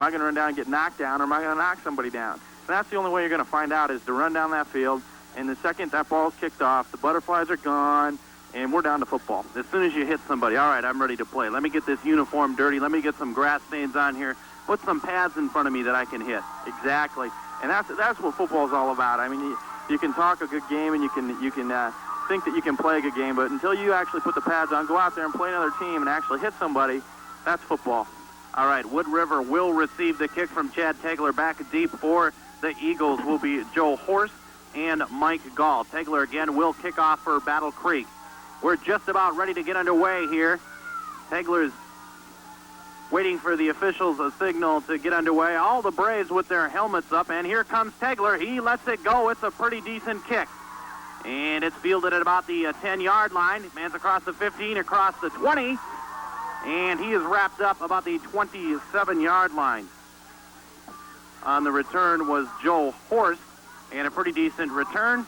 Am I going to run down and get knocked down, or am I going to knock somebody down? And that's the only way you're going to find out, is to run down that field, and the second that ball's kicked off, the butterflies are gone, and we're down to football. As soon as you hit somebody, all right, I'm ready to play. Let me get this uniform dirty. Let me get some grass stains on here. Put some pads in front of me that I can hit. Exactly. And that's what football's all about. I mean, you can talk a good game, and you can think that you can play a good game, but until you actually put the pads on, go out there and play another team and actually hit somebody, that's football. All right, Wood River will receive the kick from Chad Tegler. Back deep for the Eagles will be Joe Horst and Mike Gall. Tegler again will kick off for Battle Creek. We're just about ready to get underway here. Tegler's waiting for the officials' a signal to get underway. All the Braves with their helmets up, and here comes Tegler. He lets it go. It's a pretty decent kick. And it's fielded at about the 10-yard line. Man's across the 15, across the 20. And he is wrapped up about the 27-yard line. On the return was Joe Horst, and a pretty decent return.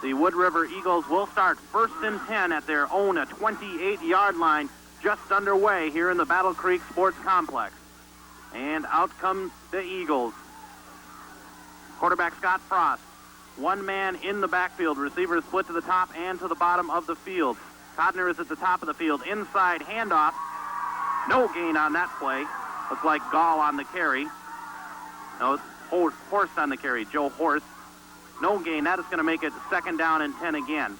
The Wood River Eagles will start 1st and 10 at their own 28-yard line, just underway here in the Battle Creek Sports Complex. And out come the Eagles. Quarterback Scott Frost. One man in the backfield. Receivers split to the top and to the bottom of the field. Codner is at the top of the field. Inside handoff. No gain on that play. Looks like Gall on the carry. No, Horst on the carry. Joe Horst. No gain. That is going to make it 2nd down and 10 again.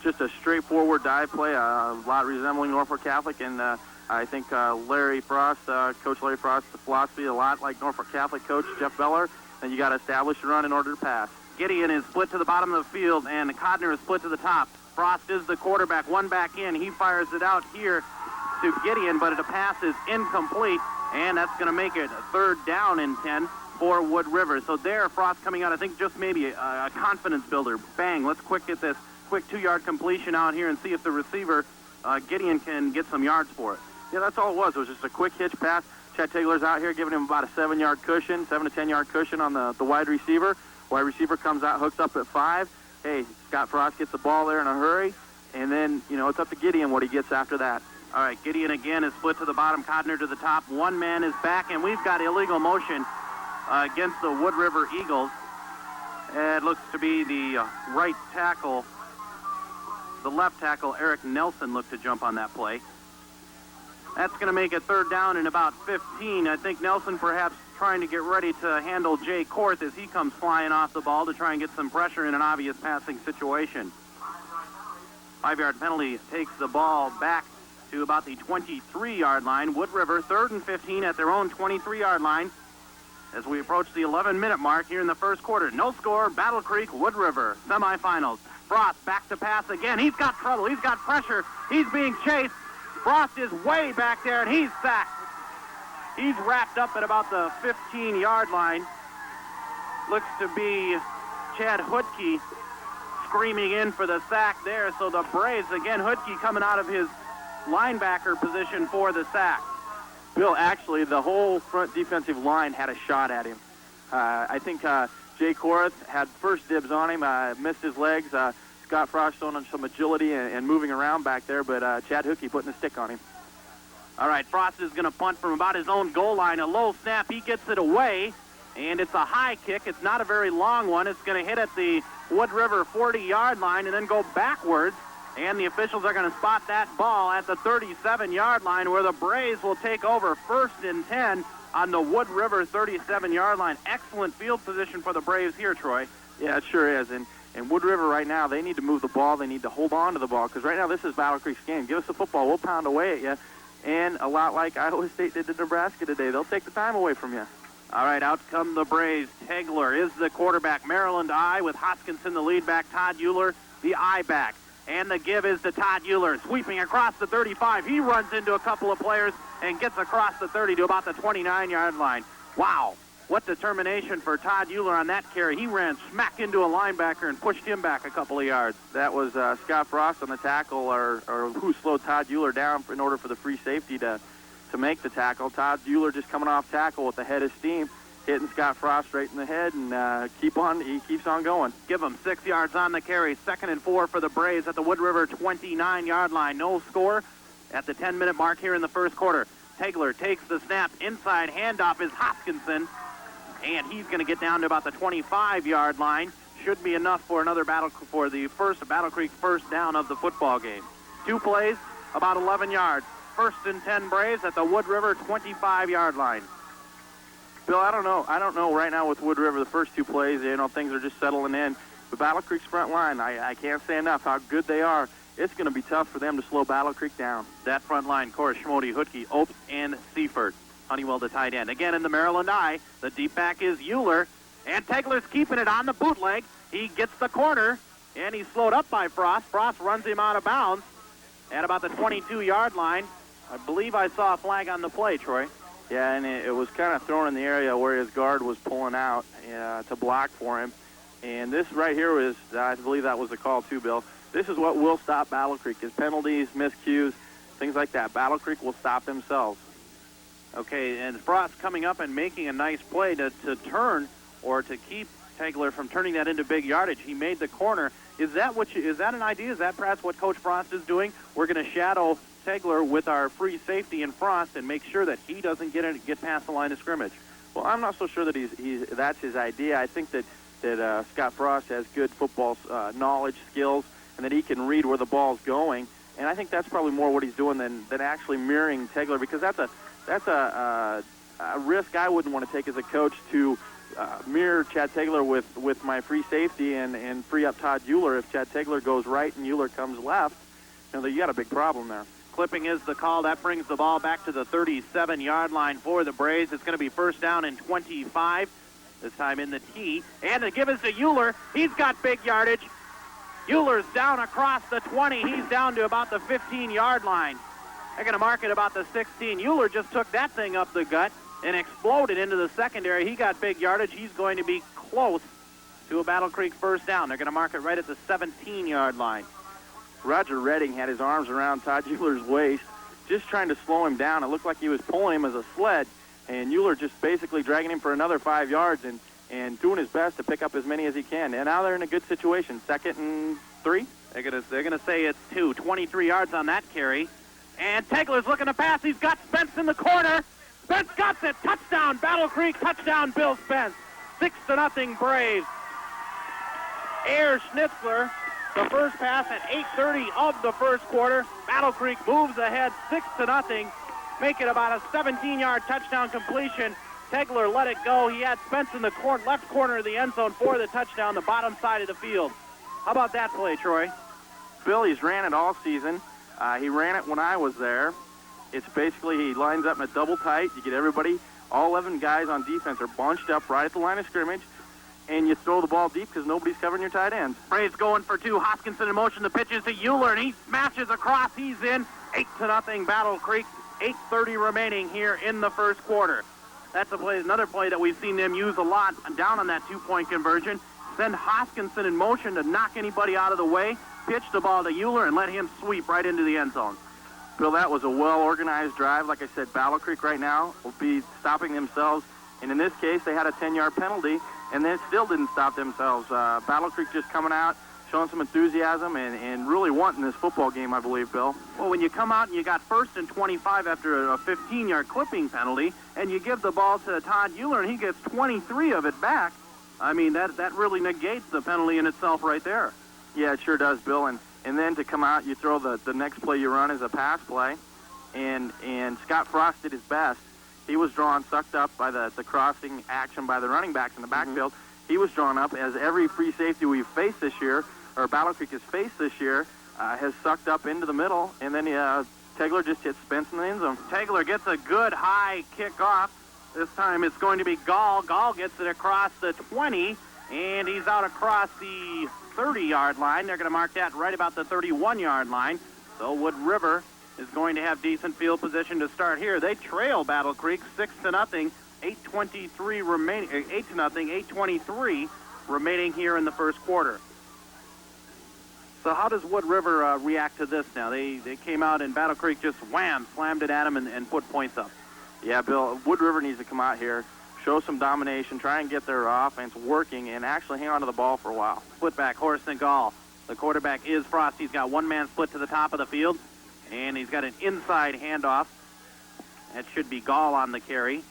Just a straightforward dive play, a lot resembling Norfolk Catholic, and I think Larry Frost, Coach Larry Frost's philosophy, a lot like Norfolk Catholic coach Jeff Beller, and you got to establish the run in order to pass. Gideon is split to the bottom of the field, and Codner is split to the top. Frost is the quarterback, one back in. He fires it out here to Gideon, but the pass is incomplete, and that's going to make it 3rd down and 10 for Wood River. So there, Frost coming out, I think just maybe a confidence builder. Bang, let's get this quick 2-yard completion out here and see if the receiver, Gideon, can get some yards for it. Yeah, that's all it was. It was just a quick hitch pass. Chad Tegler's out here giving him about a 7-yard cushion, 7 to 10-yard cushion on the wide receiver. Wide receiver comes out, hooks up at 5. Hey, Scott Frost gets the ball there in a hurry, and then, it's up to Gideon what he gets after that. All right, Gideon again is split to the bottom, Codner to the top. One man is back, and we've got illegal motion against the Wood River Eagles. It looks to be the right tackle. The left tackle, Eric Nelson, looked to jump on that play. That's going to make it 3rd down and about 15. I think Nelson perhaps trying to get ready to handle Jay Korth as he comes flying off the ball to try and get some pressure in an obvious passing situation. 5-yard penalty takes the ball back to about the 23-yard line. Wood River 3rd and 15 at their own 23-yard line as we approach the 11-minute mark here in the first quarter. No score, Battle Creek, Wood River, semifinals. Frost back to pass again. He's got trouble. He's got pressure. He's being chased. Frost is way back there, and he's sacked. He's wrapped up at about the 15-yard line. Looks to be Chad Hutke screaming in for the sack there. So the Braves, again, Hutke coming out of his linebacker position for the sack. Bill, actually, the whole front defensive line had a shot at him. I think Jay Korth had first dibs on him, missed his legs. Scott Frost showing some agility and moving around back there, but Chad Hutke putting a stick on him. All right, Frost is going to punt from about his own goal line. A low snap, he gets it away, and it's a high kick. It's not a very long one. It's going to hit at the Wood River 40-yard line and then go backwards, and the officials are going to spot that ball at the 37-yard line where the Braves will take over 1st and 10 on the Wood River 37-yard line. Excellent field position for the Braves here, Troy. Yeah, it sure is, and Wood River right now, they need to move the ball. They need to hold on to the ball because right now this is Battle Creek's game. Give us the football. We'll pound away at you. And a lot like Iowa State did to Nebraska today. They'll take the time away from you. All right, out come the Braves. Tegler is the quarterback. Maryland I with Hoskinson the lead back. Todd Mueller the I back. And the give is to Todd Mueller, sweeping across the 35. He runs into a couple of players and gets across the 30 to about the 29-yard line. Wow, what determination for Todd Mueller on that carry. He ran smack into a linebacker and pushed him back a couple of yards. That was Scott Frost on the tackle, or who slowed Todd Mueller down in order for the free safety to make the tackle. Todd Mueller just coming off tackle with the head of steam, hitting Scott Frost right in the head, and he keeps on going. Give him 6 yards on the carry. 2nd and 4 for the Braves at the Wood River 29-yard line. No score at the 10-minute mark here in the first quarter. Tegler takes the snap. Inside handoff is Hoskinson, and he's going to get down to about the 25-yard line. Should be enough for the first Battle Creek first down of the football game. 2 plays, about 11 yards. 1st and 10 Braves at the Wood River 25-yard line. Bill, I don't know right now with Wood River, the first 2 plays, things are just settling in. But Battle Creek's front line, I can't say enough how good they are. It's going to be tough for them to slow Battle Creek down. That front line, Cora Schmode, Hutke, Opes, and Seifert. Honeywell, the tight end. Again in the Maryland eye, the deep back is Euler, and Tegler's keeping it on the bootleg. He gets the corner, and he's slowed up by Frost. Frost runs him out of bounds at about the 22-yard line. I believe I saw a flag on the play, Troy. Yeah, and it was kind of thrown in the area where his guard was pulling out to block for him. And this right here was, I believe that was the call too, Bill. This is what will stop Battle Creek, is penalties, miscues, things like that. Battle Creek will stop themselves. Okay, and Frost coming up and making a nice play to turn or to keep Tegler from turning that into big yardage. He made the corner. Is that an idea? Is that perhaps what Coach Frost is doing? We're going to shadow Tegler with our free safety in Frost and make sure that he doesn't get past the line of scrimmage. Well, I'm not so sure that that's his idea. I think that Scott Frost has good football knowledge, skills, and that he can read where the ball's going. And I think that's probably more what he's doing than actually mirroring Tegler, because that's a risk I wouldn't want to take as a coach, to mirror Chad Tegler with my free safety and free up Todd Mueller. If Chad Tegler goes right and Mueller comes left, you got a big problem there. Clipping is the call. That brings the ball back to the 37-yard line for the Braves. It's going to be 1st down and 25. This time in the tee. And the give is to Euler. He's got big yardage. Euler's down across the 20. He's down to about the 15-yard line. They're going to mark it about the 16. Euler just took that thing up the gut and exploded into the secondary. He got big yardage. He's going to be close to a Battle Creek first down. They're going to mark it right at the 17-yard line. Roger Redding had his arms around Todd Euler's waist, just trying to slow him down. It looked like he was pulling him as a sled, and Euler just basically dragging him for another 5 yards and doing his best to pick up as many as he can. And now they're in a good situation. 2nd and 3. They're gonna say it's 2. 23 yards on that carry. And Tegler's looking to pass. He's got Spence in the corner. Spence got it. Touchdown, Battle Creek. Touchdown, Bill Spence. 6-0 Braves. Air Schnitzler, the first pass at 8:30 of the first quarter. Battle Creek moves ahead 6-0. Make it about a 17-yard touchdown completion. Tegler let it go. He had Spence in the left corner of the end zone for the touchdown, the bottom side of the field. How about that play, Troy? Bill, he's ran it all season. He ran it when I was there. It's basically he lines up in a double tight. You get everybody, all 11 guys on defense are bunched up right at the line of scrimmage, and you throw the ball deep because nobody's covering your tight ends. Braves going for 2. Hoskinson in motion. The pitch is to Euler, and he smashes across. He's in. 8-0 Battle Creek. 8:30 remaining here in the first quarter. That's another play that we've seen them use a lot down on that 2-point conversion. Send Hoskinson in motion to knock anybody out of the way. Pitch the ball to Euler and let him sweep right into the end zone. Bill, that was a well-organized drive. Like I said, Battle Creek right now will be stopping themselves. And in this case, they had a 10-yard penalty, and they still didn't stop themselves. Battle Creek just coming out, showing some enthusiasm, and really wanting this football game, I believe, Bill. Well, when you come out and you got 1st and 25 after a 15-yard clipping penalty, and you give the ball to Todd Mueller, and he gets 23 of it back, I mean, that really negates the penalty in itself right there. Yeah, it sure does, Bill. And then to come out, you throw the next play you run is a pass play, and Scott Frost did his best. He was sucked up by the crossing action by the running backs in the backfield. He was drawn up, as every free safety we've faced this year, or Battle Creek has faced this year, has sucked up into the middle, and then Tegler just hits Spence in the end zone. Tegler gets a good high kickoff. This time it's going to be Gall. Gall gets it across the 20, and he's out across the 30-yard line. They're going to mark that right about the 31-yard line. So Wood River is going to have decent field position to start here. They trail Battle Creek 6-0, 8:23 remaining, 8-0, 8:23 remaining here in the first quarter. So how does Wood River react to this now? They came out and Battle Creek just wham, slammed it at them and put points up. Yeah, Bill, Wood River needs to come out here, show some domination, try and get their offense working, and actually hang on to the ball for a while. Split back, Horace Gall. The quarterback is Frost. He's got one man split to the top of the field, and he's got an inside handoff. That should be Gall on the carry.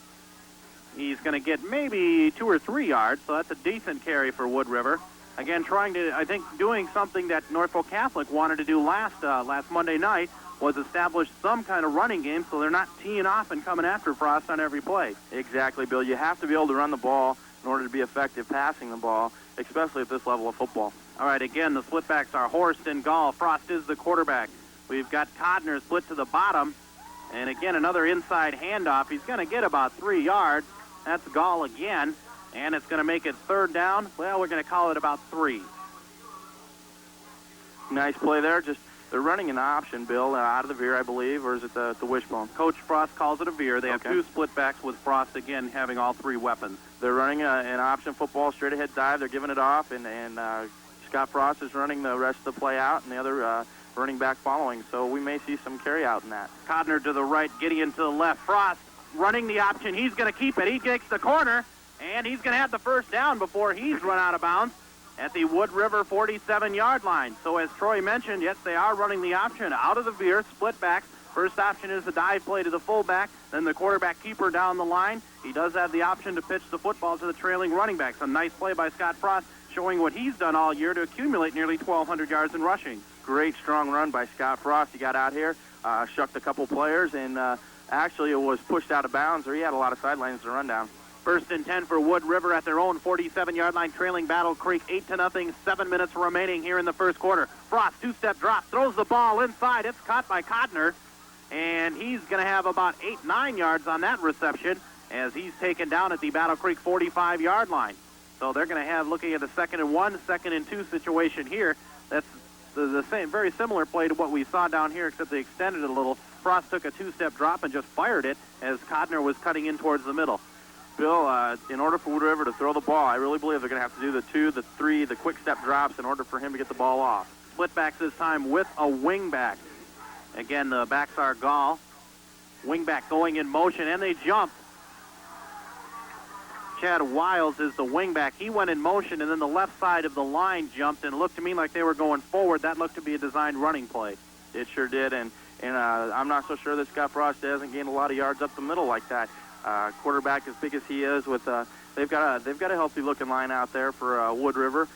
He's going to get maybe 2 or 3 yards, so that's a decent carry for Wood River. Again, trying to, I think, doing something that Norfolk Catholic wanted to do last Monday night was establish some kind of running game so they're not teeing off and coming after Frost on every play. Exactly, Bill. You have to be able to run the ball in order to be effective passing the ball, especially at this level of football. All right, again, the splitbacks are Horst and Gall. Frost is the quarterback. We've got Codner split to the bottom. And again, another inside handoff. He's going to get about 3 yards. That's Gall again. And it's going to make it 3rd down. Well, we're going to call it about 3. Nice play there. They're running an option, Bill, out of the veer, I believe, or is it the wishbone? Coach Frost calls it a veer. They have 2 splitbacks with Frost, again, having all 3 weapons. They're running an option football, straight-ahead dive. They're giving it off, and Scott Frost is running the rest of the play out, and the other running back following. So we may see some carry out in that. Codner to the right, Gideon to the left. Frost running the option. He's going to keep it. He takes the corner, and he's going to have the 1st down before he's run out of bounds at the Wood River 47-yard line. So as Troy mentioned, yes, they are running the option out of the veer, split backs. First option is the dive play to the fullback, then the quarterback keeper down the line. He does have the option to pitch the football to the trailing running backs. A nice play by Scott Frost, showing what he's done all year to accumulate nearly 1,200 yards in rushing. Great strong run by Scott Frost. He got out here, shucked a couple players, and actually it was pushed out of bounds, or he had a lot of sidelines to run down. 1st and 10 for Wood River at their own 47-yard line, trailing Battle Creek 8-0. 7 minutes remaining here in the 1st quarter. Frost, 2-step drop, throws the ball inside. It's caught by Codner, and he's going to have about 8-9 yards on that reception as he's taken down at the Battle Creek 45-yard line. So they're going to have, looking at a 2nd and 1, 2nd and 2 situation here. That's the same, very similar play to what we saw down here, except they extended it a little. Frost took a 2-step drop and just fired it as Codner was cutting in towards the middle. Bill, in order for Wood River to throw the ball, I really believe they're going to have to do the 2, the 3, the quick step drops in order for him to get the ball off. Splitbacks this time with a wingback. Again, the backs are Gall. Wingback going in motion, and they jump. Chad Wiles is the wingback. He went in motion, and then the left side of the line jumped, and it looked to me like they were going forward. That looked to be a designed running play. It sure did, and I'm not so sure that Scott Frost hasn't gained a lot of yards up the middle like that. Quarterback as big as he is, with they've got a healthy-looking line out there for Wood River.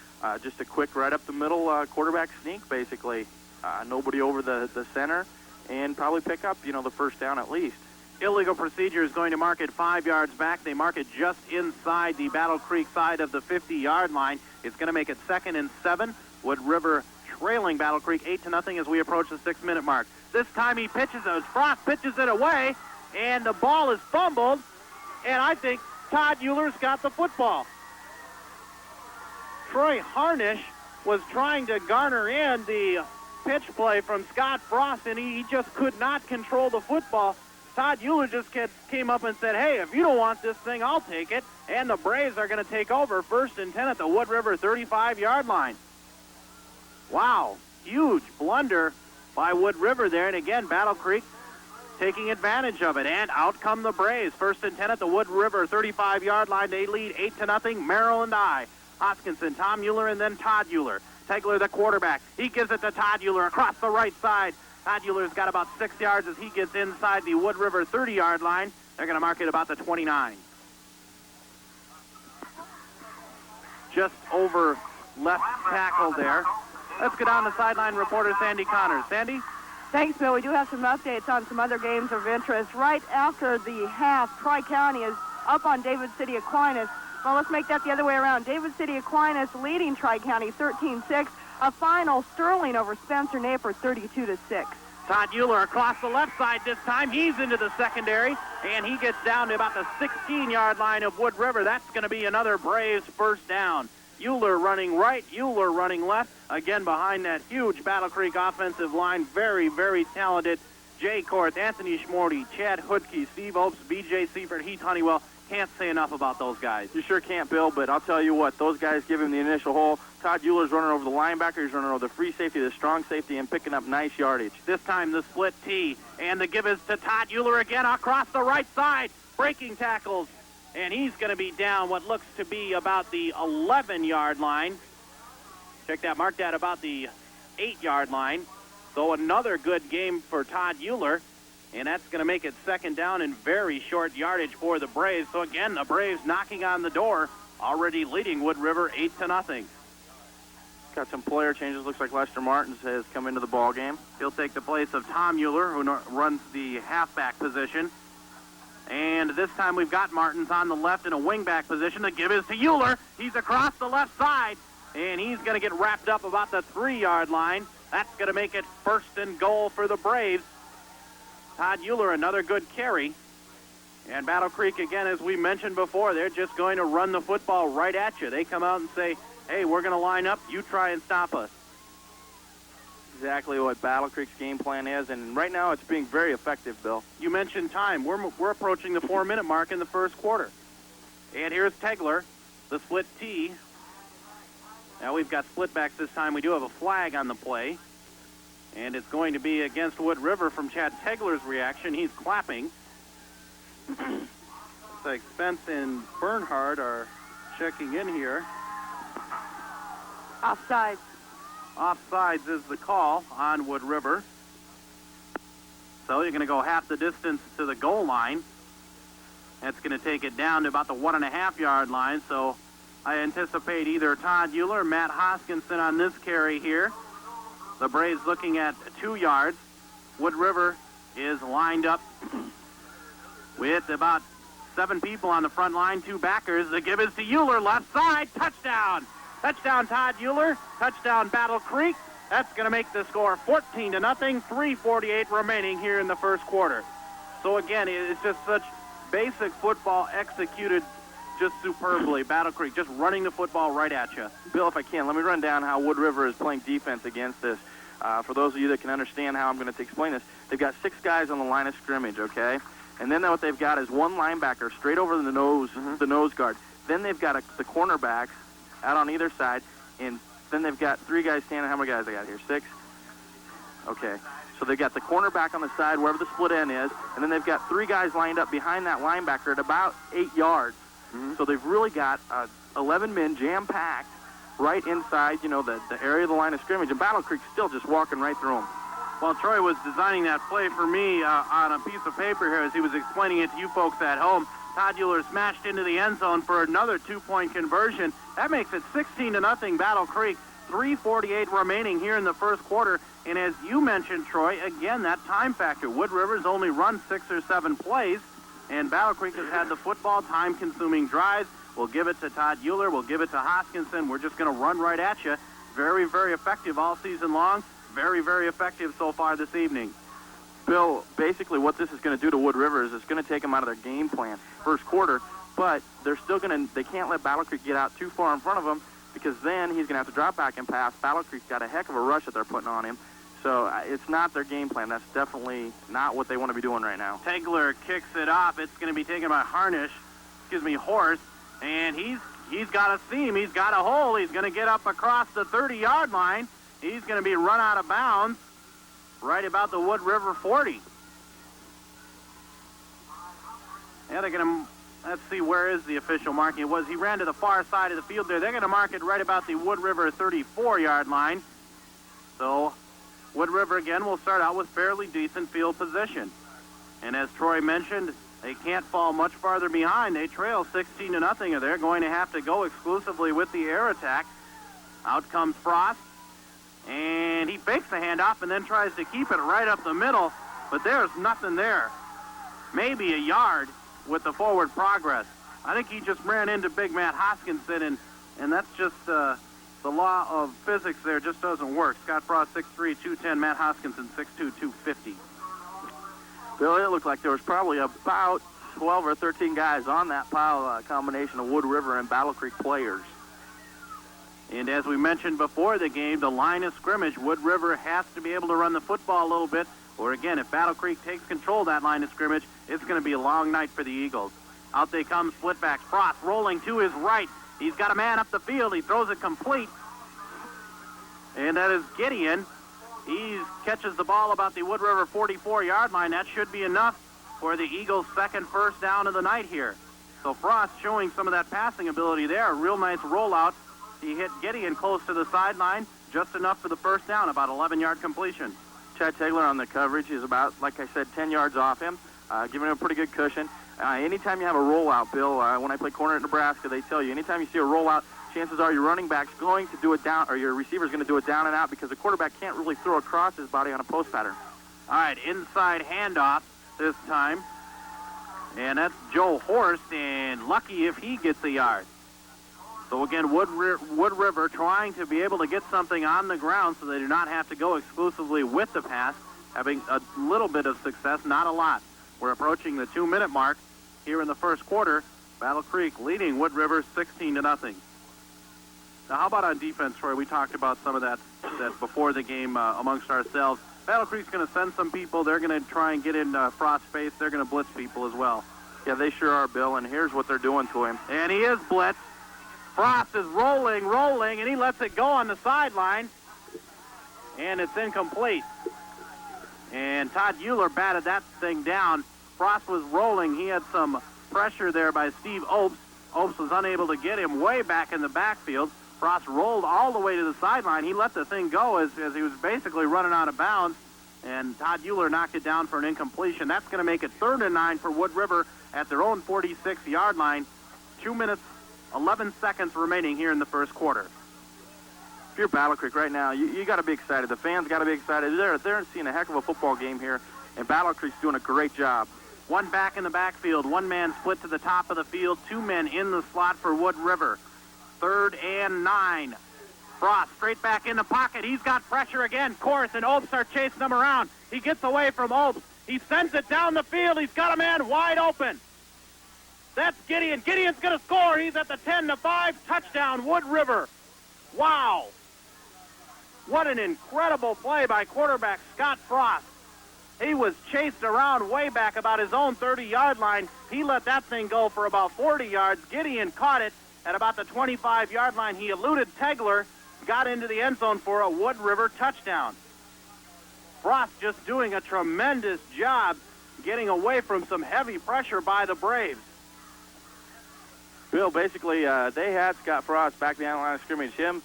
Just a quick right up the middle quarterback sneak, basically. Nobody over the center, and probably pick up, the 1st down at least. Illegal procedure is going to mark it 5 yards back. They mark it just inside the Battle Creek side of the 50-yard line. It's going to make it 2nd and 7. Wood River trailing Battle Creek 8-0 as we approach the 6-minute mark. This time he pitches it. Frost pitches it away, and the ball is fumbled, and I think Todd Mueller's got the football. Troy Harnish was trying to garner in the pitch play from Scott Frost, and he just could not control the football. Todd Mueller just came up and said, hey, if you don't want this thing, I'll take it. And the Braves are going to take over 1st and 10 at the Wood River 35-yard line. Wow, huge blunder by Wood River there. And again, Battle Creek taking advantage of it. And out come the Braves. 1st and 10 at the Wood River 35-yard line. They lead 8-0. Maryland I. Hoskinson, Tom Mueller, and then Todd Mueller. Tegler, the quarterback. He gives it to Todd Mueller across the right side. Todd Mueller's got about 6 yards as he gets inside the Wood River 30-yard line. They're going to mark it about the 29. Just over left tackle there. Let's go down to sideline reporter Sandy Connors. Sandy? Thanks, Bill. We do have some updates on some other games of interest. Right after the half, Tri-County is up on David City Aquinas. Well, let's make that the other way around. David City Aquinas leading Tri-County 13-6. A final, Sterling over Spencer Napier 32-6. Todd Mueller across the left side this time. He's into the secondary, and he gets down to about the 16-yard line of Wood River. That's going to be another Braves 1st down. Mueller running right, Mueller running left. Again, behind that huge Battle Creek offensive line, very, very talented. Jay Korth, Anthony Schmorty, Chad Hoodke, Steve Opes, B.J. Seifert, Heath Honeywell. Can't say enough about those guys. You sure can't, Bill, but I'll tell you what, those guys give him the initial hole. Todd Mueller's running over the linebacker. He's running over the free safety, the strong safety, and picking up nice yardage. This time the split T, and the give is to Todd Mueller again across the right side. Breaking tackles, and he's going to be down what looks to be about the 11-yard line. Check that, mark that about the 8-yard line. So another good game for Todd Mueller. And that's going to make it second down and very short yardage for the Braves. So again, the Braves knocking on the door, already leading Wood River 8-0. Got some player changes. Looks like Lester Martins has come into the ball game. He'll take the place of Tom Mueller, who runs the halfback position. And this time we've got Martins on the left in a wingback position. The give is to Euler. He's across the left side, and he's going to get wrapped up about the 3-yard line. That's going to make it first and goal for the Braves. Todd Euler, another good carry. And Battle Creek, again, as we mentioned before, they're just going to run the football right at you. They come out and say, hey, we're going to line up. You try and stop us. Exactly what Battle Creek's game plan is, and right now it's being very effective, Bill. You mentioned time. We're approaching the 4-minute mark in the first quarter. And here's Tegler, the split T. Now we've got split backs this time. We do have a flag on the play. And it's going to be against Wood River from Chad Tegler's reaction. He's clapping. Looks like Spence and Bernhard are checking in here. Offsides. Offsides is the call on Wood River. So you're going to go half the distance to the goal line. That's going to take it down to about the 1.5-yard line. So I anticipate either Todd Euler or Matt Hoskinson on this carry here. The Braves looking at 2 yards. Wood River is lined up with about 7 people on the front line, 2 backers. The give is to Euler, left side, touchdown. Touchdown, Todd Euler. Touchdown, Battle Creek. That's going to make the score 14-0, 3:48 remaining here in the first quarter. So, again, it's just such basic football executed just superbly. Battle Creek just running the football right at you. Bill, if I can, let me run down how Wood River is playing defense against this. For those of you that can understand how I'm going to explain this, they've got 6 guys on the line of scrimmage, okay? And then what they've got is 1 linebacker straight over the nose, the nose guard. Then they've got the cornerbacks out on either side, and then they've got 3 guys standing. How many guys they got here? 6? Okay. So they've got the cornerback on the side, wherever the split end is, and then they've got 3 guys lined up behind that linebacker at about 8 yards. So they've really got 11 men jam-packed right inside, the area of the line of scrimmage, and Battle Creek's still just walking right through them. Well, Troy was designing that play for me on a piece of paper here as he was explaining it to you folks at home. Todd Euler smashed into the end zone for another 2-point conversion. That makes it 16-0 Battle Creek. 3:48 remaining here in the first quarter. And as you mentioned, Troy, again, that time factor. Wood River's only run 6 or 7 plays, and Battle Creek has had the football time-consuming drives. We'll give it to Todd Euler. We'll give it to Hoskinson. We're just going to run right at you. Very, very effective all season long. Very, very effective so far this evening. Bill, basically what this is going to do to Wood River is it's going to take them out of their game plan first quarter, but they're still going to, they can't let Battle Creek get out too far in front of them because then he's going to have to drop back and pass. Battle Creek's got a heck of a rush that they're putting on him. So it's not their game plan. That's definitely not what they want to be doing right now. Tegler kicks it off. It's going to be taken by Horse, and he's got a seam. He's got a hole. He's going to get up across the 30-yard line. He's going to be run out of bounds right about the Wood River 40. Yeah, they're going to, let's see, where is the official marking? It was, he ran to the far side of the field there. They're going to mark it right about the Wood River 34-yard line. So Wood River, again, will start out with fairly decent field position. And as Troy mentioned, they can't fall much farther behind. They trail 16-0, and they're going to have to go exclusively with the air attack. Out comes Frost, and he fakes the handoff and then tries to keep it right up the middle, but there's nothing there. Maybe a yard with the forward progress. I think he just ran into big Matt Hoskinson, and that's just the law of physics there just doesn't work. Scott Frost, 6'3", 210. Matt Hoskinson, 6'2", 250. Bill, it looked like there was probably about 12 or 13 guys on that pile, combination of Wood River and Battle Creek players. And as we mentioned before the game, the line of scrimmage, Wood River has to be able to run the football a little bit, or again, if Battle Creek takes control of that line of scrimmage, it's going to be a long night for the Eagles. Out they come, split back. Frost rolling to his right. He's got a man up the field. He throws it complete. And that is Gideon. He catches the ball about the Wood River 44-yard line. That should be enough for the Eagles' second first down of the night here. So Frost showing some of that passing ability there. A real nice rollout. He hit Gideon close to the sideline. Just enough for the first down, about 11-yard completion. Chad Tegler on the coverage is about, like I said, 10 yards off him, giving him a pretty good cushion. Anytime you have a rollout, Bill, when I play corner at Nebraska, they tell you, anytime you see a rollout, chances are your running back's going to do it down, or your receiver's going to do it down and out, because the quarterback can't really throw across his body on a post pattern. All right, inside handoff this time. And that's Joe Horst, and lucky if he gets a yard. So again, Wood River trying to be able to get something on the ground so they do not have to go exclusively with the pass, having a little bit of success, not a lot. We're approaching the 2-minute mark here in the first quarter. Battle Creek leading Wood River 16-0. Now, how about on defense, Troy? We talked about some of that before the game amongst ourselves. Battle Creek's going to send some people. They're going to try and get in Frost's face. They're going to blitz people as well. Yeah, they sure are, Bill, and here's what they're doing to him. And he is blitzed. Frost is rolling, and he lets it go on the sideline. And it's incomplete. And Todd Mueller batted that thing down. Frost was rolling. He had some pressure there by Steve Opes. Opes was unable to get him way back in the backfield. Frost rolled all the way to the sideline. He let the thing go as he was basically running out of bounds. And Todd Mueller knocked it down for an incompletion. That's going to make it 3rd and 9 for Wood River at their own 46-yard line. 2 minutes, 11 seconds remaining here in the first quarter. If you're Battle Creek right now, you got to be excited. The fans got to be excited. They're seeing a heck of a football game here, and Battle Creek's doing a great job. One back in the backfield, one man split to the top of the field, 2 men in the slot for Wood River. 3rd and 9. Frost straight back in the pocket. He's got pressure again. Korth and Opes are chasing him around. He gets away from Opes. He sends it down the field. He's got a man wide open. That's Gideon. Gideon's going to score. He's at the 10-5. Touchdown, Wood River. Wow. What an incredible play by quarterback Scott Frost. He was chased around way back about his own 30-yard line. He let that thing go for about 40 yards. Gideon caught it at about the 25-yard line. He eluded Tegler, got into the end zone for a Wood River touchdown. Frost just doing a tremendous job getting away from some heavy pressure by the Braves. Bill, basically, they had Scott Frost back behind the line of scrimmage. Him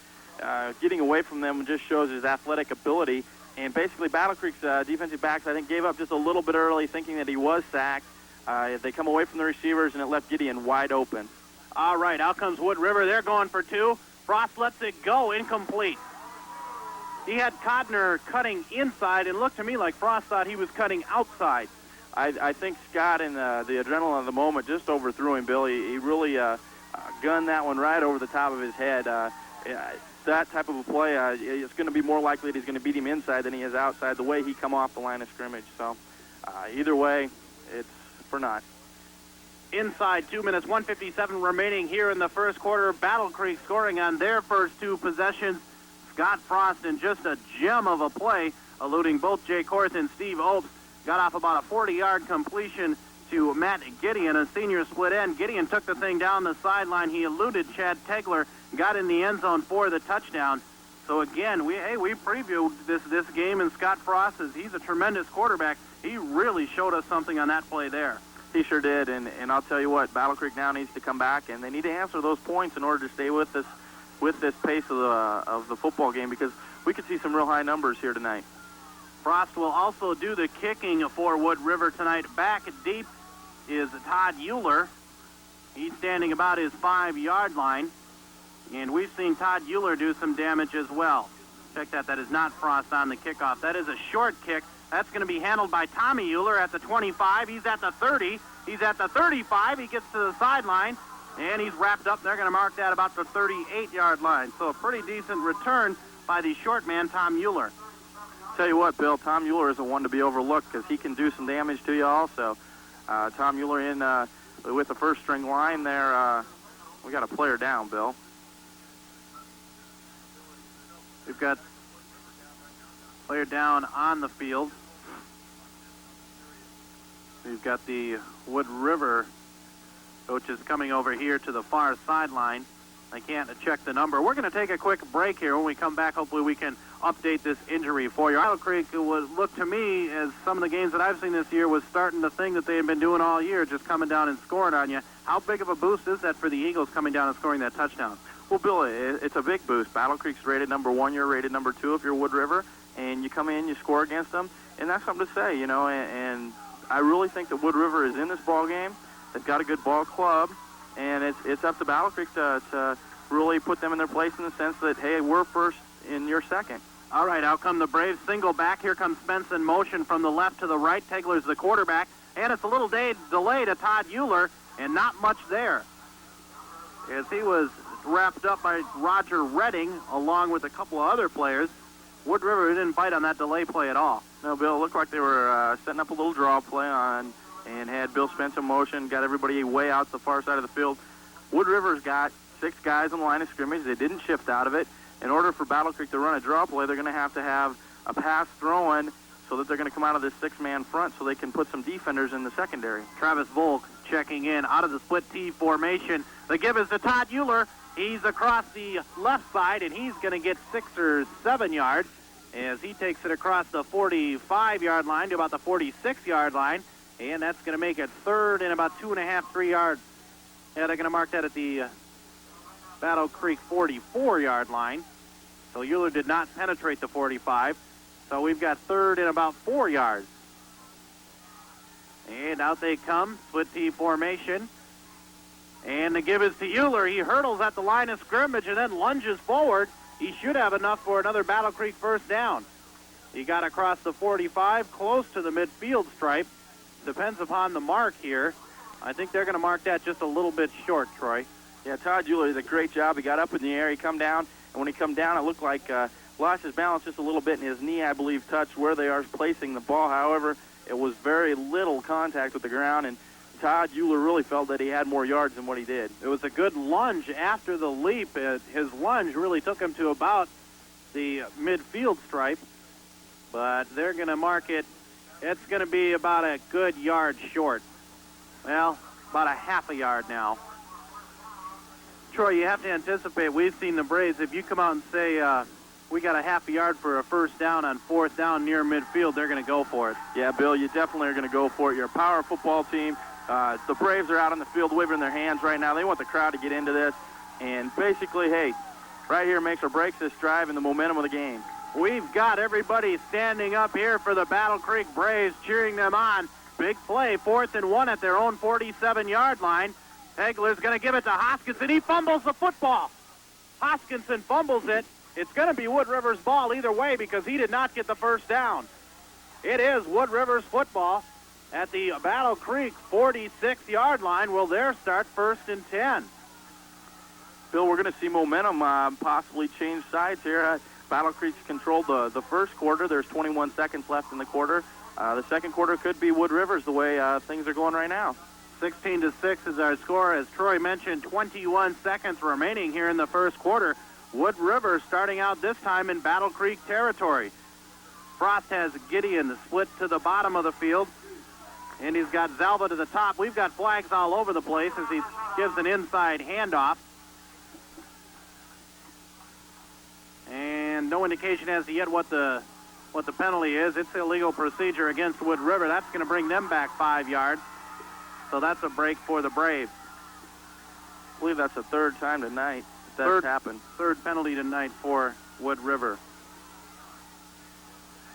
getting away from them just shows his athletic ability. And basically, Battle Creek's defensive backs, I think, gave up just a little bit early, thinking that he was sacked. They come away from the receivers, and it left Gideon wide open. All right, out comes Wood River. They're going for 2. Frost lets it go, incomplete. He had Codner cutting inside, and looked to me like Frost thought he was cutting outside. I think Scott, in the adrenaline of the moment, just overthrew him, Bill. He really gunned that one right over the top of his head. That type of a play, it's going to be more likely that he's going to beat him inside than he is outside, the way he come off the line of scrimmage. So either way, it's for naught. Inside 2 minutes, 1:57 remaining here in the first quarter. Battle Creek scoring on their first 2 possessions. Scott Frost in just a gem of a play, eluding both Jay Korth and Steve Opes. Got off about a 40-yard completion to Matt Gideon, a senior split end. Gideon took the thing down the sideline. He eluded Chad Tegler, got in the end zone for the touchdown. So again, we previewed this game, and Scott Frost, he's a tremendous quarterback. He really showed us something on that play there. He sure did, and I'll tell you what, Battle Creek now needs to come back, and they need to answer those points in order to stay with this pace of the football game, because we could see some real high numbers here tonight. Frost will also do the kicking for Wood River tonight. Back deep is Todd Mueller. He's standing about his 5-yard line, and we've seen Todd Mueller do some damage as well. Check that. That is not Frost on the kickoff. That is a short kick. That's going to be handled by Tommy Mueller at the 25. He's at the 30. He's at the 35. He gets to the sideline, and he's wrapped up. They're going to mark that about the 38-yard line. So a pretty decent return by the short man, Tom Mueller. Tell you what, Bill, Tom Mueller is the one to be overlooked because he can do some damage to you also. Tom Mueller in with the first-string line there. We got a player down, Bill. We've got player down on the field. We've got the Wood River coaches coming over here to the far sideline. I can't check the number. We're going to take a quick break here. When we come back, hopefully we can update this injury for you. Battle Creek would look to me, as some of the games that I've seen this year, was starting the thing that they had been doing all year, just coming down and scoring on you. How big of a boost is that for the Eagles coming down and scoring that touchdown? Well, Bill, it's a big boost. Battle Creek's rated number 1. You're rated number 2 if you're Wood River. and you come in, you score against them, and that's something to say, and I really think that Wood River is in this ball game. They've got a good ball club, and it's up to Battle Creek to really put them in their place in the sense that, hey, we're first and you're second. All right, out come the Braves. Single back. Here comes Spence in motion from the left to the right. Tegler's the quarterback, and it's a little delay to Todd Mueller, and not much there, as he was wrapped up by Roger Redding along with a couple of other players. Wood River didn't bite on that delay play at all. No, Bill, it looked like they were setting up a little draw play on and had Bill Spence in motion, got everybody way out the far side of the field. Wood River's got 6 guys on the line of scrimmage. They didn't shift out of it. In order for Battle Creek to run a draw play, they're going to have a pass thrown so that they're going to come out of this 6-man front so they can put some defenders in the secondary. Travis Volk checking in out of the split T formation. The give is to Todd Mueller. He's across the left side, and he's going to get 6 or 7 yards as he takes it across the 45-yard line to about the 46-yard line, and that's going to make it third and about 2.5, 3 yards. Yeah, they're going to mark that at the Battle Creek 44-yard line. So Mueller did not penetrate the 45. So we've got third and about 4 yards. And out they come, split T formation. And the give is to Mueller. He hurdles at the line of scrimmage and then lunges forward. He should have enough for another Battle Creek first down. He got across the 45, close to the midfield stripe. Depends upon the mark here. I think they're going to mark that just a little bit short, Troy. Yeah, Todd Mueller did a great job. He got up in the air, he come down, and when he come down, it looked like lost his balance just a little bit, and his knee, I believe, touched where they are placing the ball. However, it was very little contact with the ground, and Todd Mueller really felt that he had more yards than what he did. It was a good lunge after the leap. His lunge really took him to about the midfield stripe, but they're going to mark it. It's going to be about a good yard short. Well, about a half a yard now. Troy, you have to anticipate, we've seen the Braves, if you come out and say, we got a half a yard for a first down on 4th down near midfield, they're going to go for it. Yeah, Bill, you definitely are going to go for it. You're a power football team. The Braves are out on the field waving their hands right now. They want the crowd to get into this. And basically, hey, right here makes or breaks this drive and the momentum of the game. We've got everybody standing up here for the Battle Creek Braves, cheering them on. Big play, 4th and 1 at their own 47-yard line. Hegler's going to give it to Hoskinson. He fumbles the football. Hoskinson fumbles it. It's going to be Wood River's ball either way because he did not get the first down. It is Wood River's football at the Battle Creek 46-yard line. Will there start 1st and 10? Bill, we're going to see momentum possibly change sides here. Battle Creek's controlled the first quarter. There's 21 seconds left in the quarter. The second quarter could be Wood River's the way things are going right now. 16-6 is our score. As Troy mentioned, 21 seconds remaining here in the first quarter. Wood River starting out this time in Battle Creek territory. Frost has Gideon split to the bottom of the field, and he's got Zalba to the top. We've got flags all over the place as he gives an inside handoff. And no indication as to yet what the penalty is. It's illegal procedure against Wood River. That's going to bring them back 5 yards. So that's a break for the Braves. I believe that's the third time tonight that's happened. Third penalty tonight for Wood River.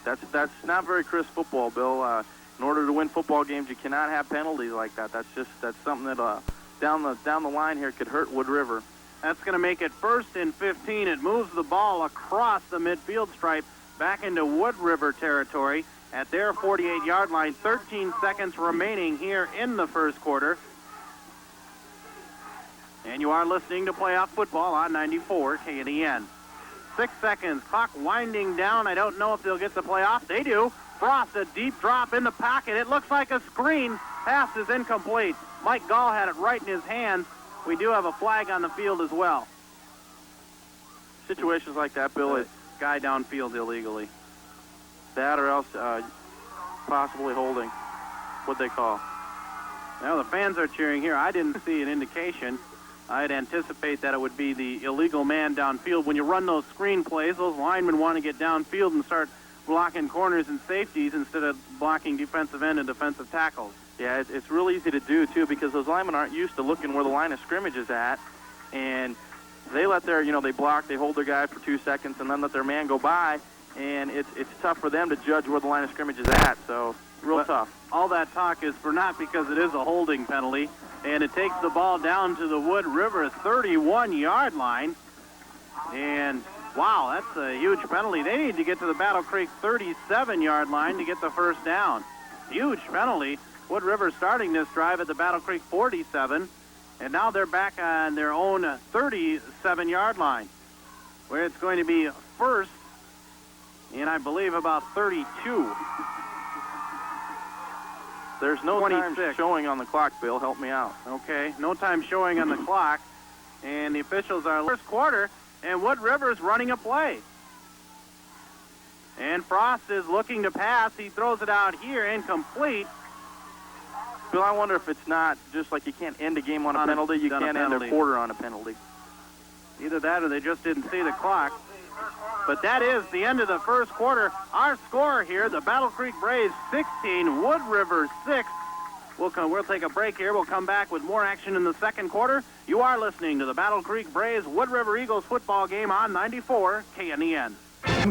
That's not very crisp football, Bill. In order to win football games, you cannot have penalties like that. That's something that down the line here could hurt Wood River. That's going to make it 1st and 15. It moves the ball across the midfield stripe back into Wood River territory at their 48-yard line. 13 seconds remaining here in the first quarter. And you are listening to Playoff Football on 94 KNEN. 6 seconds, clock winding down. I don't know if they'll get the playoff. They do. Frost, a deep drop in the pocket. It looks like a screen. Pass is incomplete. Mike Gall had it right in his hands. We do have a flag on the field as well. Situations like that, Bill, it's guy downfield illegally. That or else possibly holding. What'd they call? Well, the fans are cheering here. I didn't see an indication. I'd anticipate that it would be the illegal man downfield. When you run those screen plays, those linemen want to get downfield and start blocking corners and safeties instead of blocking defensive end and defensive tackles. Yeah, it's real easy to do, too, because those linemen aren't used to looking where the line of scrimmage is at. And they let they block, they hold their guy for 2 seconds, and then let their man go by. and it's tough for them to judge where the line of scrimmage is at, so real tough. All that talk is for naught because it is a holding penalty, and it takes the ball down to the Wood River 31-yard line. And, wow, that's a huge penalty. They need to get to the Battle Creek 37-yard line to get the first down. Huge penalty. Wood River starting this drive at the Battle Creek 47, and now they're back on their own 37-yard line, where it's going to be first and I believe about 32. There's no 26. time showing on the clock, Bill. Help me out. Okay, no time showing on the clock, and the officials are first quarter, and Wood River's running a play. And Frost is looking to pass. He throws it out here, incomplete. Bill, I wonder if it's not just like you can't end a game on a penalty, you can't end a quarter on a penalty. Either that or they just didn't see the clock. But that is the end of the first quarter. Our score here, the Battle Creek Braves 16, Wood River 6. We'll take a break here. We'll come back with more action in the second quarter. You are listening to the Battle Creek Braves Wood River Eagles football game on 94 KNEN.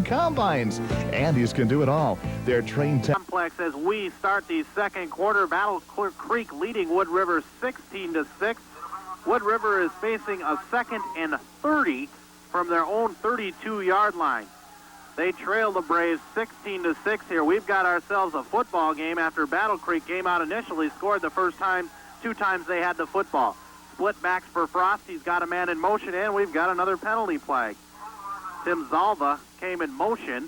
Combines. Andes can do it all. They're trained complex as we start the second quarter. Battle Creek leading Wood River 16-6. Wood River is facing a 2nd and 30 from their own 32-yard line. They trail the Braves 16-6 here. We've got ourselves a football game after Battle Creek came out initially, scored the first time, 2 times they had the football. Split backs for Frost. He's got a man in motion, and we've got another penalty flag. Tim Zalva came in motion,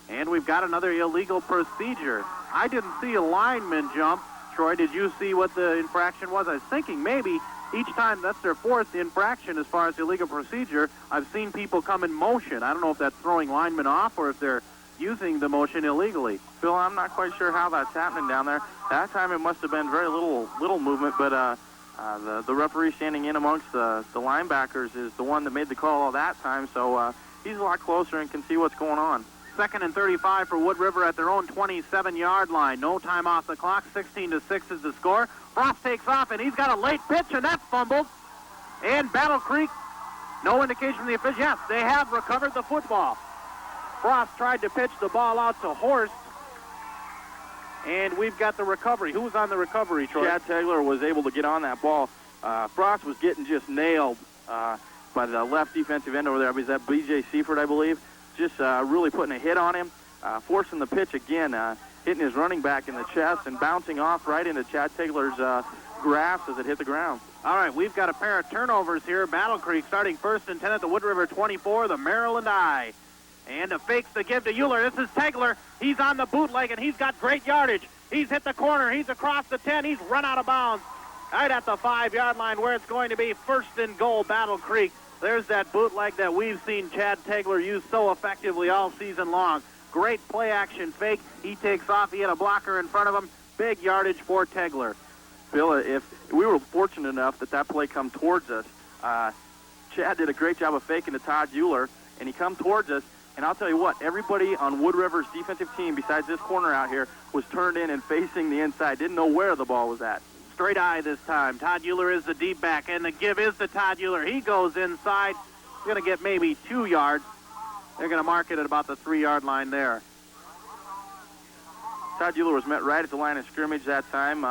and we've got another illegal procedure. I didn't see a lineman jump. Troy, did you see what the infraction was? I was thinking maybe each time that's their 4th infraction as far as illegal procedure. I've seen people come in motion. I don't know if that's throwing linemen off or if they're using the motion illegally. Phil, I'm not quite sure how that's happening down there. That time it must have been very little movement, but the referee standing in amongst the linebackers is the one that made the call all that time, so he's a lot closer and can see what's going on. 2nd and 35 for Wood River at their own 27-yard line. No time off the clock. 16-6 is the score. Frost takes off, and he's got a late pitch, and that's fumbled. And Battle Creek, no indication from the official. Yes, they have recovered the football. Frost tried to pitch the ball out to Horst, and we've got the recovery. Who's on the recovery, Troy? Chad Tegler was able to get on that ball. Frost was getting just nailed by the left defensive end over there. Was that B.J. Seifert, I believe? Just really putting a hit on him, forcing the pitch again, hitting his running back in the chest and bouncing off right into Chad Tegler's grasp as it hit the ground. All right, we've got a pair of turnovers here. Battle Creek starting 1st and 10 at the Wood River 24, the Maryland Eye. And a fakes the give to Euler. This is Tegler. He's on the bootleg, and he's got great yardage. He's hit the corner. He's across the 10. He's run out of bounds right at the 5-yard line where it's going to be 1st and goal, Battle Creek. There's that bootleg that we've seen Chad Tegler use so effectively all season long. Great play-action fake. He takes off. He had a blocker in front of him. Big yardage for Tegler. Bill, if we were fortunate enough that play come towards us, Chad did a great job of faking to Todd Mueller, and he come towards us. And I'll tell you what, everybody on Wood River's defensive team, besides this corner out here, was turned in and facing the inside. Didn't know where the ball was at. Straight eye this time. Todd Euler is the deep back, and the give is to Todd Euler. He goes inside. He's going to get maybe 2 yards. They're going to mark it at about the 3-yard line there. Todd Euler was met right at the line of scrimmage that time.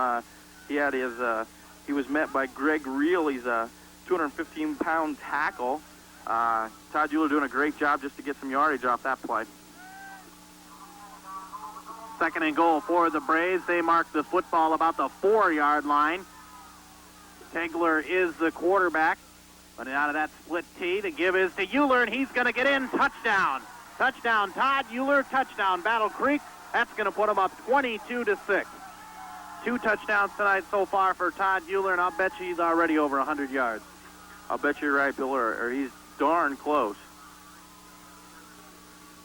He was met by Greg Reel. He's a 215-pound tackle. Todd Euler doing a great job just to get some yardage off that play. 2nd and goal for the Braves. They mark the football about the 4-yard line. Tegler is the quarterback. But out of that split tee, the give is to Euler, and he's going to get in. Touchdown. Touchdown, Todd Euler. Touchdown, Battle Creek. That's going to put them up 22-6. 2 touchdowns tonight so far for Todd Euler, and I'll bet you he's already over 100 yards. I'll bet you're right, Bill, or he's darn close.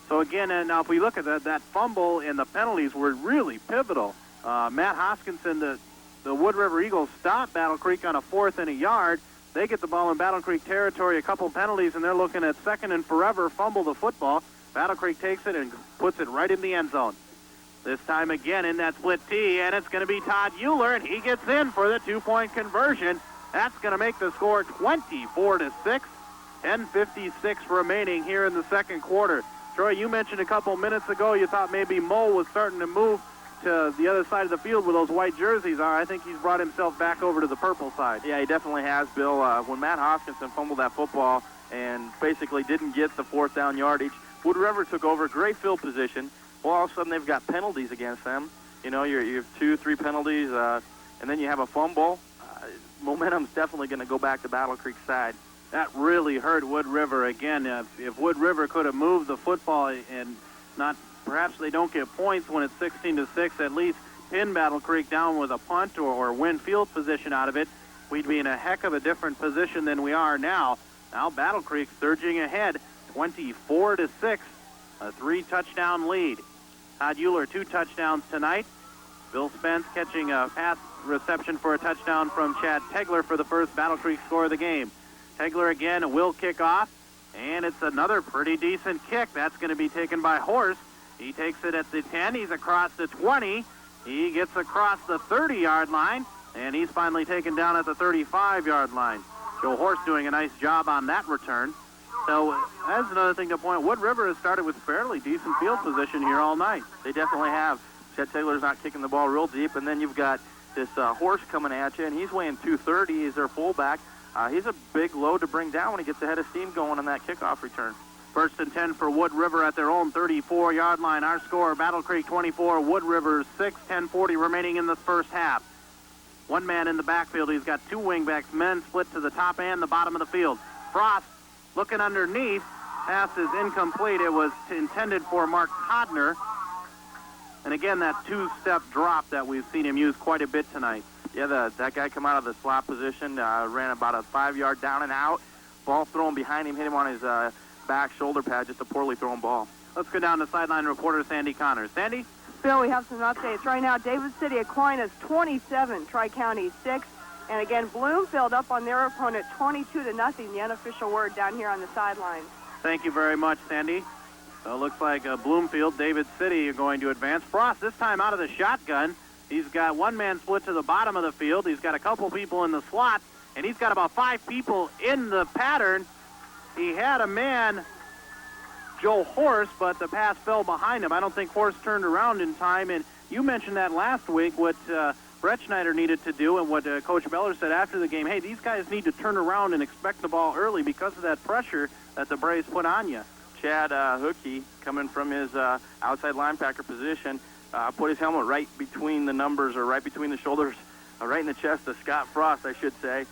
So again, and now if we look at that fumble and the penalties were really pivotal. Matt Hoskinson, the Wood River Eagles, stopped Battle Creek on a 4th and a yard. They get the ball in Battle Creek territory, a couple penalties, and they're looking at 2nd and forever, fumble the football. Battle Creek takes it and puts it right in the end zone. This time again in that split tee, and it's going to be Todd Euler, and he gets in for the 2-point conversion. That's going to make the score 24-6. 10:56 remaining here in the second quarter. Troy, you mentioned a couple minutes ago you thought maybe Mo was starting to move to the other side of the field where those white jerseys are. I think he's brought himself back over to the purple side. Yeah, he definitely has, Bill. When Matt Hoskinson fumbled that football and basically didn't get the fourth down yardage, Wood River took over, great field position. Well, all of a sudden they've got penalties against them. You know, you have 2-3 penalties, and then you have a fumble. Momentum's definitely going to go back to Battle Creek's side. That really hurt Wood River again. If Wood River could have moved the football and not, perhaps they don't get points when it's 16-6, at least pin Battle Creek down with a punt or win field position out of it, we'd be in a heck of a different position than we are now. Now Battle Creek surging ahead, 24-6, a 3-touchdown lead. Todd Mueller, 2 touchdowns tonight. Bill Spence catching a pass reception for a touchdown from Chad Tegler for the first Battle Creek score of the game. Tegler again will kick off, and it's another pretty decent kick. That's going to be taken by Horst. He takes it at the 10. He's across the 20. He gets across the 30-yard line, and he's finally taken down at the 35-yard line. Joe Horst doing a nice job on that return. So that's another thing to point. Wood River has started with fairly decent field position here all night. They definitely have. Chad Tegler's not kicking the ball real deep, and then you've got this Horse coming at you, and he's weighing 230. He's their fullback. He's a big load to bring down when he gets the head of steam going on that kickoff return. 1st and 10 for Wood River at their own 34-yard line. Our score, Battle Creek 24, Wood River 6, 10:40 remaining in the first half. One man in the backfield. He's got 2 wingbacks, men split to the top and the bottom of the field. Frost looking underneath. Pass is incomplete. It was intended for Mark Todner. And again, that 2-step drop that we've seen him use quite a bit tonight. Yeah, that guy come out of the slot position, ran about a 5-yard down and out. Ball thrown behind him, hit him on his back shoulder pad, just a poorly thrown ball. Let's go down to sideline reporter Sandy Connors. Sandy? Bill, we have some updates right now. David City Aquinas 27, Tri-County 6. And again, Bloomfield up on their opponent 22-0, the unofficial word down here on the sidelines. Thank you very much, Sandy. So it looks like Bloomfield, David City are going to advance. Frost this time out of the shotgun. He's got one man split to the bottom of the field. He's got a couple people in the slot, and he's got about 5 people in the pattern. He had a man, Joe Horst, but the pass fell behind him. I don't think Horst turned around in time, and you mentioned that last week, what Brett Schneider needed to do and what Coach Mueller said after the game. Hey, these guys need to turn around and expect the ball early because of that pressure that the Braves put on you. Chad Hookey, coming from his outside linebacker position, put his helmet right between the numbers, or right between the shoulders, right in the chest of Scott Frost, I should say,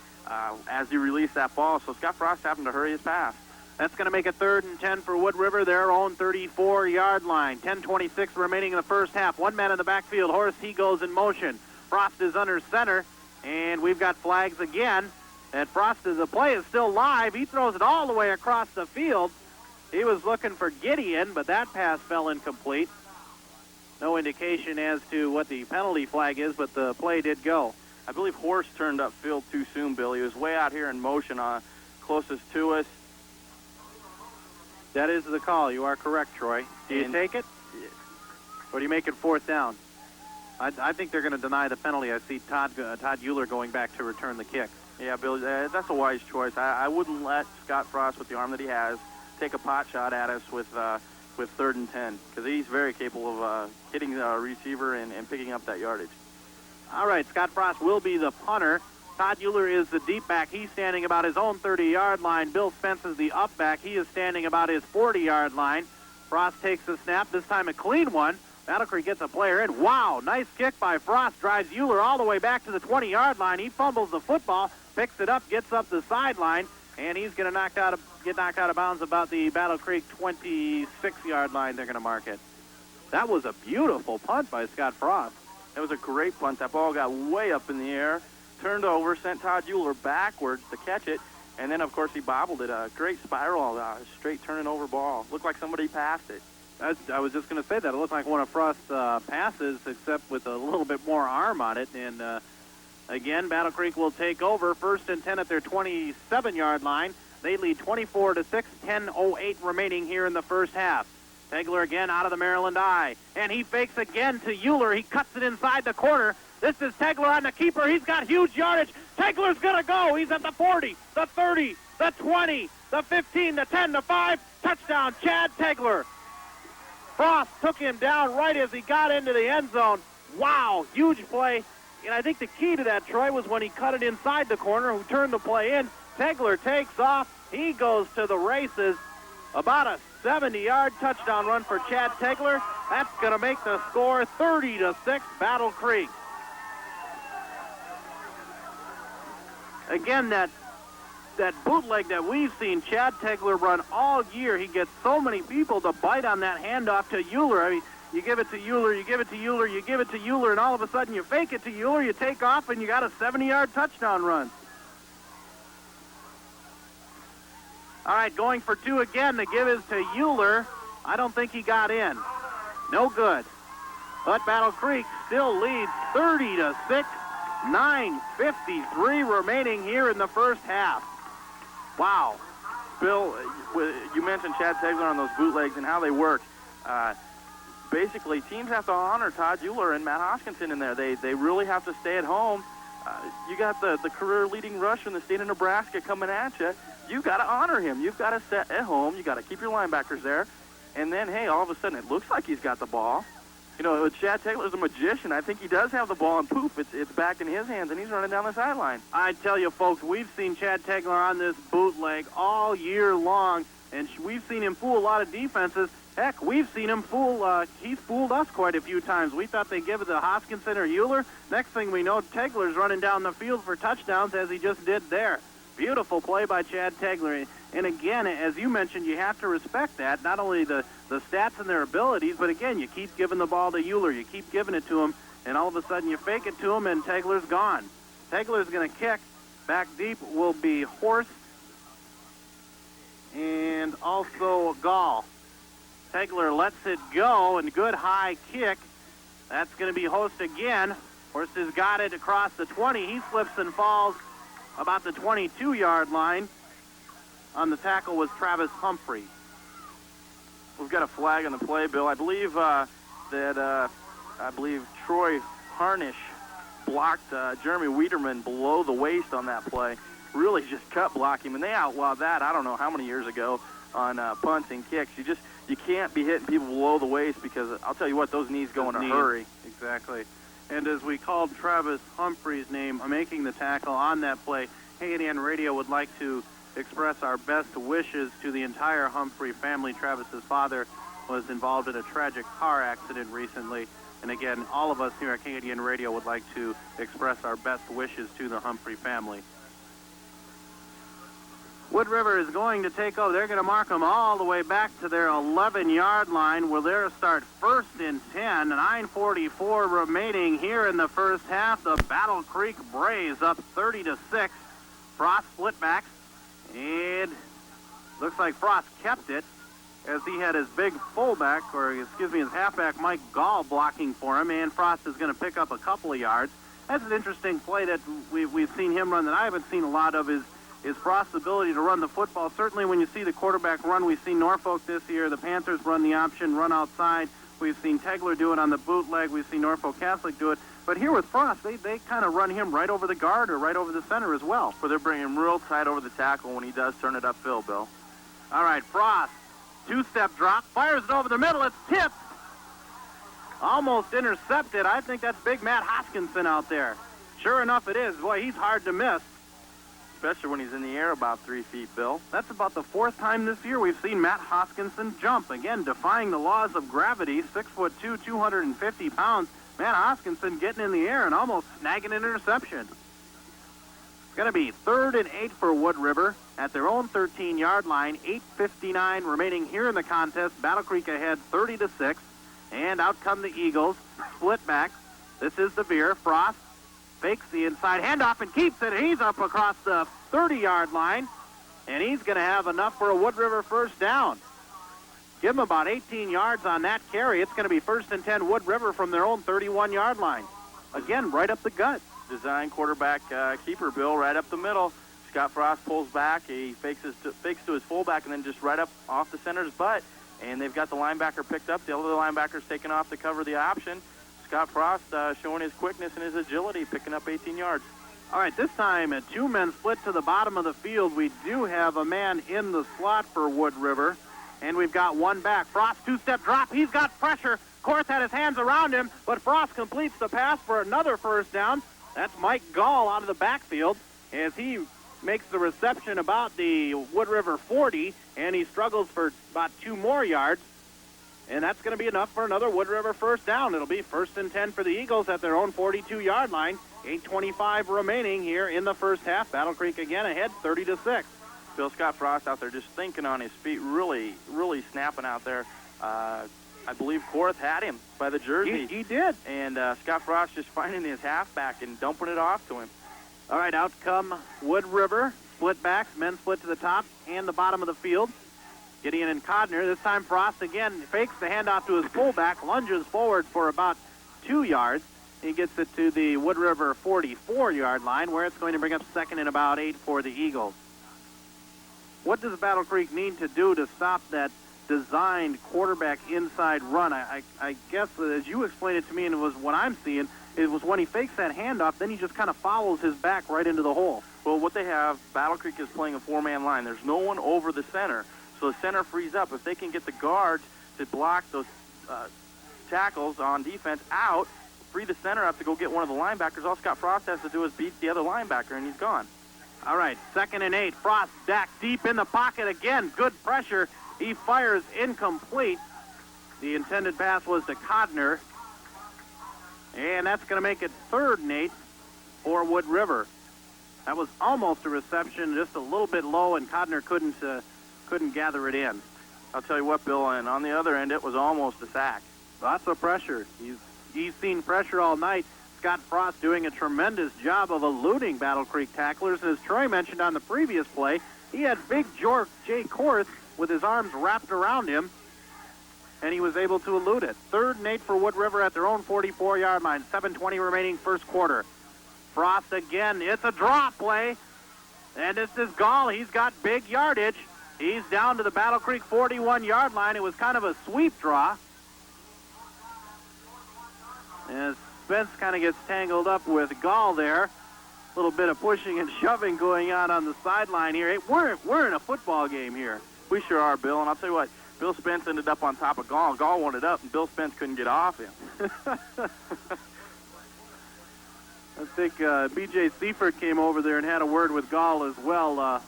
as he released that ball. So Scott Frost happened to hurry his pass. That's going to make it 3rd and 10 for Wood River, their own 34-yard line. 10:26 remaining in the first half. One man in the backfield. Horst, he goes in motion. Frost is under center, and we've got flags again. And Frost, the play is still live. He throws it all the way across the field. He was looking for Gideon, but that pass fell incomplete. No indication as to what the penalty flag is, but the play did go. I believe Horst turned upfield too soon, Bill. He was way out here in motion, closest to us. That is the call. You are correct, Troy. Do you take it? Or do you make it 4th down? I think they're going to deny the penalty. I see Todd Mueller going back to return the kick. Yeah, Bill, that's a wise choice. I wouldn't let Scott Frost, with the arm that he has, take a pot shot at us with 3rd and 10, because he's very capable of hitting the receiver and picking up that yardage. All right, Scott Frost will be the punter. Todd Mueller is the deep back. He's standing about his own 30-yard line. Bill Spence is the up back. He is standing about his 40-yard line. Frost takes the snap, this time a clean one. Battle Creek gets a player in. Wow, nice kick by Frost. Drives Mueller all the way back to the 20-yard line. He fumbles the football, picks it up, gets up the sideline, and he's going to get knocked out of bounds about the Battle Creek 26-yard line. They're going to mark it. That was a beautiful punt by Scott Frost. That was a great punt. That ball got way up in the air, turned over, sent Todd Mueller backwards to catch it, and then, of course, he bobbled it. A great spiral, straight turning over ball. Looked like somebody passed it. I was just going to say that. It looked like one of Frost's passes, except with a little bit more arm on it. And, again, Battle Creek will take over. 1st and 10 at their 27-yard line. They lead 24-6, 10:08 remaining here in the first half. Tegler again out of the Maryland I. And he fakes again to Mueller. He cuts it inside the corner. This is Tegler on the keeper. He's got huge yardage. Tegler's going to go. He's at the 40, the 30, the 20, the 15, the 10, the 5. Touchdown, Chad Tegler. Frost took him down right as he got into the end zone. Wow, huge play. And I think the key to that, Troy, was when he cut it inside the corner, who turned the play in. Tegler takes off. He goes to the races. About a 70-yard touchdown run for Chad Tegler. That's going to make the score 30-6 Battle Creek. Again, that bootleg that we've seen Chad Tegler run all year, he gets so many people to bite on that handoff to Mueller. I mean, you give it to Mueller, you give it to Mueller, you give it to Mueller, and all of a sudden you fake it to Mueller, you take off, and you got a 70-yard touchdown run. All right, going for two again. The give is to Mueller. I don't think he got in. No good. But Battle Creek still leads 30-6. 9:53 remaining here in the first half. Wow. Bill, you mentioned Chad Tegler on those bootlegs and how they work. Basically, teams have to honor Todd Mueller and Matt Hoskinson in there. They really have to stay at home. You got the career-leading rusher in the state of Nebraska coming at you. You got to honor him. You've got to set at home. You got to keep your linebackers there. And then, hey, all of a sudden it looks like he's got the ball. You know, Chad Tegler's a magician. I think he does have the ball, and poof, it's back in his hands, and he's running down the sideline. I tell you, folks, we've seen Chad Tegler on this bootleg all year long, and we've seen him fool a lot of defenses. Heck, we've seen him fool, he's fooled us quite a few times. We thought they'd give it to Hoskinson or Mueller. Next thing we know, Tegler's running down the field for touchdowns, as he just did there. Beautiful play by Chad Tegler. And again, as you mentioned, you have to respect that, not only the stats and their abilities, but again, you keep giving the ball to Mueller. You keep giving it to him, and all of a sudden you fake it to him, and Tegler's gone. Tegler's going to kick. Back deep will be Horst and also Gall. Tegler lets it go, and good high kick. That's going to be Horst again. Horst has got it across the 20. He slips and falls about the 22-yard line. On the tackle was Travis Humphrey. We've got a flag on the play, Bill. I believe Troy Harnish blocked Jeremy Wiederman below the waist on that play. Really just cut block him, and they outlawed that I don't know how many years ago on punts and kicks. You can't be hitting people below the waist, because I'll tell you what, those knees go in a hurry. Exactly. And as we called Travis Humphrey's name making the tackle on that play, KNN Radio would like to express our best wishes to the entire Humphrey family. Travis's father was involved in a tragic car accident recently. And again, all of us here at Canadian Radio would like to express our best wishes to the Humphrey family. Wood River is going to take over. They're going to mark them all the way back to their 11-yard line, where they'll start 1st and 10. 9:44 remaining here in the first half. The Battle Creek Braves up 30-6. Frost split back, and looks like Frost kept it, as he had his big fullback, or excuse me, his halfback Mike Gall blocking for him, and Frost is going to pick up a couple of yards. That's an interesting play that we've seen him run that I haven't seen a lot of, is Frost's ability to run the football. Certainly when you see the quarterback run, we've seen Norfolk this year. The Panthers run the option, run outside. We've seen Tegler do it on the bootleg. We've seen Norfolk Catholic do it. But here with Frost, they kind of run him right over the guard or right over the center as well. Where they're bringing him real tight over the tackle when he does turn it upfield, Bill. All right, Frost, two-step drop, fires it over the middle. It's tipped. Almost intercepted. I think that's big Matt Hoskinson out there. Sure enough, it is. Boy, he's hard to miss. Especially when he's in the air about 3 feet, Bill. That's about the 4th time this year we've seen Matt Hoskinson jump. Again, defying the laws of gravity, 6'2", 250 pounds. Matt Hoskinson getting in the air and almost snagging an interception. It's going to be 3rd and 8 for Wood River at their own 13-yard line. 8:59 remaining here in the contest. Battle Creek ahead 30-6. And out come the Eagles. Split back. This is the Veer. Frost fakes the inside handoff and keeps it. He's up across the 30-yard line, and he's going to have enough for a Wood River first down. Give him about 18 yards on that carry. It's going to be 1st and 10 Wood River from their own 31-yard line. Again, right up the gut. Design quarterback keeper, Bill, right up the middle. Scott Frost pulls back. He fakes to his fullback, and then just right up off the center's butt. And they've got the linebacker picked up. The other linebacker's taken off to cover the option. Scott Frost showing his quickness and his agility, picking up 18 yards. All right, this time 2 men split to the bottom of the field. We do have a man in the slot for Wood River. and we've got one back. Frost, two-step drop. He's got pressure. Korth had his hands around him, but Frost completes the pass for another first down. That's Mike Gall out of the backfield as he makes the reception about the Wood River 40, and he struggles for about 2 more yards. And that's going to be enough for another Wood River first down. It'll be 1st and 10 for the Eagles at their own 42-yard line. 8:25 remaining here in the first half. Battle Creek again ahead, 30-6. Bill Scott Frost out there just thinking on his feet, really snapping out there. I believe Korth had him by the jersey. He did. And Scott Frost just finding his halfback and dumping it off to him. All right, out come Wood River. Split backs, men split to the top and the bottom of the field. Gideon and Codner. This time Frost again fakes the handoff to his fullback, lunges forward for about 2 yards. He gets it to the Wood River 44-yard line, where it's going to bring up 2nd and about 8 for the Eagles. What does Battle Creek need to do to stop that designed quarterback inside run? I guess, as you explained it to me, and it was what I'm seeing, it was when he fakes that handoff, then he just kind of follows his back right into the hole. Well, what they have, Battle Creek is playing a 4-man line. There's no one over the center, so the center frees up. If they can get the guards to block those tackles on defense out, free the center up to go get one of the linebackers, all Scott Frost has to do is beat the other linebacker, and he's gone. All right, 2nd and 8. Frost back deep in the pocket again. Good pressure. He fires incomplete. The intended pass was to Codner. And that's going to make it 3rd and 8 for Wood River. That was almost a reception, just a little bit low, and Codner couldn't gather it in. I'll tell you what, Bill, and on the other end, it was almost a sack. Lots of pressure. He's seen pressure all night. Scott Frost doing a tremendous job of eluding Battle Creek tacklers. And as Troy mentioned on the previous play, he had big Jay Korth with his arms wrapped around him, and he was able to elude it. 3rd and 8 for Wood River at their own 44-yard line. 7:20 remaining first quarter. Frost again. It's a draw play, and this is Gall. He's got big yardage. He's down to the Battle Creek 41-yard line. It was kind of a sweep draw. And Spence kind of gets tangled up with Gall there. A little bit of pushing and shoving going on the sideline here. Hey, we're in a football game here. We sure are, Bill. And I'll tell you what, Bill Spence ended up on top of Gall. Gall wanted up, and Bill Spence couldn't get off him. I think B.J. Seifert came over there and had a word with Gall as well.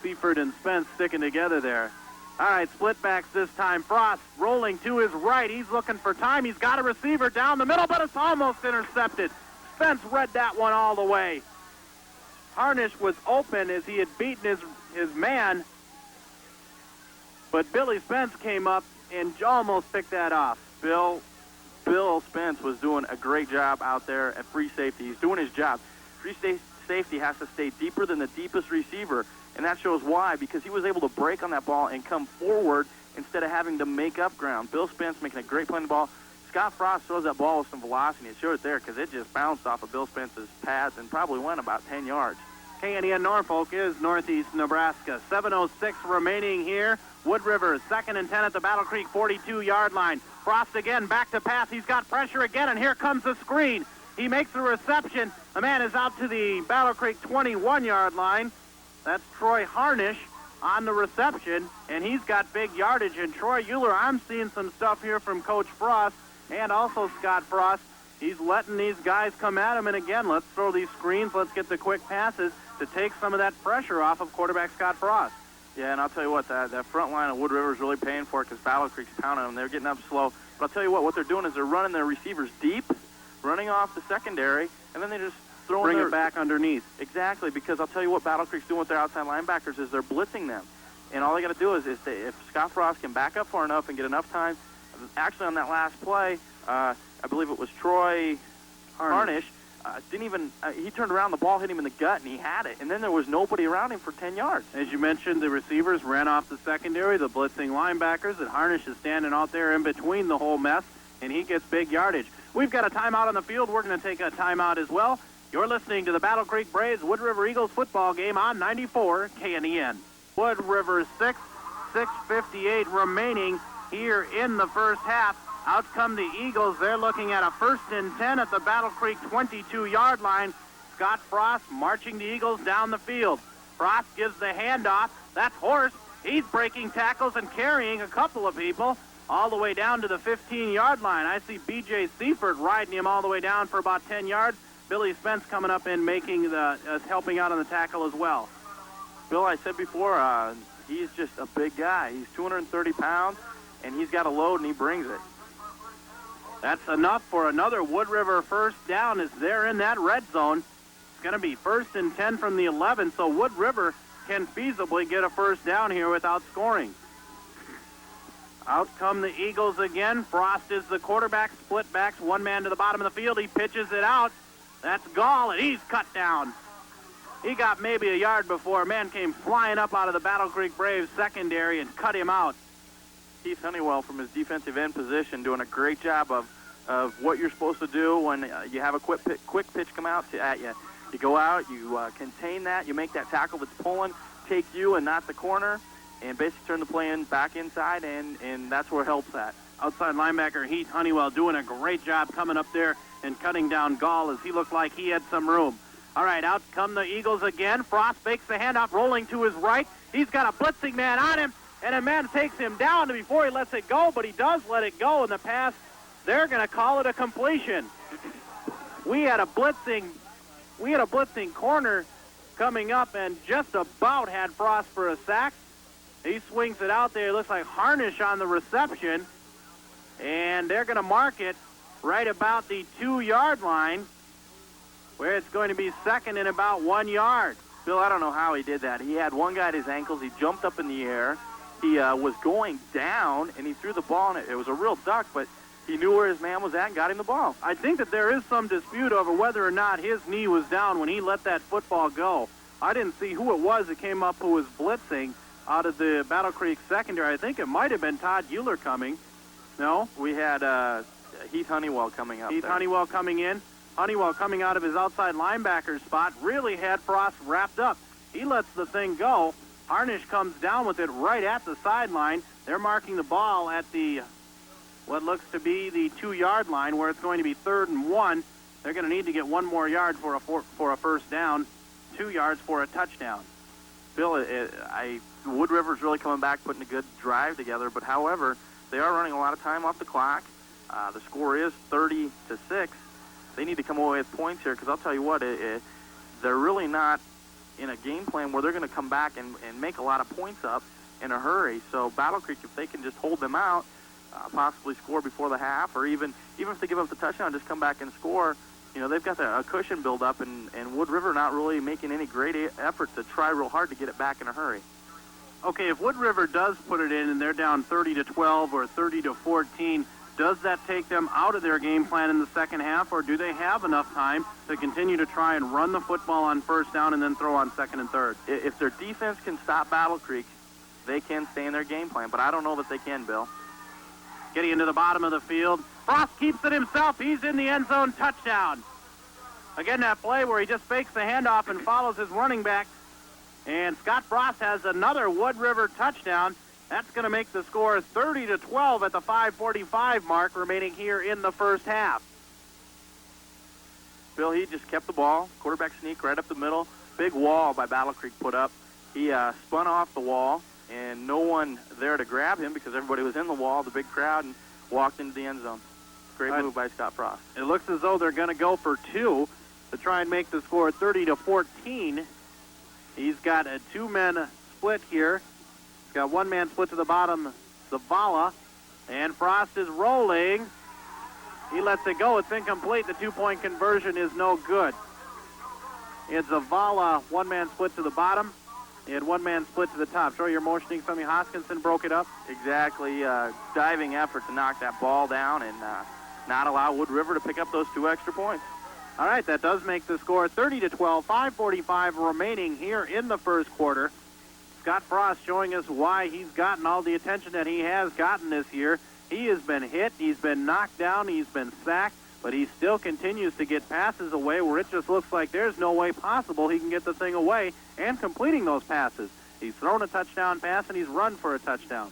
Seifert and Spence sticking together there. All right, split backs this time. Frost rolling to his right. He's looking for time. He's got a receiver down the middle, but it's almost intercepted. Spence read that one all the way. Harnish was open as he had beaten his man, but Billy Spence came up and almost picked that off. Bill Spence was doing a great job out there at free safety. He's doing his job. Free safety has to stay deeper than the deepest receiver, and that shows why, because he was able to break on that ball and come forward instead of having to make up ground. Bill Spence making a great play on the ball. Scott Frost throws that ball with some velocity. It showed it there because it just bounced off of Bill Spence's pads and probably went about 10 yards. KNEN Norfolk is Northeast Nebraska. 7:06 remaining here. Wood River, 2nd and 10 at the Battle Creek 42-yard line. Frost again, back to pass. He's got pressure again, and here comes the screen. He makes the reception. The man is out to the Battle Creek 21-yard line. That's Troy Harnish on the reception, and he's got big yardage. And Troy Euler, I'm seeing some stuff here from Coach Frost and also Scott Frost. He's letting these guys come at him, and again, let's throw these screens. Let's get the quick passes to take some of that pressure off of quarterback Scott Frost. Yeah, and I'll tell you what, that front line of Wood River is really paying for it because Battle Creek's pounding them. They're getting up slow. But I'll tell you what they're doing is they're running their receivers deep, running off the secondary, and then they just bring it back underneath. Exactly, because I'll tell you what Battle Creek's doing with their outside linebackers is they're blitzing them. And all they got to do is if Scott Frost can back up far enough and get enough time, actually on that last play, I believe it was Troy Harnish, he turned around, the ball hit him in the gut, and he had it. And then there was nobody around him for 10 yards. As you mentioned, the receivers ran off the secondary, the blitzing linebackers, and Harnish is standing out there in between the whole mess, and he gets big yardage. We've got a timeout on the field. We're going to take a timeout as well. You're listening to the Battle Creek Braves Wood River Eagles football game on 94 KNEN. Wood River 6, 6:58 remaining here in the first half. Out come the Eagles. They're looking at a 1st and 10 at the Battle Creek 22-yard line. Scott Frost marching the Eagles down the field. Frost gives the handoff. That's Horst. He's breaking tackles and carrying a couple of people all the way down to the 15-yard line. I see B.J. Seifert riding him all the way down for about 10 yards. Billy Spence coming up and making helping out on the tackle as well. Bill, I said before, he's just a big guy. He's 230 pounds, and he's got a load, and he brings it. That's enough for another Wood River first down as they're in that red zone. It's going to be 1st and 10 from the 11, so Wood River can feasibly get a first down here without scoring. Out come the Eagles again. Frost is the quarterback, split backs, one man to the bottom of the field. He pitches it out. That's Gall, and he's cut down. He got maybe a yard before a man came flying up out of the Battle Creek Braves secondary and cut him out. Keith Honeywell from his defensive end position doing a great job of what you're supposed to do when you have a quick pitch come out at you. You go out, you contain that, you make that tackle that's pulling, take you and not the corner, and basically turn the play back inside, and that's where it helps at. Outside linebacker Heath Honeywell doing a great job coming up there and cutting down Gall as he looked like he had some room. All right, out come the Eagles again. Frost fakes the handoff, rolling to his right. He's got a blitzing man on him, and a man takes him down before he lets it go, but he does let it go in the pass. They're going to call it a completion. We had a blitzing corner coming up and just about had Frost for a sack. He swings it out there. It looks like Harnish on the reception, and they're going to mark it right about the 2-yard line, where it's going to be second and about 1 yard. Bill, I don't know how he did that. He had one guy at his ankles. He jumped up in the air. He was going down, and he threw the ball, and it was a real duck, but he knew where his man was at and got him the ball. I think that there is some dispute over whether or not his knee was down when he let that football go. I didn't see who it was that came up who was blitzing out of the Battle Creek secondary. I think it might have been Todd Mueller coming. No? We had Heath Honeywell coming up. Heath Honeywell coming in. Honeywell coming out of his outside linebacker spot really had Frost wrapped up. He lets the thing go. Harnish comes down with it right at the sideline. They're marking the ball at the what looks to be the 2-yard line, where it's going to be 3rd and 1. They're going to need to get 1 more yard for a first down, 2 yards for a touchdown. Bill, Wood River's really coming back, putting a good drive together, but however, they are running a lot of time off the clock. The score is 30-6. They need to come away with points here, because I'll tell you what, they're really not in a game plan where they're going to come back and make a lot of points up in a hurry. So Battle Creek, if they can just hold them out, possibly score before the half, or even if they give up the touchdown, just come back and score, they've got a cushion build up, and Wood River not really making any great effort to try real hard to get it back in a hurry. Okay, if Wood River does put it in and they're down 30-12 or 30-14, does that take them out of their game plan in the second half, or do they have enough time to continue to try and run the football on first down and then throw on 2nd and 3rd? If their defense can stop Battle Creek, they can stay in their game plan, but I don't know that they can, Bill. Getting into the bottom of the field. Frost keeps it himself. He's in the end zone. Touchdown. Again, that play where he just fakes the handoff and follows his running back. And Scott Frost has another Wood River touchdown. That's going to make the score 30-12 at the 5:45 mark remaining here in the first half. Bill, he just kept the ball. Quarterback sneak right up the middle. Big wall by Battle Creek put up. He spun off the wall, and no one there to grab him because everybody was in the wall, the big crowd, and walked into the end zone. Great move by Scott Frost. It looks as though they're going to go for 2 to try and make the score 30-14. He's got a 2-man split here. He's got 1 man split to the bottom, Zavala, and Frost is rolling. He lets it go. It's incomplete. The 2-point conversion is no good. It's Zavala, 1 man split to the bottom. He had 1 man split to the top. Show you're motioning something. Hoskinson broke it up. Exactly. Diving effort to knock that ball down and not allow Wood River to pick up those 2 extra points. All right, that does make the score 30-12, 5:45 remaining here in the first quarter. Scott Frost showing us why he's gotten all the attention that he has gotten this year. He has been hit, he's been knocked down, he's been sacked, but he still continues to get passes away where it just looks like there's no way possible he can get the thing away and completing those passes. He's thrown a touchdown pass and he's run for a touchdown.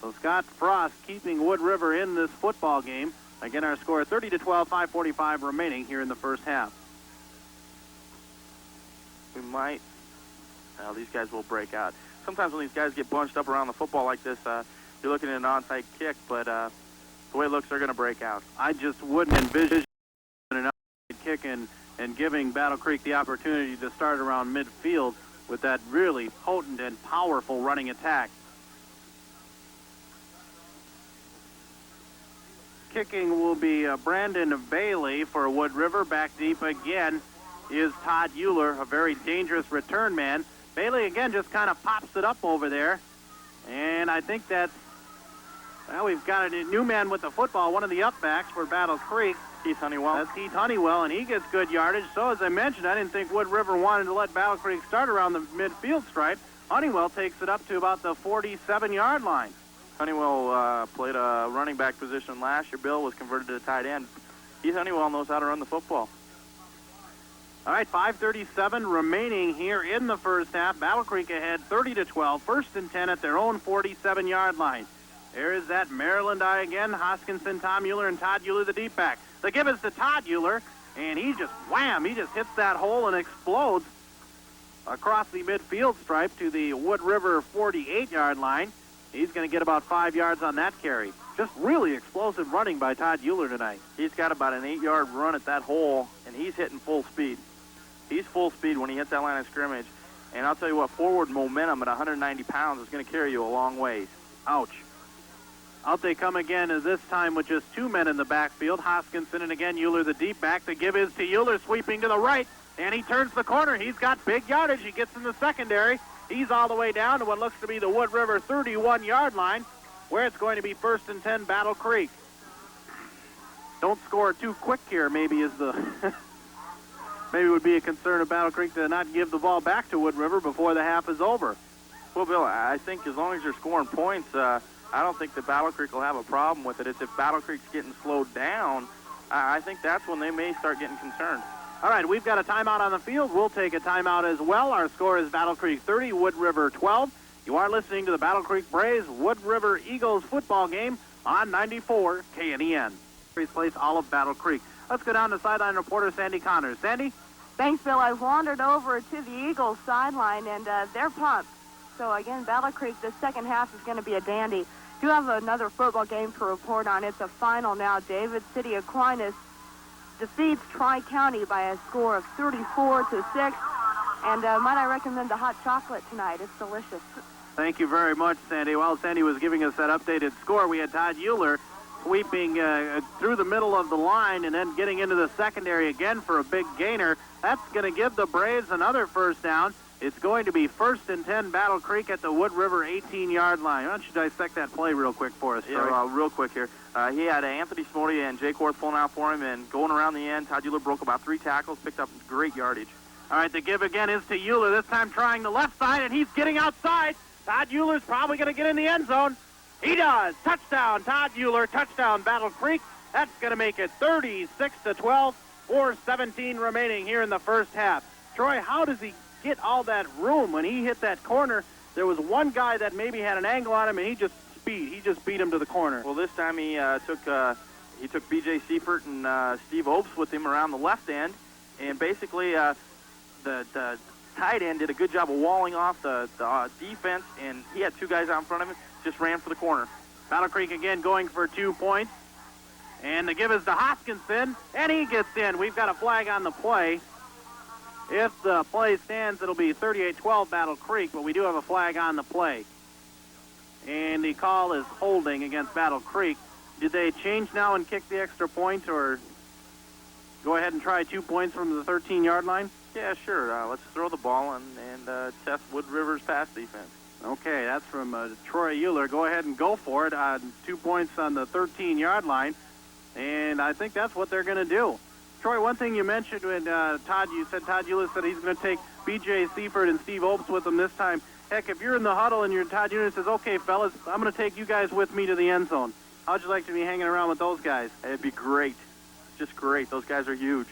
So Scott Frost keeping Wood River in this football game. Again, our score 30-12, 5:45 remaining here in the first half. We might. These guys will break out. sometimes when these guys get bunched up around the football like this, you're looking at an onside kick, but the way it looks, they're going to break out. I just wouldn't envision an onside kick and giving Battle Creek the opportunity to start around midfield with that really potent and powerful running attack. Kicking will be Brandon Bailey for Wood River. Back deep again is Todd Mueller, a very dangerous return man. Bailey again just kind of pops it up over there. And I think that's, well, we've got a new man with the football, one of the upbacks for Battle Creek. Keith Honeywell. That's Keith Honeywell, and he gets good yardage. So, as I mentioned, I didn't think Wood River wanted to let Battle Creek start around the midfield stripe. Honeywell takes it up to about the 47-yard line. Honeywell played a running back position last year. Bill was converted to a tight end. Keith Honeywell knows how to run the football. All right, 5:37 remaining here in the first half. Battle Creek ahead 30-12, 1st and 10 at their own 47-yard line. There is that Maryland eye again. Hoskinson, Tom Mueller, and Todd Mueller, the deep back. The give is to Todd Mueller, and he just, wham, he just hits that hole and explodes across the midfield stripe to the Wood River 48-yard line. He's going to get about 5 yards on that carry. Just really explosive running by Todd Mueller tonight. He's got about an 8-yard run at that hole, and he's hitting full speed. He's full speed when he hits that line of scrimmage. And I'll tell you what, forward momentum at 190 pounds is going to carry you a long ways. Ouch. Out they come again, and this time with just 2 men in the backfield. Hoskinson and again Mueller, the deep back. The give is to Mueller, sweeping to the right, and he turns the corner. He's got big yardage. He gets in the secondary. He's all the way down to what looks to be the Wood River 31-yard line, where it's going to be 1st and 10 Battle Creek. Don't score too quick here, maybe is the maybe would be a concern of Battle Creek to not give the ball back to Wood River before the half is over. Well, Bill, I think as long as you're scoring points, I don't think that Battle Creek will have a problem with it. It's if Battle Creek's getting slowed down, I think that's when they may start getting concerned. All right, we've got a timeout on the field. We'll take a timeout as well. Our score is Battle Creek 30, Wood River 12. You are listening to the Battle Creek Braves Wood River Eagles football game on 94 KNEN. Place Olive Battle Creek. Let's go down to sideline reporter Sandy Connors. Sandy? Thanks, Bill. I've wandered over to the Eagles sideline, and they're pumped. So, again, Battle Creek, the second half is going to be a dandy. Do have another football game to report on. It's a final now. David City Aquinas defeats Tri-County by a score of 34-6. And might I recommend the hot chocolate tonight? It's delicious. Thank you very much, Sandy. While Sandy was giving us that updated score, we had Todd Mueller sweeping through the middle of the line and then getting into the secondary again for a big gainer. That's going to give the Braves another first down. It's going to be 1st and 10 Battle Creek at the Wood River 18-yard line. Why don't you dissect that play real quick for us, Troy? Yeah, real quick here. He had Anthony Smody and Jake Orth pulling out for him, and going around the end, Todd Mueller broke about 3 tackles, picked up great yardage. All right, the give again is to Mueller, this time trying the left side, and he's getting outside. Todd Mueller's probably going to get in the end zone. He does. Touchdown, Todd Mueller. Touchdown, Battle Creek. That's going to make it 36-12, 4:17 remaining here in the first half. Troy, how does he get all that room? When he hit that corner, there was one guy that maybe had an angle on him, and he just beat him to the corner. Well, this time he took B.J. Seifert and Steve Opes with him around the left end, and basically the tight end did a good job of walling off the defense, and he had 2 guys out in front of him, just ran for the corner. Battle Creek again going for 2 points, and the give is to Hoskinson, and he gets in. We've got a flag on the play. If the play stands, it'll be 38-12 Battle Creek, but we do have a flag on the play. And the call is holding against Battle Creek. Did they change now and kick the extra point, or go ahead and try 2 points from the 13-yard line? Yeah, sure. Let's throw the ball and test Wood River's pass defense. Okay, that's from Troy Euler. Go ahead and go for it on 2 points on the 13-yard line, and I think that's what they're going to do. Troy, one thing you mentioned when Todd Euler said he's going to take B.J. Seifert and Steve Opes with him this time. Heck, if you're in the huddle and Todd Euler says, okay, fellas, I'm going to take you guys with me to the end zone. How'd you like to be hanging around with those guys? It'd be great. Just great. Those guys are huge.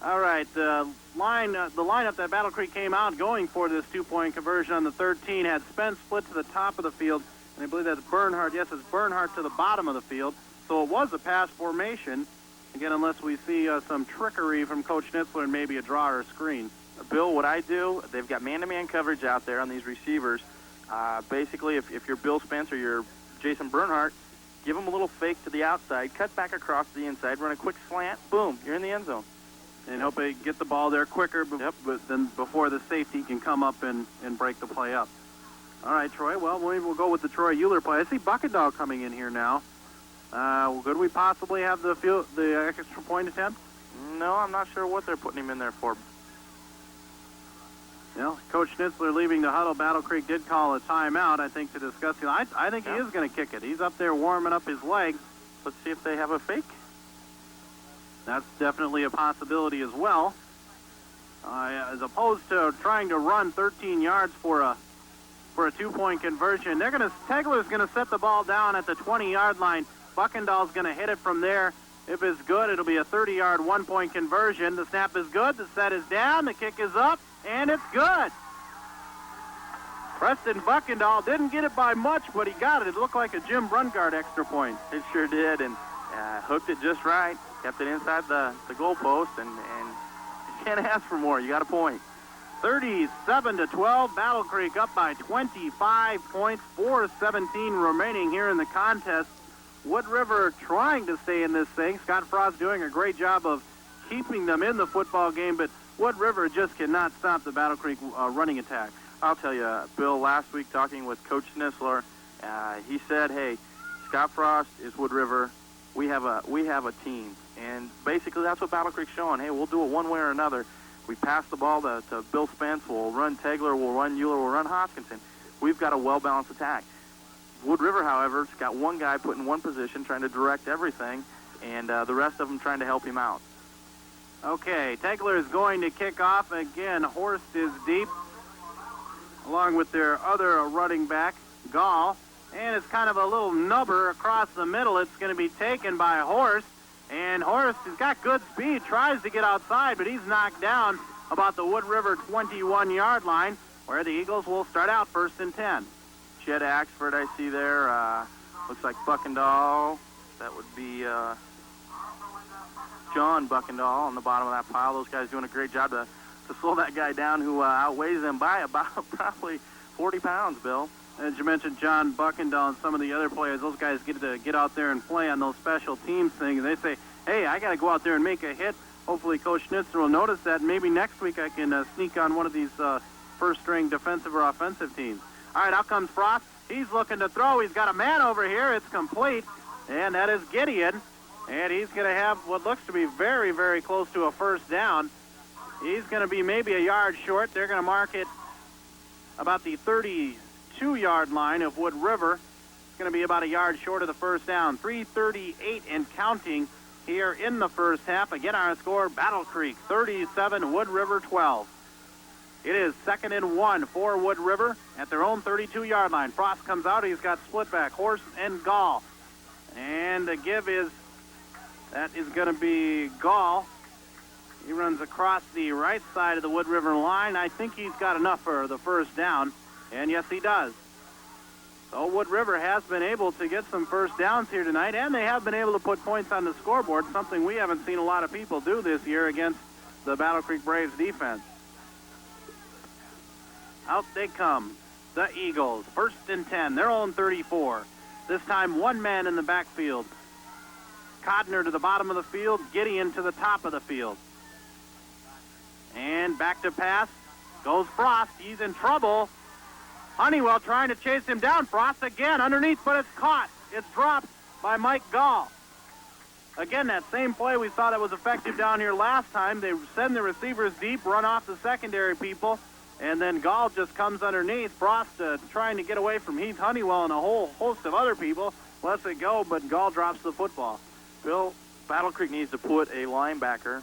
All right, the lineup that Battle Creek came out going for this 2-point conversion on the 13 had Spence split to the top of the field, and I believe that's Bernhardt. Yes, it's Bernhardt to the bottom of the field. So it was a pass formation, again, unless we see some trickery from Coach Schnitzler and maybe a draw or a screen. Bill, what I do, they've got man-to-man coverage out there on these receivers. Basically, if you're Bill Spence or you're Jason Bernhardt, give him a little fake to the outside, cut back across the inside, run a quick slant, boom, you're in the end zone. And hope they get the ball there quicker than before the safety can come up and break the play up. All right, Troy. Well, maybe we'll go with the Troy Euler play. I see Buckendall coming in here now. Could we possibly have the extra point attempt? No, I'm not sure what they're putting him in there for. Well, Coach Schnitzler leaving the huddle. Battle Creek did call a timeout, I think, to discuss it. I think he is going to kick it. He's up there warming up his legs. Let's see if they have a fake. That's definitely a possibility as well. As opposed to trying to run 13 yards for a 2-point conversion, Tegler's going to set the ball down at the 20-yard line. Buckendall's going to hit it from there. If it's good, it'll be a 30-yard 1-point conversion. The snap is good. The set is down. The kick is up, and it's good. Preston Buckendall didn't get it by much, but he got it. It looked like a Jim Brungard extra point. It sure did, and hooked it just right. Kept it inside the goalpost, and you can't ask for more. You got a point. 37-12. Battle Creek up by 25 points. 4:17 remaining here in the contest. Wood River trying to stay in this thing. Scott Frost doing a great job of keeping them in the football game, but Wood River just cannot stop the Battle Creek running attack. I'll tell you, Bill, last week talking with Coach Schnitzler, he said, hey, Scott Frost is Wood River. We have a team. And basically that's what Battle Creek's showing. Hey, we'll do it one way or another. We pass the ball to Bill Spence. We'll run Tegler. We'll run Euler. We'll run Hoskinson. We've got a well-balanced attack. Wood River, however, has got one guy put in one position trying to direct everything, and the rest of them trying to help him out. Okay, Tegler is going to kick off. Again, Horst is deep, along with their other running back, Gall. And it's kind of a little nubber across the middle. It's going to be taken by Horst. And Horst has got good speed, tries to get outside, but he's knocked down about the Wood River 21-yard line, where the Eagles will start out 1st and 10. Chet Axford, I see there. Looks like Buckendall. That would be John Buckendall on the bottom of that pile. Those guys doing a great job to slow that guy down who outweighs them by about probably 40 pounds, Bill. As you mentioned, John Buckendall and some of the other players, those guys get to get out there and play on those special teams things. They say, hey, I got to go out there and make a hit. Hopefully Coach Schnitzler will notice that, and maybe next week I can sneak on one of these first-string defensive or offensive teams. All right, out comes Frost. He's looking to throw. He's got a man over here. It's complete, and that is Gideon. And he's going to have what looks to be very, very close to a first down. He's going to be maybe a yard short. They're going to mark it about the 32-yard line of Wood River. It's going to be about a yard short of the first down. 3:38 and counting here in the first half. Again, our score, Battle Creek 37, Wood River 12. It is 2nd and 1 for Wood River at their own 32-yard line. Frost comes out. He's got split back, Horst and Gall. And the give is, that is going to be Gall. He runs across the right side of the Wood River line. I think he's got enough for the first down. And yes, he does. So Wood River has been able to get some first downs here tonight, and they have been able to put points on the scoreboard, something we haven't seen a lot of people do this year against the Battle Creek Braves defense. Out they come, the Eagles. 1st and 10, their own 34. This time one man in the backfield. Codner to the bottom of the field, Gideon to the top of the field. And back to pass goes Frost. He's in trouble. Honeywell trying to chase him down. Frost again underneath, but it's caught. It's dropped by Mike Gall. Again, that same play we saw that was effective down here last time. They send the receivers deep, run off the secondary people, and then Gall just comes underneath. Frost trying to get away from Heath Honeywell and a whole host of other people. Lets it go, but Gall drops the football. Bill, Battle Creek needs to put a linebacker,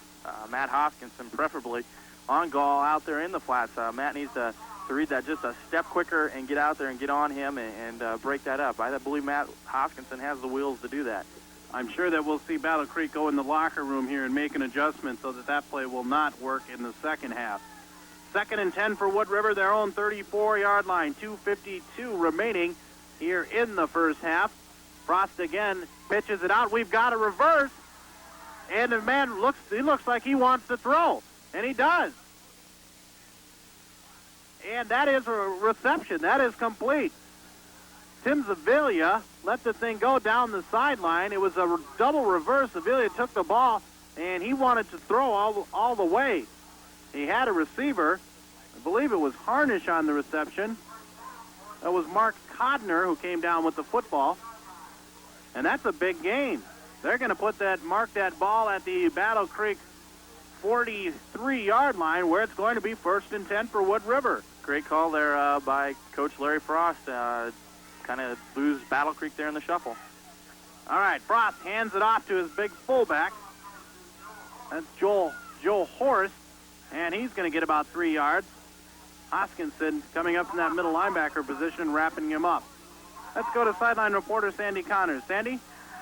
Matt Hoskinson preferably, on Gall out there in the flats. Matt needs to read that just a step quicker and get out there and get on him and break that up. I believe Matt Hoskinson has the wheels to do that. I'm sure that we'll see Battle Creek go in the locker room here and make an adjustment so that play will not work in the second half. 2nd and 10 for Wood River, their own 34-yard line. 2:52 remaining here in the first half. Frost again pitches it out. We've got a reverse, and the man looks like he wants to throw, and he does. and that is a reception. That is complete. Tim Zavilia let the thing go down the sideline. It was a double reverse. Zavilia took the ball, and he wanted to throw all the way. He had a receiver. I believe it was Harnish on the reception. That was Mark Codner who came down with the football. And that's a big gain. They're going to mark that ball at the Battle Creek 43-yard line, where it's going to be 1st and 10 for Wood River. Great call there by Coach Larry Frost. Kind of lose Battle Creek there in the shuffle. All right, Frost hands it off to his big fullback. That's Joe Horst, and he's going to get about 3 yards. Hoskinson coming up from that middle linebacker position, wrapping him up. Let's go to sideline reporter Sandy Connors. Sandy?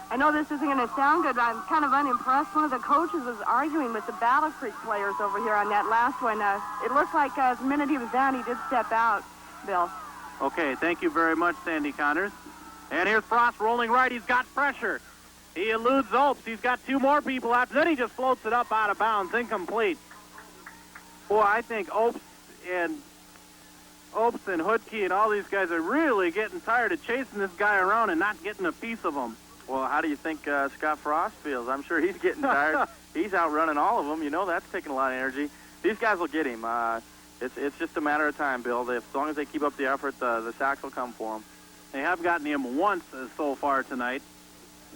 I know this isn't going to sound good, but I'm kind of unimpressed. One of the coaches was arguing with the Battle Creek players over here on that last one. It looked like the minute he was down, he did step out, Bill. Okay, thank you very much, Sandy Connors. And here's Frost rolling right. He's got pressure. He eludes Opes. He's got 2 more people after. Then he just floats it up out of bounds, incomplete. Boy, I think Opes and Hoodkey and all these guys are really getting tired of chasing this guy around and not getting a piece of him. Well, how do you think Scott Frost feels? I'm sure he's getting tired. He's outrunning all of them. You know, that's taking a lot of energy. These guys will get him. It's just a matter of time, Bill. As long as they keep up the effort, the sacks will come for them. They have gotten him once so far tonight.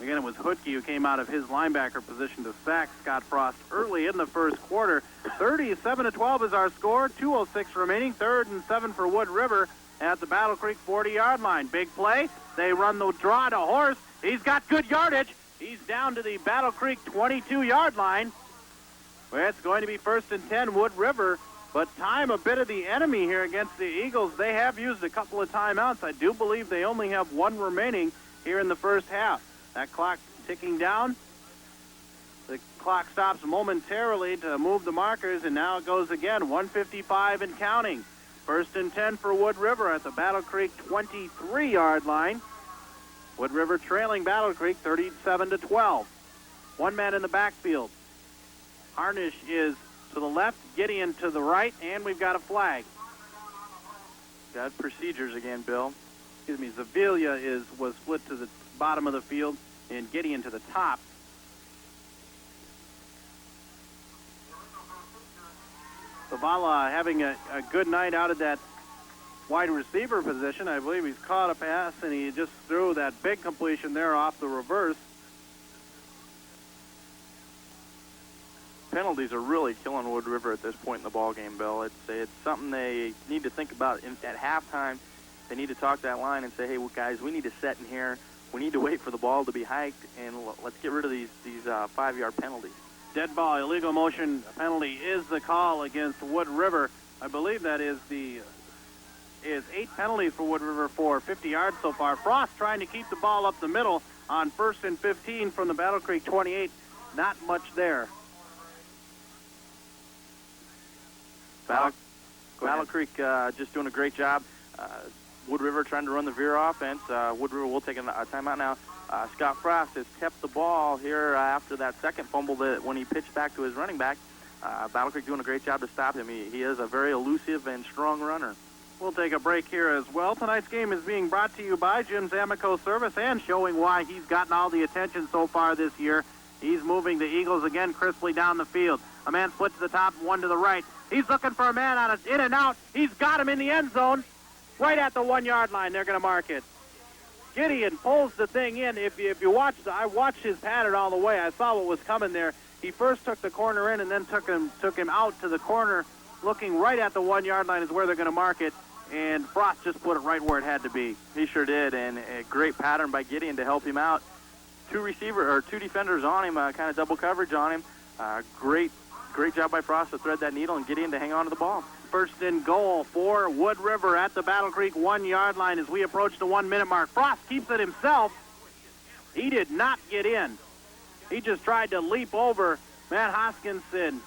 Again, it was Hoodkey who came out of his linebacker position to sack Scott Frost early in the first quarter. 37-12 is our score. 2:06 remaining. 3rd and 7 for Wood River at the Battle Creek 40-yard line. Big play. They run the draw to Horst. He's got good yardage. He's down to the Battle Creek 22-yard line, where it's going to be 1st and 10 Wood River. But time a bit of the enemy here against the Eagles. They have used a couple of timeouts. I do believe they only have 1 remaining here in the first half. That clock ticking down. The clock stops momentarily to move the markers, and now it goes again. 1:55 and counting. 1st and 10 for Wood River at the Battle Creek 23-yard line. Wood River trailing Battle Creek 37-12. 1 man in the backfield. Harnish is to the left, Gideon to the right, and we've got a flag. Got procedures again, Bill. Excuse me, Zavilia was split to the bottom of the field and Gideon to the top. Zavala having a good night out of that wide receiver position. I believe he's caught a pass, and he just threw that big completion there off the reverse. Penalties are really killing Wood River at this point in the ball game, Bill. It's something they need to think about at halftime. They need to talk that line and say, hey, well, guys, we need to set in here. We need to wait for the ball to be hiked, and let's get rid of these 5-yard penalties. Dead ball, illegal motion penalty is the call against Wood River. I believe that is 8 penalties for Wood River for 50 yards so far. Frost trying to keep the ball up the middle on 1st and 15 from the Battle Creek 28. Not much there. Battle Creek just doing a great job. Wood River trying to run the veer offense. Wood River will take a timeout now. Scott Frost has kept the ball here after that second fumble when he pitched back to his running back. Battle Creek doing a great job to stop him. He is a very elusive and strong runner. We'll take a break here as well. Tonight's game is being brought to you by Jim's Amico Service and showing why he's gotten all the attention so far this year. He's moving the Eagles again crisply down the field. A man split to the top, 1 to the right. He's looking for a man on in and out. He's got him in the end zone. Right at the 1-yard line, they're going to mark it. Gideon pulls the thing in. If you watch, I watched his pattern all the way. I saw what was coming there. He first took the corner in and then took him out to the corner, looking right at the 1-yard line is where they're going to mark it. And Frost just put it right where it had to be. He sure did, and a great pattern by Gideon to help him out. 2 defenders on him, kind of double coverage on him. Great job by Frost to thread that needle and Gideon to hang on to the ball. 1st and goal for Wood River at the Battle Creek 1-yard line as we approach the 1-minute mark. Frost keeps it himself. He did not get in. He just tried to leap over Matt Hoskinson,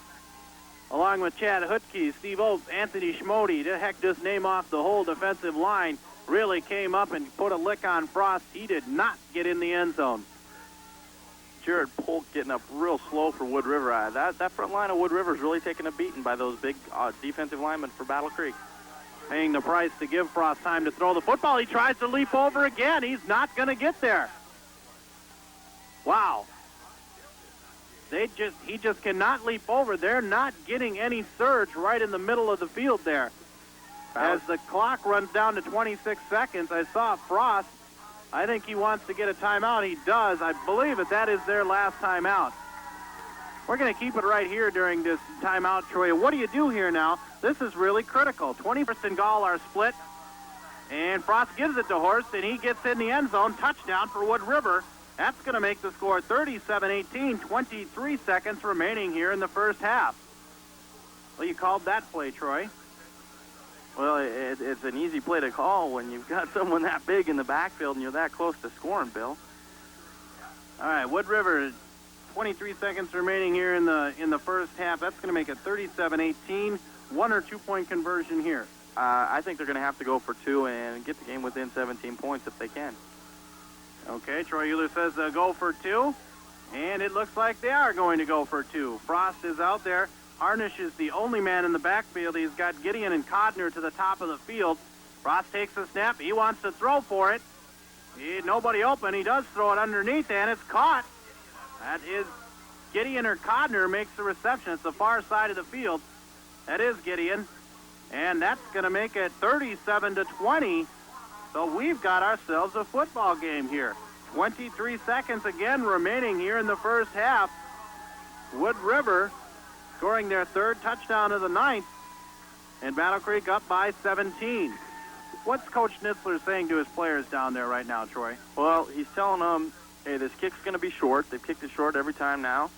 along with Chad Hutkey, Steve Oates, Anthony Schmody. The heck, just name off the whole defensive line. Really came up and put a lick on Frost. He did not get in the end zone. Jared Polk getting up real slow for Wood River. That front line of Wood River is really taking a beating by those big defensive linemen for Battle Creek. paying the price to give Frost time to throw the football. He tries to leap over again. He's not going to get there. Wow. He just cannot leap over. They're not getting any surge right in the middle of the field there. As the clock runs down to 26 seconds, I saw Frost. I think he wants to get a timeout. He does. I believe that is their last timeout. We're going to keep it right here during this timeout, Troy. What do you do here now? This is really critical. 21st and Gall are split, and Frost gives it to Horst, and he gets in the end zone. Touchdown for Wood River. That's going to make the score 37-18, 23 seconds remaining here in the first half. Well, you called that play, Troy. Well, it's an easy play to call when you've got someone that big in the backfield and you're that close to scoring, Bill. All right, Wood River, 23 seconds remaining here in the first half. That's going to make it 37-18, 1 or 2 point conversion here. I think they're going to have to go for 2 and get the game within 17 points if they can. Okay, Troy Euler says go for 2, and it looks like they are going to go for 2. Frost is out there. Harnish is the only man in the backfield. He's got Gideon and Codner to the top of the field. Frost takes a snap. He wants to throw for it. Nobody open. He does throw it underneath, and it's caught. That is Gideon or Codner makes the reception. It's the far side of the field. That is Gideon. And that's going to make it 37-20. So we've got ourselves a football game here. 23 seconds again remaining here in the first half. Wood River scoring their third touchdown of the ninth, and Battle Creek up by 17. What's Coach Nitzler saying to his players down there right now, Troy? Well, he's telling them, hey, this kick's going to be short. They've kicked it short every time now.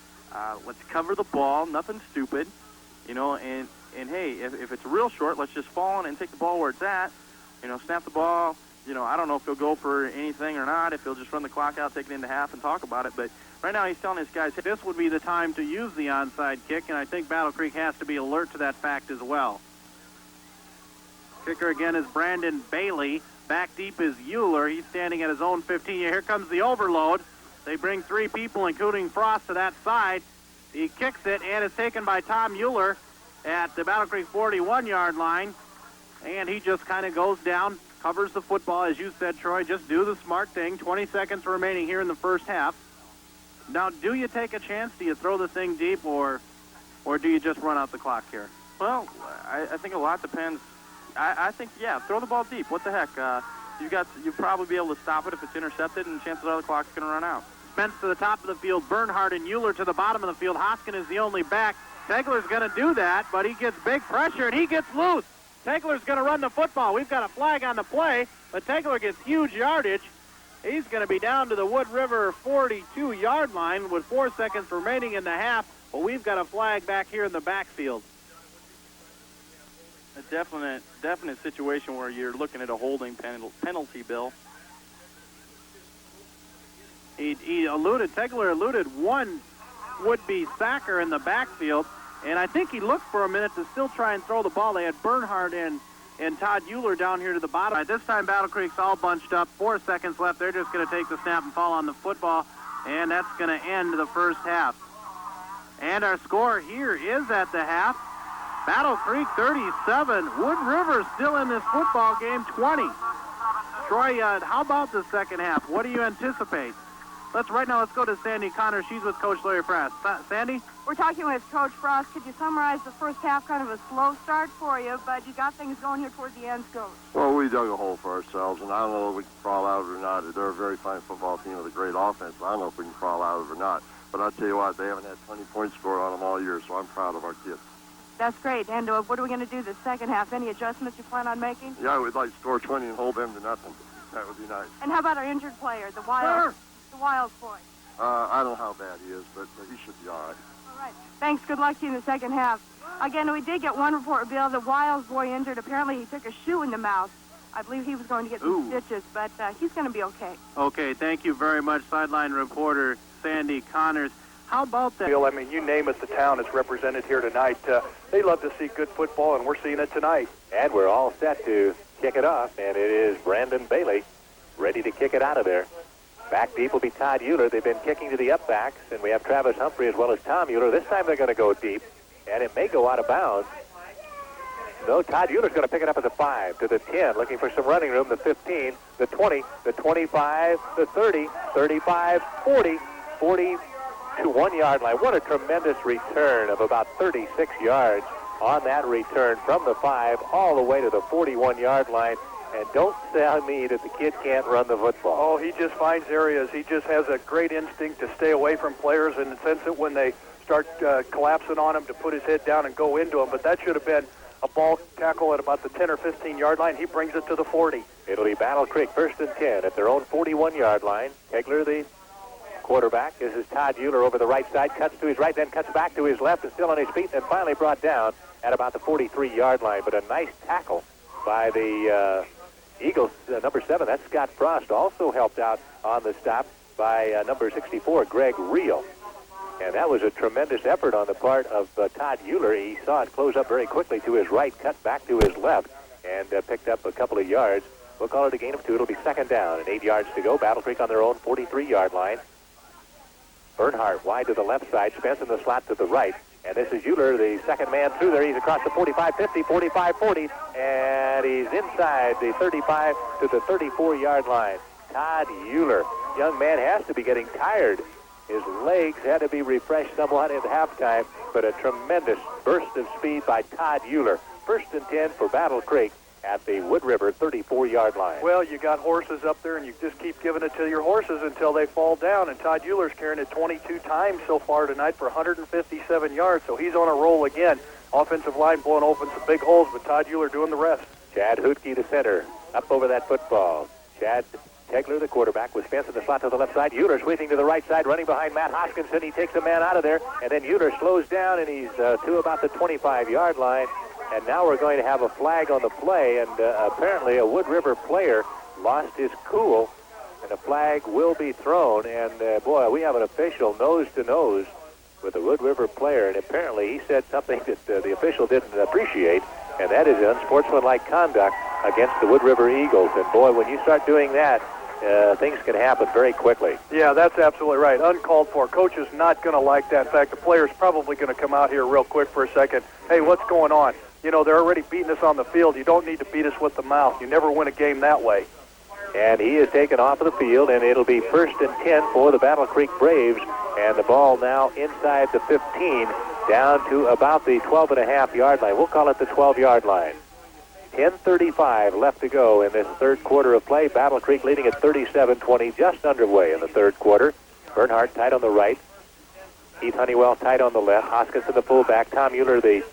Let's cover the ball, nothing stupid, and hey, if it's real short, let's just fall on and take the ball where it's at. Snap the ball. I don't know if he'll go for anything or not, if he'll just run the clock out, take it into half, and talk about it. But right now he's telling his guys, hey, this would be the time to use the onside kick, and I think Battle Creek has to be alert to that fact as well. Kicker again is Brandon Bailey. Back deep is Euler. He's standing at his own 15. Here comes the overload. They bring 3 people, including Frost, to that side. He kicks it, and it's taken by Tom Mueller at the Battle Creek 41-yard line. And he just kind of goes down, covers the football, as you said, Troy. Just do the smart thing. 20 seconds remaining here in the first half. Now, do you take a chance? Do you throw the thing deep, or do you just run out the clock here? Well, I think a lot depends. I think, yeah, throw the ball deep. What the heck? You'll probably be able to stop it if it's intercepted, and chances are the clock's going to run out. Spence to the top of the field. Bernhardt and Euler to the bottom of the field. Hoskin is the only back. Tegler's going to do that, but he gets big pressure, and he gets loose. Tegler's going to run the football. We've got a flag on the play, but Tegler gets huge yardage. He's going to be down to the Wood River 42-yard line with 4 seconds remaining in the half, but we've got a flag back here in the backfield. A definite situation where you're looking at a holding penalty, Bill. Tegler eluded one would-be sacker in the backfield, and I think he looked for a minute to still try and throw the ball. They had Bernhardt and Todd Mueller down here to the bottom. Right, this time Battle Creek's all bunched up. 4 seconds left. They're just going to take the snap and fall on the football, and that's going to end the first half. And our score here is at the half. Battle Creek 37. Wood River still in this football game 20. Troy, how about the second half? What do you anticipate? Let's go to Sandy Connor. She's with Coach Larry Frost. Sandy? We're talking with Coach Frost. Could you summarize the first half? Kind of a slow start for you, but you got things going here towards the end, Coach. Well, we dug a hole for ourselves, and I don't know if we can crawl out of it or not. They're a very fine football team with a great offense, but I don't know if we can crawl out of it or not. But I'll tell you what, they haven't had 20 points scored on them all year, so I'm proud of our kids. That's great. And what are we going to do the second half? Any adjustments you plan on making? Yeah, we'd like to score 20 and hold them to nothing. That would be nice. And how about our injured player, the Wiles boy? I don't know how bad he is, but he should be all right. All right. Thanks. Good luck to you in the second half. Again, we did get one report, Bill. The Wiles boy injured. Apparently, he took a shoe in the mouth. I believe he was going to get some stitches, but he's going to be okay. Okay, thank you very much, sideline reporter Sandy Connors. How about that? Bill, I mean, you name it, the town is represented here tonight. They love to see good football, and we're seeing it tonight. And we're all set to kick it off, and it is Brandon Bailey ready to kick it out of there. Back deep will be Todd Euler. They've been kicking to the upbacks, and we have Travis Humphrey as well as Tom Euler. This time they're going to go deep, and it may go out of bounds. No, Todd Mueller's going to pick it up at the 5, to the 10, looking for some running room, the 15, the 20, the 25, the 30, 35, 40, 40 to 1 yard line. What a tremendous return of about 36 yards on that return from the 5 all the way to the 41 yard line. And don't tell me that the kid can't run the football. Oh, he just finds areas. He just has a great instinct to stay away from players and sense it when they start collapsing on him to put his head down and go into him. But that should have been a ball tackle at about the 10 or 15 yard line. He brings it to the 40. It'll be Battle Creek first and 10 at their own 41 yard line. Kegler, the quarterback. This is Todd Mueller over the right side, cuts to his right, then cuts back to his left, and still on his feet, and finally brought down at about the 43 yard line. But a nice tackle by the Eagles, number 7, that's Scott Frost, also helped out on the stop by number 64, Greg Reel. And that was a tremendous effort on the part of Todd Mueller. He saw it close up very quickly to his right, cut back to his left, and picked up a couple of yards. We'll call it a gain of 2. It'll be second down and 8 yards to go. Battle Creek on their own 43 yard line. Bernhardt wide to the left side, Spence in the slot to the right. And this is Mueller, the second man through there. He's across the 45-50, 45-40, and he's inside the 35 to the 34-yard line. Todd Mueller, young man has to be getting tired. His legs had to be refreshed somewhat at halftime, but a tremendous burst of speed by Todd Mueller. First and 10 for Battle Creek at the Wood River 34-yard line. Well, you got horses up there, and you just keep giving it to your horses until they fall down. And Todd Mueller's carrying it 22 times so far tonight for 157 yards, so he's on a roll again. Offensive line blowing open some big holes, but Todd Mueller doing the rest. Chad Hootke, the center, up over that football. Chad Kegler, the quarterback, with Spence in the slot to the left side. Mueller sweeping to the right side, running behind Matt Hoskinson. He takes a man out of there, and then Mueller slows down, and he's to about the 25-yard line. And now we're going to have a flag on the play, and apparently a Wood River player lost his cool, and a flag will be thrown. And, boy, we have an official nose-to-nose with a Wood River player, and apparently he said something that the official didn't appreciate, and that is unsportsmanlike conduct against the Wood River Eagles. And, boy, when you start doing that, things can happen very quickly. Yeah, that's absolutely right. Uncalled for. Coach is not going to like that. In fact, the player's probably going to come out here real quick for a second. Hey, what's going on? You know, they're already beating us on the field. You don't need to beat us with the mouth. You never win a game that way. And he is taken off of the field, and it'll be first and 10 for the Battle Creek Braves. And the ball now inside the 15, down to about the 12.5-yard line. We'll call it the 12-yard line. 10:35 left to go in this third quarter of play. Battle Creek leading at 37-20, just underway in the third quarter. Bernhardt tight on the right. Keith Honeywell tight on the left. Hoskinson the fullback. Tom Mueller the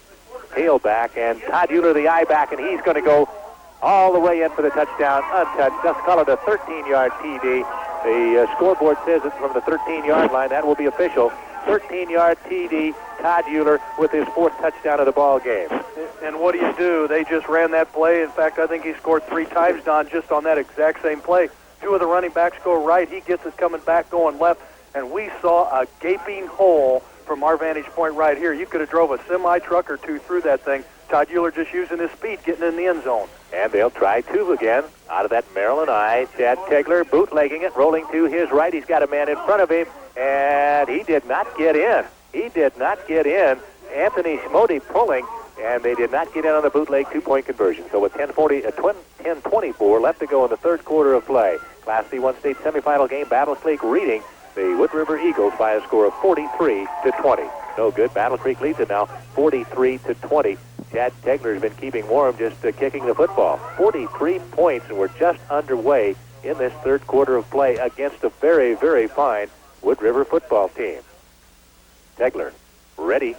tailback, and Todd Mueller the I-back, and he's going to go all the way in for the touchdown, untouched. Let's call it a 13-yard TD. The scoreboard says it's from the 13-yard line. That will be official. 13-yard TD, Todd Mueller with his 4th touchdown of the ball game. And what do? They just ran that play. In fact, I think he scored 3 times, Don, just on that exact same play. 2 of the running backs go right. He gets it coming back, going left, and we saw a gaping hole from our vantage point right here. You could have drove a semi-truck or 2 through that thing. Todd Mueller just using his speed, getting in the end zone. And they'll try 2 again out of that Maryland eye. Chad Kegler bootlegging it, rolling to his right. He's got a man in front of him, and he did not get in. He did not get in. Anthony Schmody pulling, and they did not get in on the bootleg 2-point conversion. So with 10:24 left to go in the third quarter of play. Class C1 state semifinal game, Battle Creek leading the Wood River Eagles by a score of 43-20. No good. Battle Creek leads it now 43-20. Chad Kegler's been keeping warm, just kicking the football. 43 points, and we're just underway in this third quarter of play against a very, very fine Wood River football team. Kegler ready,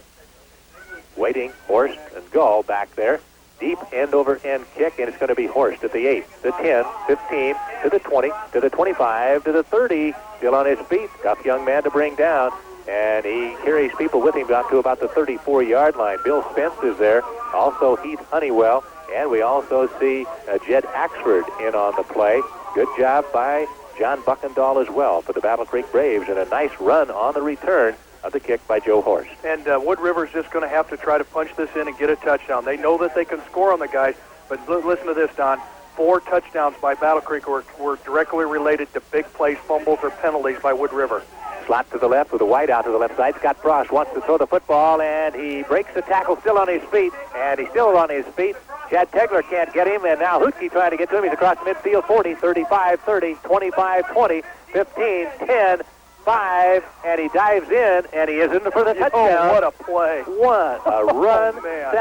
waiting, Horst and Gall back there. Deep end-over-end kick, and it's going to be Horst at the 8, the 10, 15, to the 20, to the 25, to the 30. Still on his feet. Tough young man to bring down, and he carries people with him out to about the 34-yard line. Bill Spence is there, also Heath Honeywell, and we also see Jed Axford in on the play. Good job by John Buckendahl as well for the Battle Creek Braves, and a nice run on the return of the kick by Joe Horst. And Wood River's just going to have to try to punch this in and get a touchdown. They know that they can score on the guys, but listen to this, Don. 4 touchdowns by Battle Creek were directly related to big plays, fumbles, or penalties by Wood River. Slot to the left with a wide out to the left side. Scott Frost wants to throw the football, and he breaks the tackle, still on his feet, and he's still on his feet. Chad Tegler can't get him, and now Hootke trying to get to him. He's across the midfield, 40, 35, 30, 25, 20, 15, 10, 5, and he dives in, and he is in for the touchdown. Oh, what a play. What a run. Man.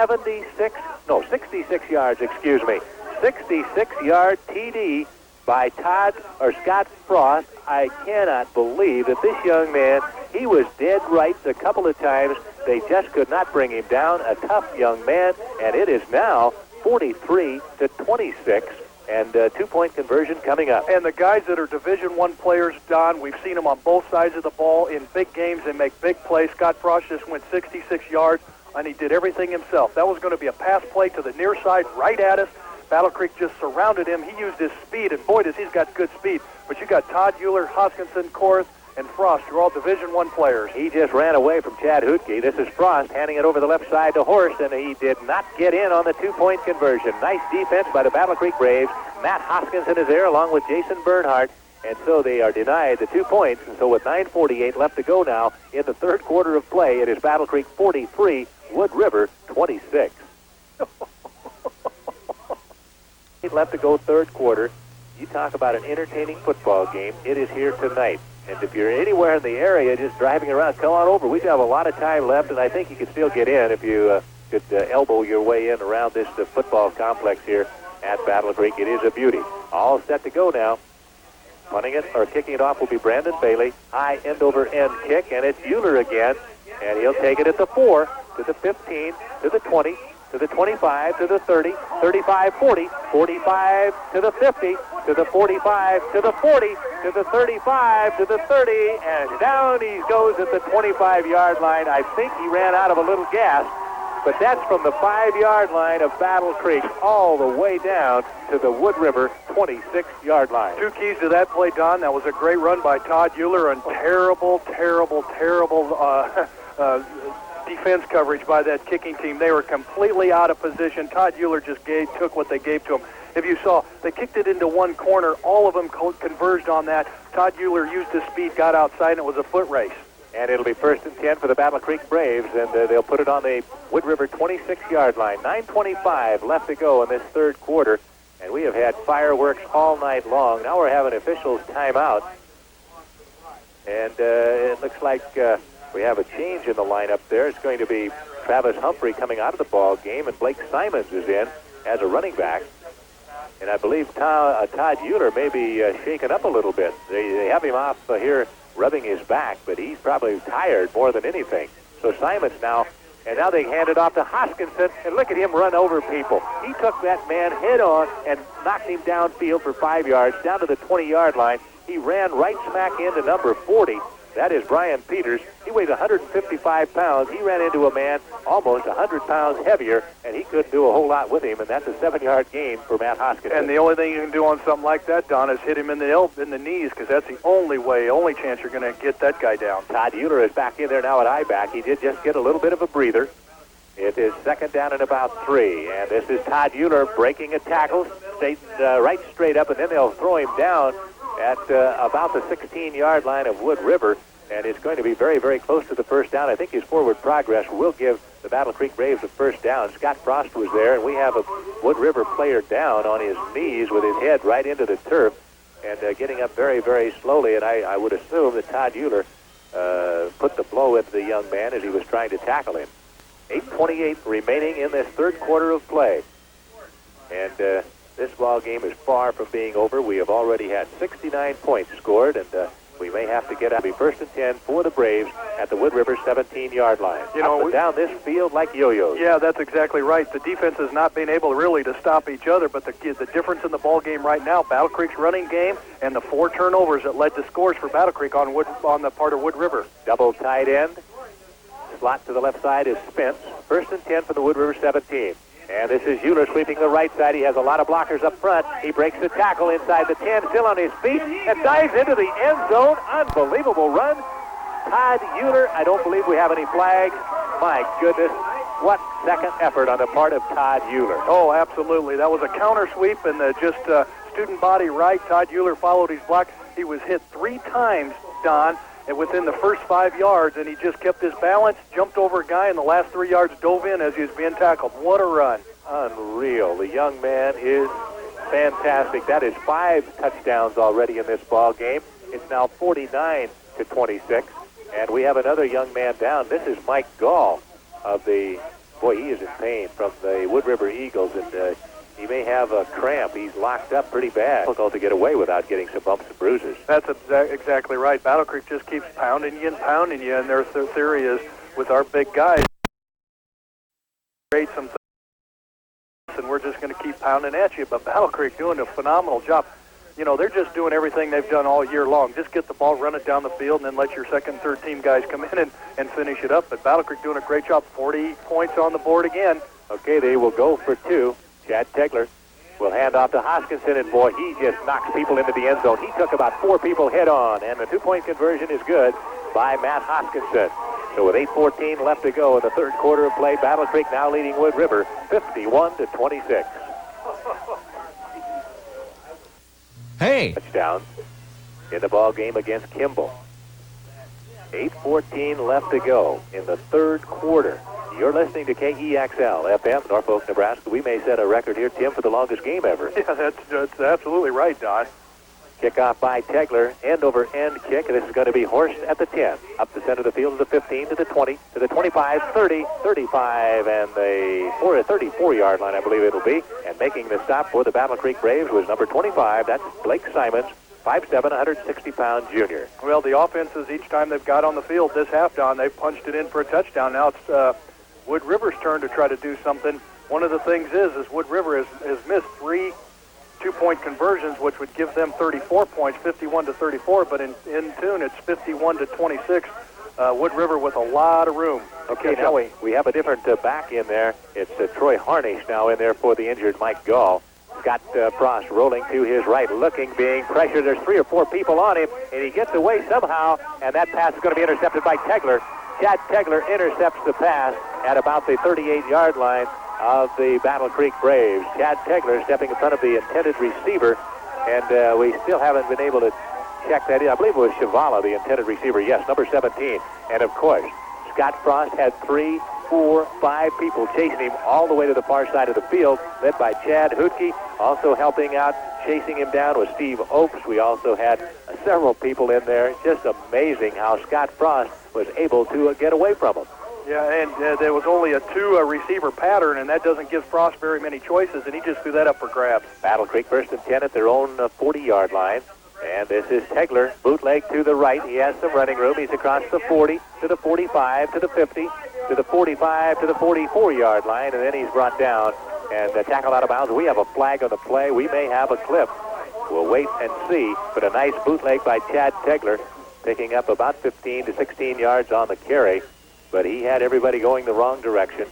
66 yards, excuse me. 66-yard TD by Scott Frost. I cannot believe that this young man, he was dead right a couple of times. They just could not bring him down. A tough young man, and it is now 43-26, and two-point conversion coming up. And the guys that are Division I players, Don, we've seen them on both sides of the ball in big games and make big plays. Scott Frost just went 66 yards, and he did everything himself. That was going to be a pass play to the near side right at us. Battle Creek just surrounded him. He used his speed, and boy, does he's got good speed. But you got Todd Mueller, Hoskinson, Korth, and Frost. You're all Division I players. He just ran away from Chad Hootke. This is Frost handing it over the left side to Horst, and he did not get in on the two-point conversion. Nice defense by the Battle Creek Braves. Matt Hoskinson is there along with Jason Bernhardt, and so they are denied the 2 points. And so with 9:48 left to go now in the third quarter of play, it is Battle Creek 43, Wood River 26. Left to go third quarter. You talk about an entertaining football game. It is here tonight. And if you're anywhere in the area just driving around, come on over. We have a lot of time left, and I think you can still get in if you could elbow your way in around this football complex here at Battle Creek. It is a beauty. All set to go now. Punting it or kicking it off will be Brandon Bailey. High end-over-end kick, and it's Mueller again. And he'll take it at the 4, to the 15, to the 20, to the 25, to the 30, 35, 40, 45, to the 50, to the 45, to the 40, to the 35, to the 30, and down he goes at the 25-yard line. I think he ran out of a little gas, but that's from the 5-yard line of Battle Creek all the way down to the Wood River 26-yard line. Two keys to that play, Don. That was a great run by Todd Mueller, and terrible defense coverage by that kicking team. They were completely out of position. Todd Mueller just took what they gave to him. If you saw, they kicked it into one corner. All of them converged on that. Todd Mueller used his speed, got outside, and it was a foot race. And it'll be 1st and 10 for the Battle Creek Braves, and they'll put it on the Wood River 26-yard line. 9:25 left to go in this third quarter, and we have had fireworks all night long. Now we're having officials timeout, and it looks like we have a change in the lineup there. It's going to be Travis Humphrey coming out of the ball game, and Blake Simons is in as a running back. And I believe Todd Mueller may be shaken up a little bit. They have him off here rubbing his back, but he's probably tired more than anything. So Simons now, and now they hand it off to Hoskinson, and look at him run over people. He took that man head on and knocked him downfield for 5 yards, down to the 20-yard line. He ran right smack into number 40. That is Brian Peters. He weighs 155 pounds. He ran into a man almost 100 pounds heavier, and he couldn't do a whole lot with him, and that's a 7-yard gain for Matt Hoskinson. And the only thing you can do on something like that, Don, is hit him in the knees, because that's the only chance you're going to get that guy down. Todd Mueller is back in there now at I-back. He did just get a little bit of a breather. It is 2nd down and about 3, and this is Todd Mueller breaking a tackle, right straight up, and then they'll throw him down at about the 16-yard line of Wood River, and it's going to be very, very close to the first down. I think his forward progress will give the Battle Creek Braves the first down. Scott Frost was there, and we have a Wood River player down on his knees with his head right into the turf and getting up very, very slowly, and I would assume that Todd Mueller put the blow into the young man as he was trying to tackle him. 8:28 remaining in this third quarter of play, and this ball game is far from being over. We have already had 69 points scored, and we may have to get out. Be 1st and 10 for the Braves at the Wood River 17-yard line. You know, up and down this field like yo-yos. Yeah, that's exactly right. The defense has not been able really to stop each other, but the difference in the ball game right now, Battle Creek's running game and the 4 turnovers that led to scores for Battle Creek on the part of Wood River. Double tight end. Slot to the left side is Spence. 1st and 10 for the Wood River 17. And this is Mueller sweeping the right side. He has a lot of blockers up front. He breaks the tackle inside the 10, still on his feet, and dives into the end zone. Unbelievable run. Todd Mueller, I don't believe we have any flags. My goodness, what second effort on the part of Todd Mueller. Oh, absolutely. That was a counter sweep, and student body right. Todd Mueller followed his block. He was hit 3 times, Don, and within the first 5 yards, and he just kept his balance, jumped over a guy, and the last 3 yards dove in as he was being tackled. What a run. Unreal. The young man is fantastic. That is 5 touchdowns already in this ball game. It's now 49-26, and we have another young man down. This is Mike Gall of the, boy, he is in pain from the Wood River Eagles, and he may have a cramp. He's locked up pretty bad. Difficult to get away without getting some bumps and bruises. That's exactly right. Battle Creek just keeps pounding you, and their theory is with our big guys, create some things, and we're just going to keep pounding at you. But Battle Creek doing a phenomenal job. You know, they're just doing everything they've done all year long. Just get the ball, run it down the field, and then let your second and third team guys come in and finish it up. But Battle Creek doing a great job. 40 points on the board again. Okay, they will go for 2. Chad Tegler will hand off to Hoskinson, and boy, he just knocks people into the end zone. He took about 4 people head on, and the 2-point conversion is good by Matt Hoskinson. So with 8:14 left to go in the third quarter of play, Battle Creek now leading Wood River 51-26. Hey! Touchdown in the ball game against Kimball. 8:14 left to go in the third quarter. You're listening to KEXL FM, Norfolk, Nebraska. We may set a record here, Tim, for the longest game ever. Yeah, that's absolutely right, Don. Kickoff by Tegler, end-over-end kick. This is going to be Horst at the 10. Up the center of the field to the 15, to the 20, to the 25, 30, 35, and the 34-yard line, I believe it'll be. And making the stop for the Battle Creek Braves was number 25. That's Blake Simons, 5'7", 160-pound junior. Well, the offenses, each time they've got on the field this half, Don, they've punched it in for a touchdown. Now it's Wood River's turn to try to do something. One of the things is Wood River has missed 3 2-point conversions, which would give them 34 points, 51-34, but in tune it's 51-26. Wood River with a lot of room. Okay, now we have a different back in there. It's Troy Harnish now in there for the injured Mike Gall. Scott Frost rolling to his right, looking, being pressured. There's 3 or 4 people on him, and he gets away somehow, and that pass is going to be intercepted by Tegler. Chad Tegler intercepts the pass at about the 38-yard line of the Battle Creek Braves. Chad Tegler stepping in front of the intended receiver, and we still haven't been able to check that in. I believe it was Shivala, the intended receiver. Yes, number 17. And, of course, Scott Frost had 3, 4, 5 people chasing him all the way to the far side of the field, led by Chad Hootke. Also helping out, chasing him down was Steve Oakes. We also had several people in there. Just amazing how Scott Frost was able to get away from him. Yeah, and there was only a 2-receiver pattern, and that doesn't give Frost very many choices, and he just threw that up for grabs. Battle Creek first and 10 at their own 40-yard line. And this is Tegler, bootleg to the right. He has some running room. He's across the 40, to the 45, to the 50, to the 45, to the 44-yard line, and then he's brought down and tackled out of bounds. We have a flag on the play. We may have a clip. We'll wait and see. But a nice bootleg by Chad Tegler, picking up about 15 to 16 yards on the carry. But he had everybody going the wrong direction.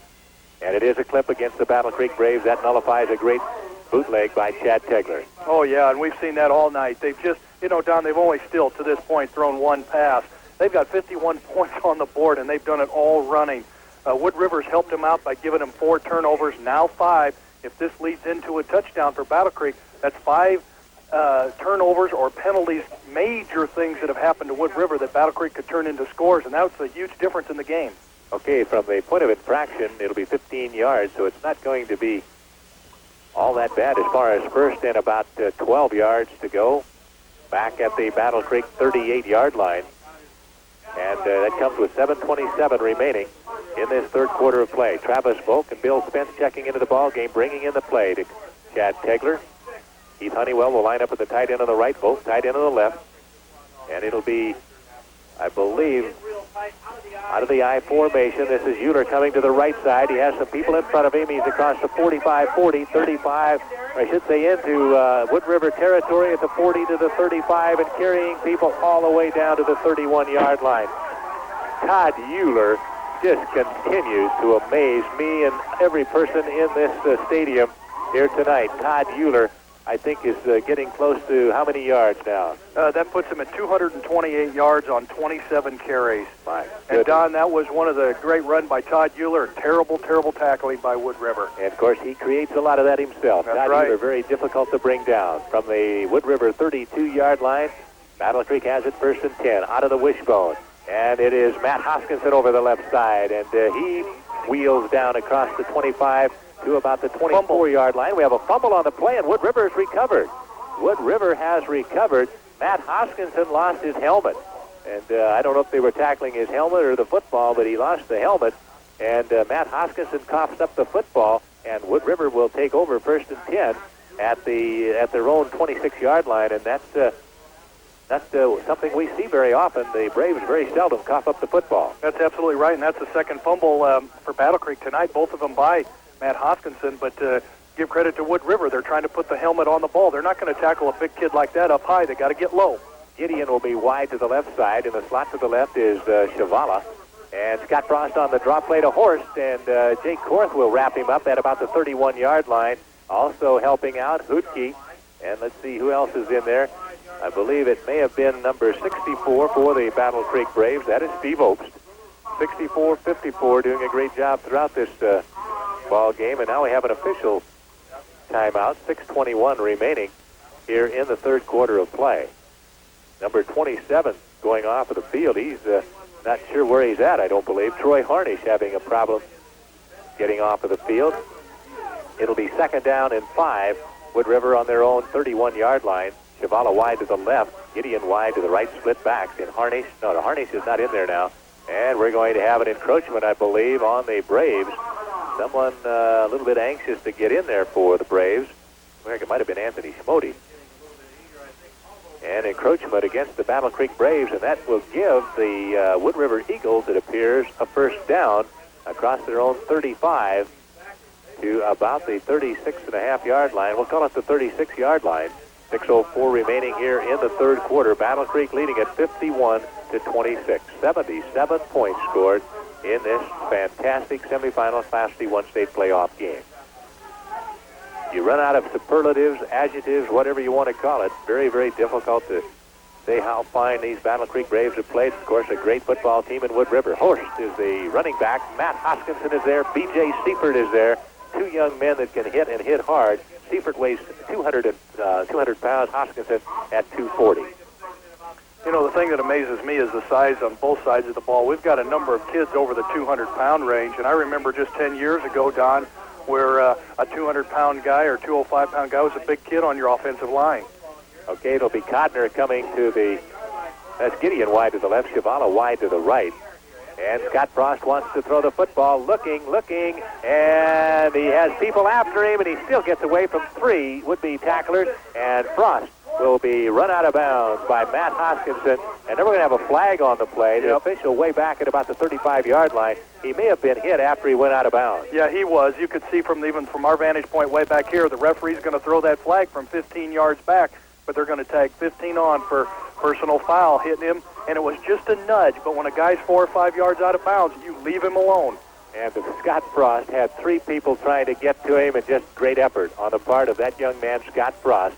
And it is a clip against the Battle Creek Braves. That nullifies a great bootleg by Chad Tegler. Oh, yeah, and we've seen that all night. They've just, Don, they've only still, to this point, thrown 1 pass. They've got 51 points on the board, and they've done it all running. Wood River's helped them out by giving them 4 turnovers, now 5. If this leads into a touchdown for Battle Creek, that's 5 turnovers or penalties, major things that have happened to Wood River that Battle Creek could turn into scores, and that's a huge difference in the game. Okay, from the point of infraction, it'll be 15 yards, so it's not going to be all that bad as far as first and about 12 yards to go. Back at the Battle Creek 38-yard line. And that comes with 7:27 remaining in this third quarter of play. Travis Volk and Bill Spence checking into the ball game, bringing in the play to Chad Tegler. Keith Honeywell will line up at the tight end on the right, Volk tight end on the left. And it'll be, I believe, out of the I formation. This is Euler coming to the right side. He has some people in front of him. He's across the 45, 40, 35, or I should say into Wood River territory at the 40 to the 35 and carrying people all the way down to the 31-yard line. Todd Euler just continues to amaze me and every person in this stadium here tonight. Todd Euler, I think, is getting close to how many yards now? That puts him at 228 yards on 27 carries. And Don, that was one of the great run by Todd Euler. Terrible, terrible tackling by Wood River. And, of course, he creates a lot of that himself. That's Todd right. Euler, very difficult to bring down. From the Wood River 32-yard line, Battle Creek has it 1st and 10 out of the wishbone. And it is Matt Hoskinson over the left side. And he wheels down across the 25 to about the 24-yard line. We have a fumble on the play, and Wood River has recovered. Wood River has recovered. Matt Hoskinson lost his helmet. And I don't know if they were tackling his helmet or the football, but he lost the helmet. And Matt Hoskinson coughs up the football, and Wood River will take over 1st and 10 at their own 26-yard line. And that's something we see very often. The Braves very seldom cough up the football. That's absolutely right, and that's the second fumble for Battle Creek tonight, both of them by Matt Hoskinson. But give credit to Wood River. They're trying to put the helmet on the ball. They're not going to tackle a big kid like that up high. They got to get low. Gideon will be wide to the left side. In the slot to the left is Shavala. And Scott Frost on the draw play to Horst, and Jake Korth will wrap him up at about the 31-yard line. Also helping out Hootke. And let's see who else is in there. I believe it may have been number 64 for the Battle Creek Braves. That is Steve Obst. 64-54, doing a great job throughout this ball game. And now we have an official timeout, 6:21 remaining here in the third quarter of play. Number 27 going off of the field. He's not sure where he's at, I don't believe. Troy Harnish having a problem getting off of the field. It'll be 2nd down and 5. Wood River on their own 31-yard line. Shavala wide to the left. Gideon wide to the right, split backs. And Harnish, no, the Harnish is not in there now. And we're going to have an encroachment, I believe, on the Braves. Someone a little bit anxious to get in there for the Braves. I think it might have been Anthony Schmody. And encroachment against the Battle Creek Braves, and that will give the Wood River Eagles, it appears, a 1st down across their own 35 to about the 36.5-yard line. We'll call it the 36-yard line. 6:04 remaining here in the third quarter. Battle Creek leading at 51-26. 77 points scored in this fantastic semifinal Class D1 state playoff game. You run out of superlatives, adjectives, whatever you want to call it. Very, very difficult to say how fine these Battle Creek Braves have played. Of course, a great football team in Wood River. Horst is the running back. Matt Hoskinson is there. B.J. Seifert is there. Two young men that can hit and hit hard. Seifert weighs 200 pounds. Hoskinson at 240. You know, the thing that amazes me is the size on both sides of the ball. We've got a number of kids over the 200-pound range, and I remember just 10 years ago, Don, where a 200-pound guy or 205-pound guy was a big kid on your offensive line. Okay, it'll be Codner coming to the... That's Gideon wide to the left, Shavala wide to the right. And Scott Frost wants to throw the football, looking, and he has people after him, and he still gets away from 3 would-be tacklers, and Frost will be run out of bounds by Matt Hoskinson, and then we're going to have a flag on the play. The official way back at about the 35-yard line. He may have been hit after he went out of bounds. Yeah, he was. You could see even from our vantage point way back here, the referee's going to throw that flag from 15 yards back, but they're going to tag 15 on for personal foul hitting him, and it was just a nudge. But when a guy's 4 or 5 yards out of bounds, you leave him alone. And Scott Frost had 3 people trying to get to him, and just great effort on the part of that young man, Scott Frost.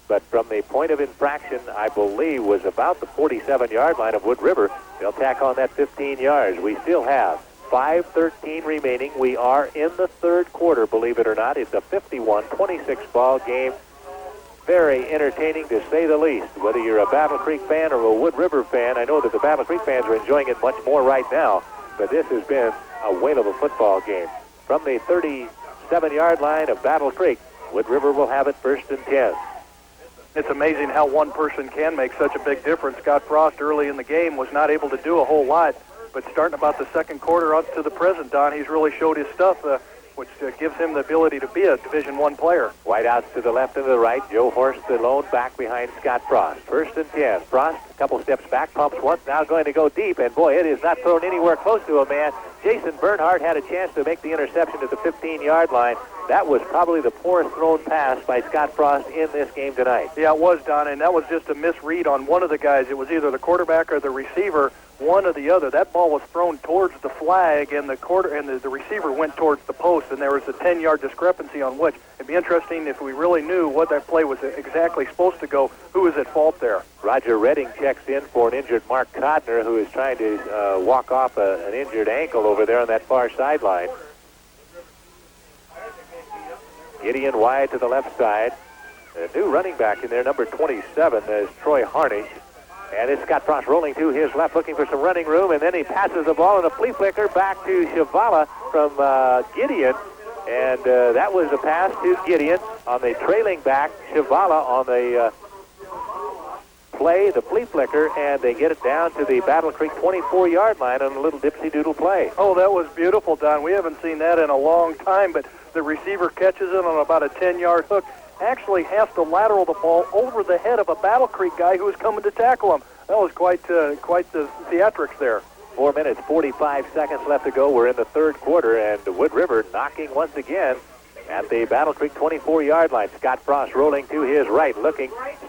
But from the point of infraction, I believe, was about the 47-yard line of Wood River. They'll tack on that 15 yards. We still have 5:13 remaining. We are in the third quarter, believe it or not. It's a 51-26 ball game. Very entertaining, to say the least. Whether you're a Battle Creek fan or a Wood River fan, I know that the Battle Creek fans are enjoying it much more right now. But this has been a whale of a football game. From the 37-yard line of Battle Creek, Wood River will have it 1st and 10. It's amazing how one person can make such a big difference. Scott Frost early in the game was not able to do a whole lot, but starting about the second quarter up to the present, Don, he's really showed his stuff, which gives him the ability to be a Division I player. Wide outs to the left and the right. Joe Horst, the lone back behind Scott Frost. 1st and 10. Frost, a couple steps back, pumps once, now going to go deep, and boy, it is not thrown anywhere close to a man. Jason Bernhardt had a chance to make the interception at the 15-yard line. That was probably the poorest thrown pass by Scott Frost in this game tonight. Yeah, it was, Don, and that was just a misread on one of the guys. It was either the quarterback or the receiver, one or the other. That ball was thrown towards the flag, and the receiver went towards the post, and there was a 10-yard discrepancy on which. It'd be interesting if we really knew what that play was exactly supposed to go. Who was at fault there? Roger Redding checks in for an injured Mark Codner, who is trying to walk off an injured ankle over there on that far sideline. Gideon wide to the left side. A new running back in there, number 27, is Troy Harnish. And it's Scott Frost rolling to his left, looking for some running room, and then he passes the ball in a flea flicker back to Shavala from Gideon. And that was a pass to Gideon on the trailing back, Shavala on the play, the flea flicker, and they get it down to the Battle Creek 24-yard line on a little dipsy-doodle play. Oh, that was beautiful, Don. We haven't seen that in a long time, but the receiver catches it on about a 10-yard hook, actually has to lateral the ball over the head of a Battle Creek guy who was coming to tackle him. That was quite the theatrics there. 4 minutes, 45 seconds left to go. We're in the third quarter, and Wood River knocking once again at the Battle Creek 24-yard line. Scott Frost rolling to his right,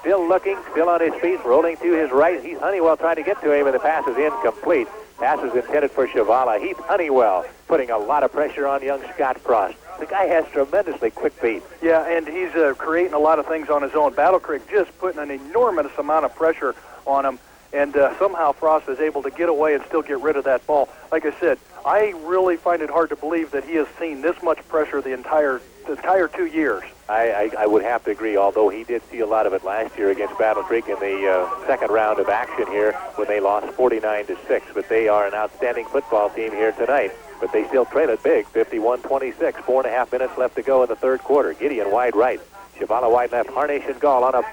still on his feet, rolling to his right. Heath Honeywell trying to get to him, and the pass is incomplete. Pass is intended for Shavala. Heath Honeywell putting a lot of pressure on young Scott Frost. The guy has tremendously quick feet. Yeah, and he's creating a lot of things on his own. Battle Creek just putting an enormous amount of pressure on him, and somehow Frost is able to get away and still get rid of that ball. Like I said, I really find it hard to believe that he has seen this much pressure the entire 2 years. I would have to agree, although he did see a lot of it last year against Battle Creek in the second round of action here when they lost 49-6. But they are an outstanding football team here tonight. But they still trail it big, 51-26. 4.5 minutes left to go in the third quarter. Gideon wide right. Shavala wide left. Harnation Gall on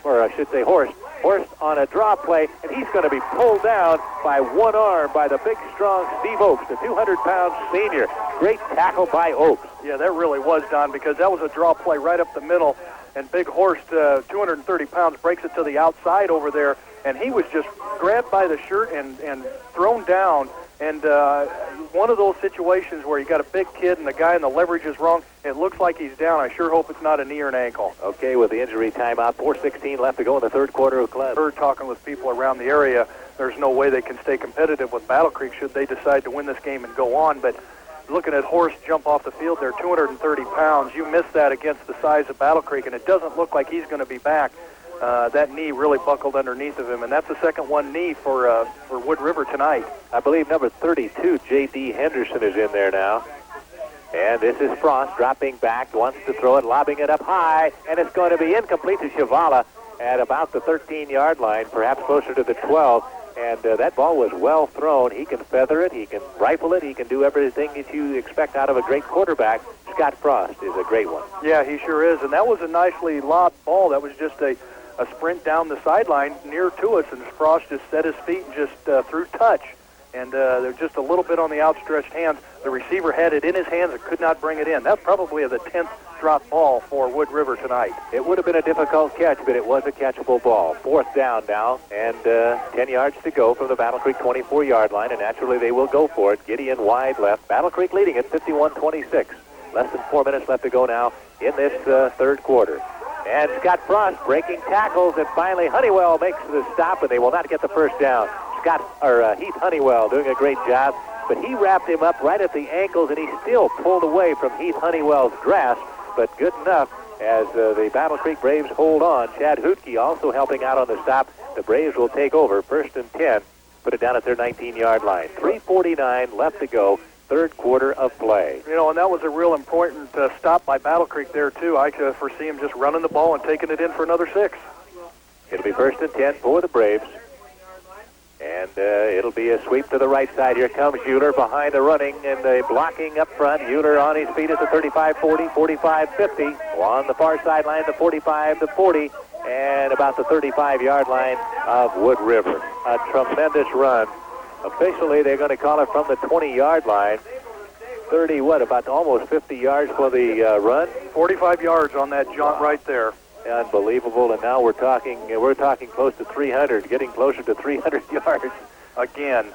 Horst on a draw play, and he's going to be pulled down by one arm by the big, strong Steve Oakes, the 200-pound senior. Great tackle by Oakes. Yeah, that really was, Don, because that was a draw play right up the middle, and Big Horst, 230 pounds, breaks it to the outside over there, and he was just grabbed by the shirt and thrown down. And one of those situations where you got a big kid and the guy in the leverage is wrong, it looks like he's down. I sure hope it's not a knee or an ankle. Okay, with the injury timeout, 4:16 left to go in the third quarter of club. We're talking with people around the area. There's no way they can stay competitive with Battle Creek should they decide to win this game and go on. But looking at Horst jump off the field there, 230 pounds, you miss that against the size of Battle Creek, and it doesn't look like he's going to be back. That knee really buckled underneath of him, and that's the second one knee for Wood River tonight. I believe number 32, J.D. Henderson, is in there now. And this is Frost dropping back, wants to throw it, lobbing it up high, and it's going to be incomplete to Shavala at about the 13-yard line, perhaps closer to the 12. And that ball was well thrown. He can feather it, he can rifle it, he can do everything that you expect out of a great quarterback. Scott Frost is a great one. Yeah, he sure is, and that was a nicely lobbed ball. That was just a sprint down the sideline near to us, and Frost just set his feet and just threw touch. And they're just a little bit on the outstretched hands. The receiver had it in his hands and could not bring it in. That's probably the 10th drop ball for Wood River tonight. It would have been a difficult catch, but it was a catchable ball. Fourth down now, and 10 yards to go from the Battle Creek 24-yard line, and naturally they will go for it. Gideon wide left. Battle Creek leading it 51-26. Less than 4 minutes left to go now in this third quarter. And Scott Frost breaking tackles, and finally Honeywell makes the stop, and they will not get the first down. Heath Honeywell doing a great job, but he wrapped him up right at the ankles, and he still pulled away from Heath Honeywell's grasp, but good enough as the Battle Creek Braves hold on. Chad Hootke also helping out on the stop. The Braves will take over, 1st and 10, put it down at their 19-yard line. 3:49 left to go, third quarter of play. You know, and that was a real important stop by Battle Creek there, too. I could foresee him just running the ball and taking it in for another 6. It'll be 1st and 10 for the Braves. And it'll be a sweep to the right side. Here comes Euler behind the running and the blocking up front. Euler on his feet at the 35-40, 45-50. On the far sideline, the 45-40, and about the 35-yard line of Wood River. A tremendous run. Officially, they're going to call it from the 20-yard line. 30, about almost 50 yards for the run? 45 yards on that jaunt right there. Unbelievable, and now we're talking close to 300, getting closer to 300 yards. Again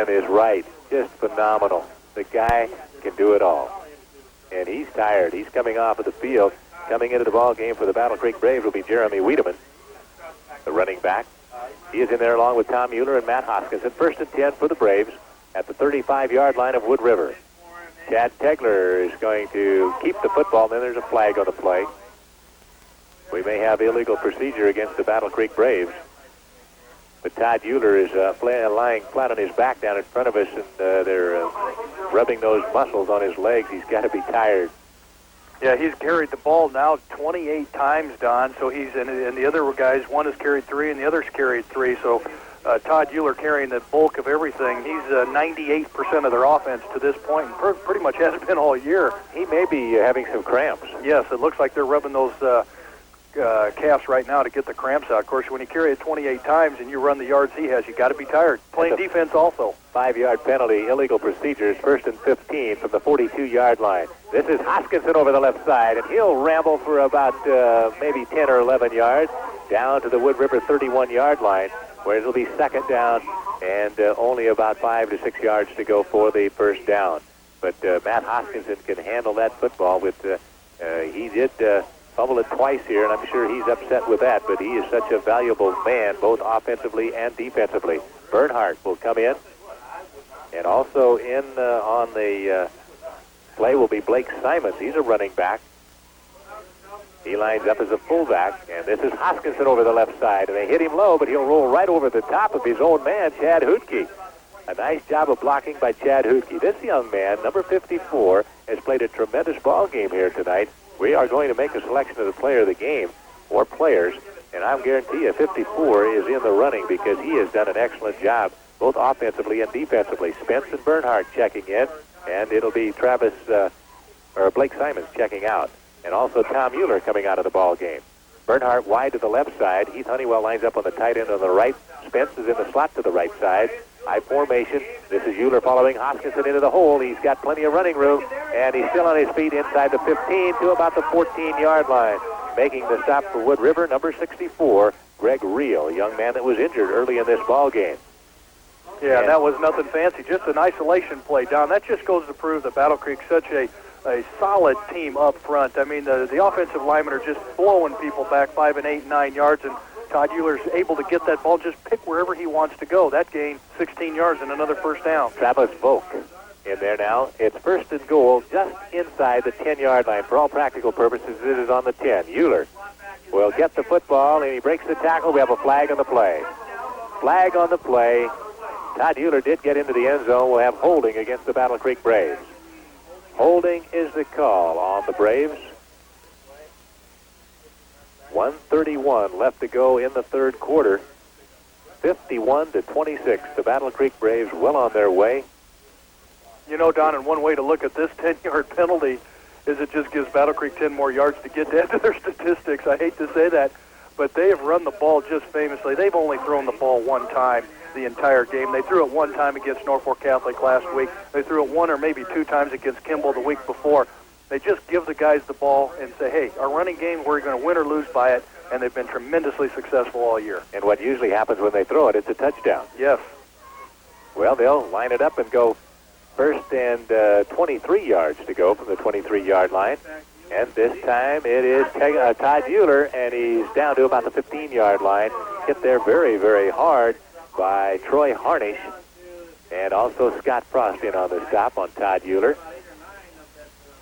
is right. Just phenomenal. The guy can do it all. And he's tired. He's coming off of the field. Coming into the ball game for the Battle Creek Braves will be Jeremy Wiedemann, the running back. He is in there along with Tom Mueller and Matt Hoskins. At 1st and 10 for the Braves at the 35-yard line of Wood River. Chad Tegler is going to keep the football, and then there's a flag on the play. We may have illegal procedure against the Battle Creek Braves. But Todd Mueller is lying flat on his back down in front of us, and they're rubbing those muscles on his legs. He's got to be tired. Yeah, he's carried the ball now 28 times, Don. So he's and the other guys, one has carried 3 and the other's carried 3. So Todd Mueller carrying the bulk of everything. He's 98% of their offense to this point, and pretty much has been all year. He may be having some cramps. Yes, it looks like they're rubbing those calves right now to get the cramps out. Of course, when you carry it 28 times and you run the yards he has, you got to be tired. Playing defense also. 5-yard penalty, illegal procedures, 1st and 15 from the 42-yard line. This is Hoskinson over the left side, and he'll ramble for about maybe 10 or 11 yards down to the Wood River 31-yard line, where it'll be 2nd down and only about 5 to 6 yards to go for the 1st down. But Matt Hoskinson can handle that football. He did fumble it twice here, and I'm sure he's upset with that, but he is such a valuable man, both offensively and defensively. Bernhardt will come in, and also in on the play will be Blake Simons. He's a running back. He lines up as a fullback, and this is Hoskinson over the left side, and they hit him low, but he'll roll right over the top of his own man, Chad Hootke. A nice job of blocking by Chad Hootke. This young man, number 54, has played a tremendous ball game here tonight. We are going to make a selection of the player of the game, or players, and I'll guarantee you 54 is in the running because he has done an excellent job, both offensively and defensively. Spence and Bernhardt checking in, and it'll be Blake Simons checking out. And also Tom Mueller coming out of the ball game. Bernhardt wide to the left side. Heath Honeywell lines up on the tight end on the right. Spence is in the slot to the right side. High formation. This is Mueller following Hoskinson into the hole. He's got plenty of running room, and he's still on his feet inside the 15 to about the 14-yard line. Making the stop for Wood River, number 64, Greg Reel, a young man that was injured early in this ball game. Yeah, and that was nothing fancy, just an isolation play, Don. That just goes to prove that Battle Creek's such a solid team up front. I mean, the offensive linemen are just blowing people back 5 and 8 and 9 yards, and Todd Mueller's able to get that ball, just pick wherever he wants to go. That gained 16 yards and another 1st down. Travis Volk in there now. It's 1st and goal just inside the 10-yard line. For all practical purposes, it is on the 10. Mueller will get the football, and he breaks the tackle. We have a flag on the play. Flag on the play. Todd Mueller did get into the end zone. We'll have holding against the Battle Creek Braves. Holding is the call on the Braves. 1:31 left to go in the 3rd quarter. 51-26. The Battle Creek Braves well on their way. You know, Don, and one way to look at this 10-yard penalty is it just gives Battle Creek 10 more yards to get to their statistics. I hate to say that, but they have run the ball just famously. They've only thrown the ball one time the entire game. They threw it one time against Norfolk Catholic last week. They threw it 1 or maybe 2 times against Kimball the week before. They just give the guys the ball and say, hey, our running game, we're going to win or lose by it, and they've been tremendously successful all year. And what usually happens when they throw it, it's a touchdown. Yes. Well, they'll line it up and go 1st and 23 yards to go from the 23-yard line. And this time it is Todd Mueller, and he's down to about the 15-yard line. Hit there very, very hard by Troy Harnish, and also Scott Frost in on the stop on Todd Mueller.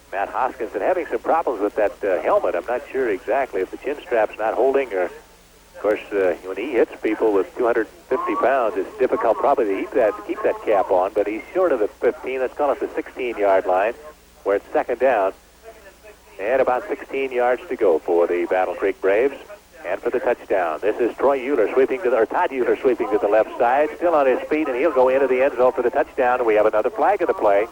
Matt Hoskinson having some problems with that helmet. I'm not sure exactly if the chin strap's not holding, or, of course, when he hits people with 250 pounds, it's difficult probably to keep that cap on, but he's short of the 15. Let's call it the 16-yard line, where it's 2nd down, and about 16 yards to go for the Battle Creek Braves. And for the touchdown, this is Todd Mueller sweeping to the left side, still on his feet, and he'll go into the end zone for the touchdown. And we have another flag in the play.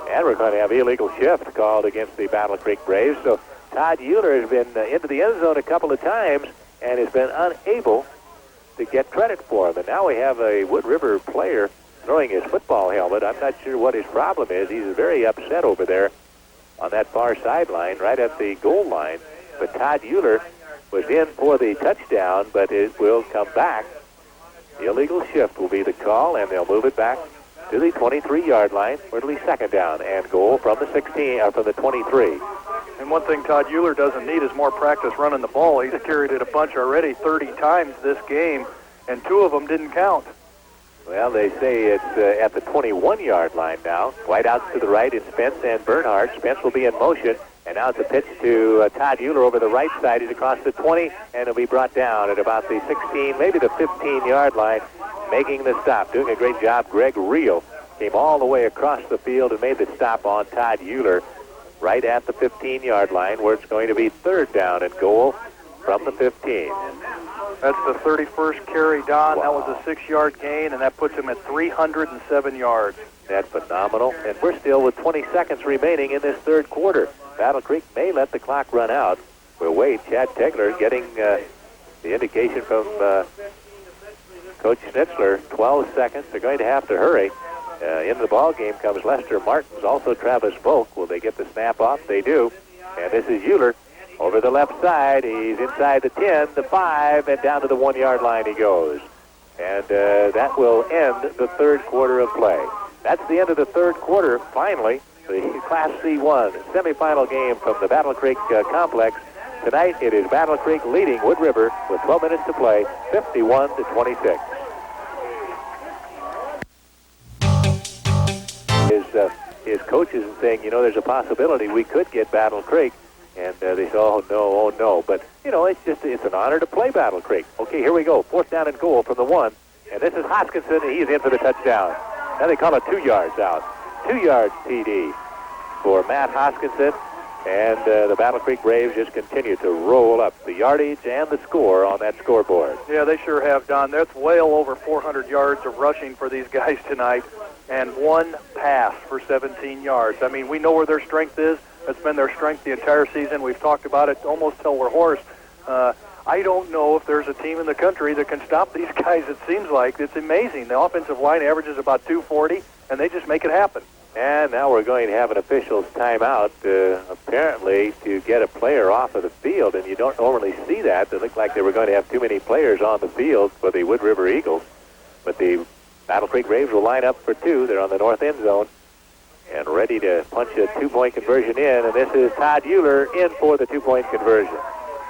And we're going to have illegal shift called against the Battle Creek Braves. So Todd Mueller has been into the end zone a couple of times and has been unable to get credit for him. And now we have a Wood River player throwing his football helmet. I'm not sure what his problem is. He's very upset over there on that far sideline, right at the goal line. But Todd Mueller was in for the touchdown, but it will come back. Illegal shift will be the call, and they'll move it back to the 23-yard line, where it'll be 2nd down and goal from the 23. And one thing Todd Mueller doesn't need is more practice running the ball. He's carried it a bunch already, 30 times this game, and 2 of them didn't count. Well, they say it's at the 21-yard line now. White out to the right is Spence and Bernhardt. Spence will be in motion. And now it's a pitch to Todd Mueller over the right side. He's across the 20, and it'll be brought down at about the 16, maybe the 15-yard line, making the stop. Doing a great job. Greg Reel came all the way across the field and made the stop on Todd Mueller right at the 15-yard line, where it's going to be 3rd down and goal from the 15. That's the 31st carry, Don. Wow. That was a 6-yard gain, and that puts him at 307 yards. That's phenomenal. And we're still with 20 seconds remaining in this third quarter. Battle Creek may let the clock run out. We'll wait. Chad Tegler getting the indication from Coach Schnitzler. 12 seconds. They're going to have to hurry. Into the ball game comes Lester Martins, also Travis Volk. Will they get the snap off? They do. And this is Euler. Over the left side, he's inside the 10, the 5, and down to the 1-yard line he goes. And that will end the third quarter of play. That's the end of the third quarter. Finally, the Class C1 semifinal game from the Battle Creek complex. Tonight, it is Battle Creek leading Wood River with 12 minutes to play, 51-26. His coaches and saying, there's a possibility we could get Battle Creek. And they say, oh, no. But, it's an honor to play Battle Creek. Okay, here we go. 4th down and goal from the 1. And this is Hoskinson, and he's in for the touchdown. Now they call it 2 yards out. 2 yards TD for Matt Hoskinson. And the Battle Creek Braves just continue to roll up the yardage and the score on that scoreboard. Yeah, they sure have, Don. That's well over 400 yards of rushing for these guys tonight. And 1 pass for 17 yards. I mean, we know where their strength is. That's been their strength the entire season. We've talked about it almost till we're hoarse. I don't know if there's a team in the country that can stop these guys. It seems like it's amazing. The offensive line averages about 240, and they just make it happen. And now we're going to have an official's timeout, apparently, to get a player off of the field. And you don't normally see that. It looked like they were going to have too many players on the field for the Wood River Eagles. But the Battle Creek Braves will line up for 2. They're on the north end zone and ready to punch a 2-point conversion in. And this is Todd Mueller in for the 2-point conversion.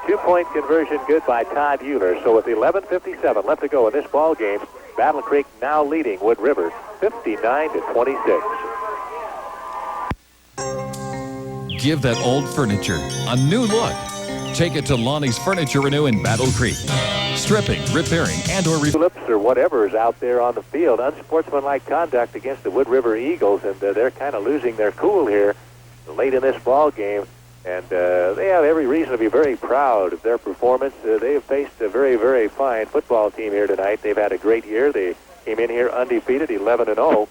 2-point conversion good by Todd Mueller. So with 11:57 left to go in this ball game, Battle Creek now leading Wood River 59-26. Give that old furniture a new look. Take it to Lonnie's Furniture Renew in Battle Creek. Stripping, repairing, and/or tulips or whatever is out there on the field. Unsportsmanlike conduct against the Wood River Eagles, and they're kind of losing their cool here late in this ball game. And they have every reason to be very proud of their performance. They have faced a very, very fine football team here tonight. They've had a great year. They came in here undefeated, 11-0.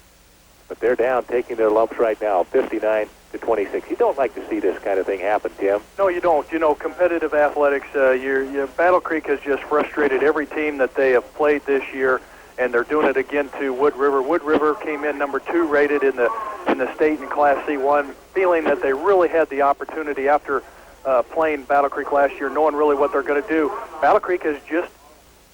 But they're down, taking their lumps right now, 59-26. You don't like to see this kind of thing happen, Tim. No, you don't. Competitive athletics, your Battle Creek has just frustrated every team that they have played this year, and they're doing it again to Wood River. Wood River came in number 2 rated in the state in Class C1, feeling that they really had the opportunity after playing Battle Creek last year, knowing really what they're going to do. Battle Creek has just,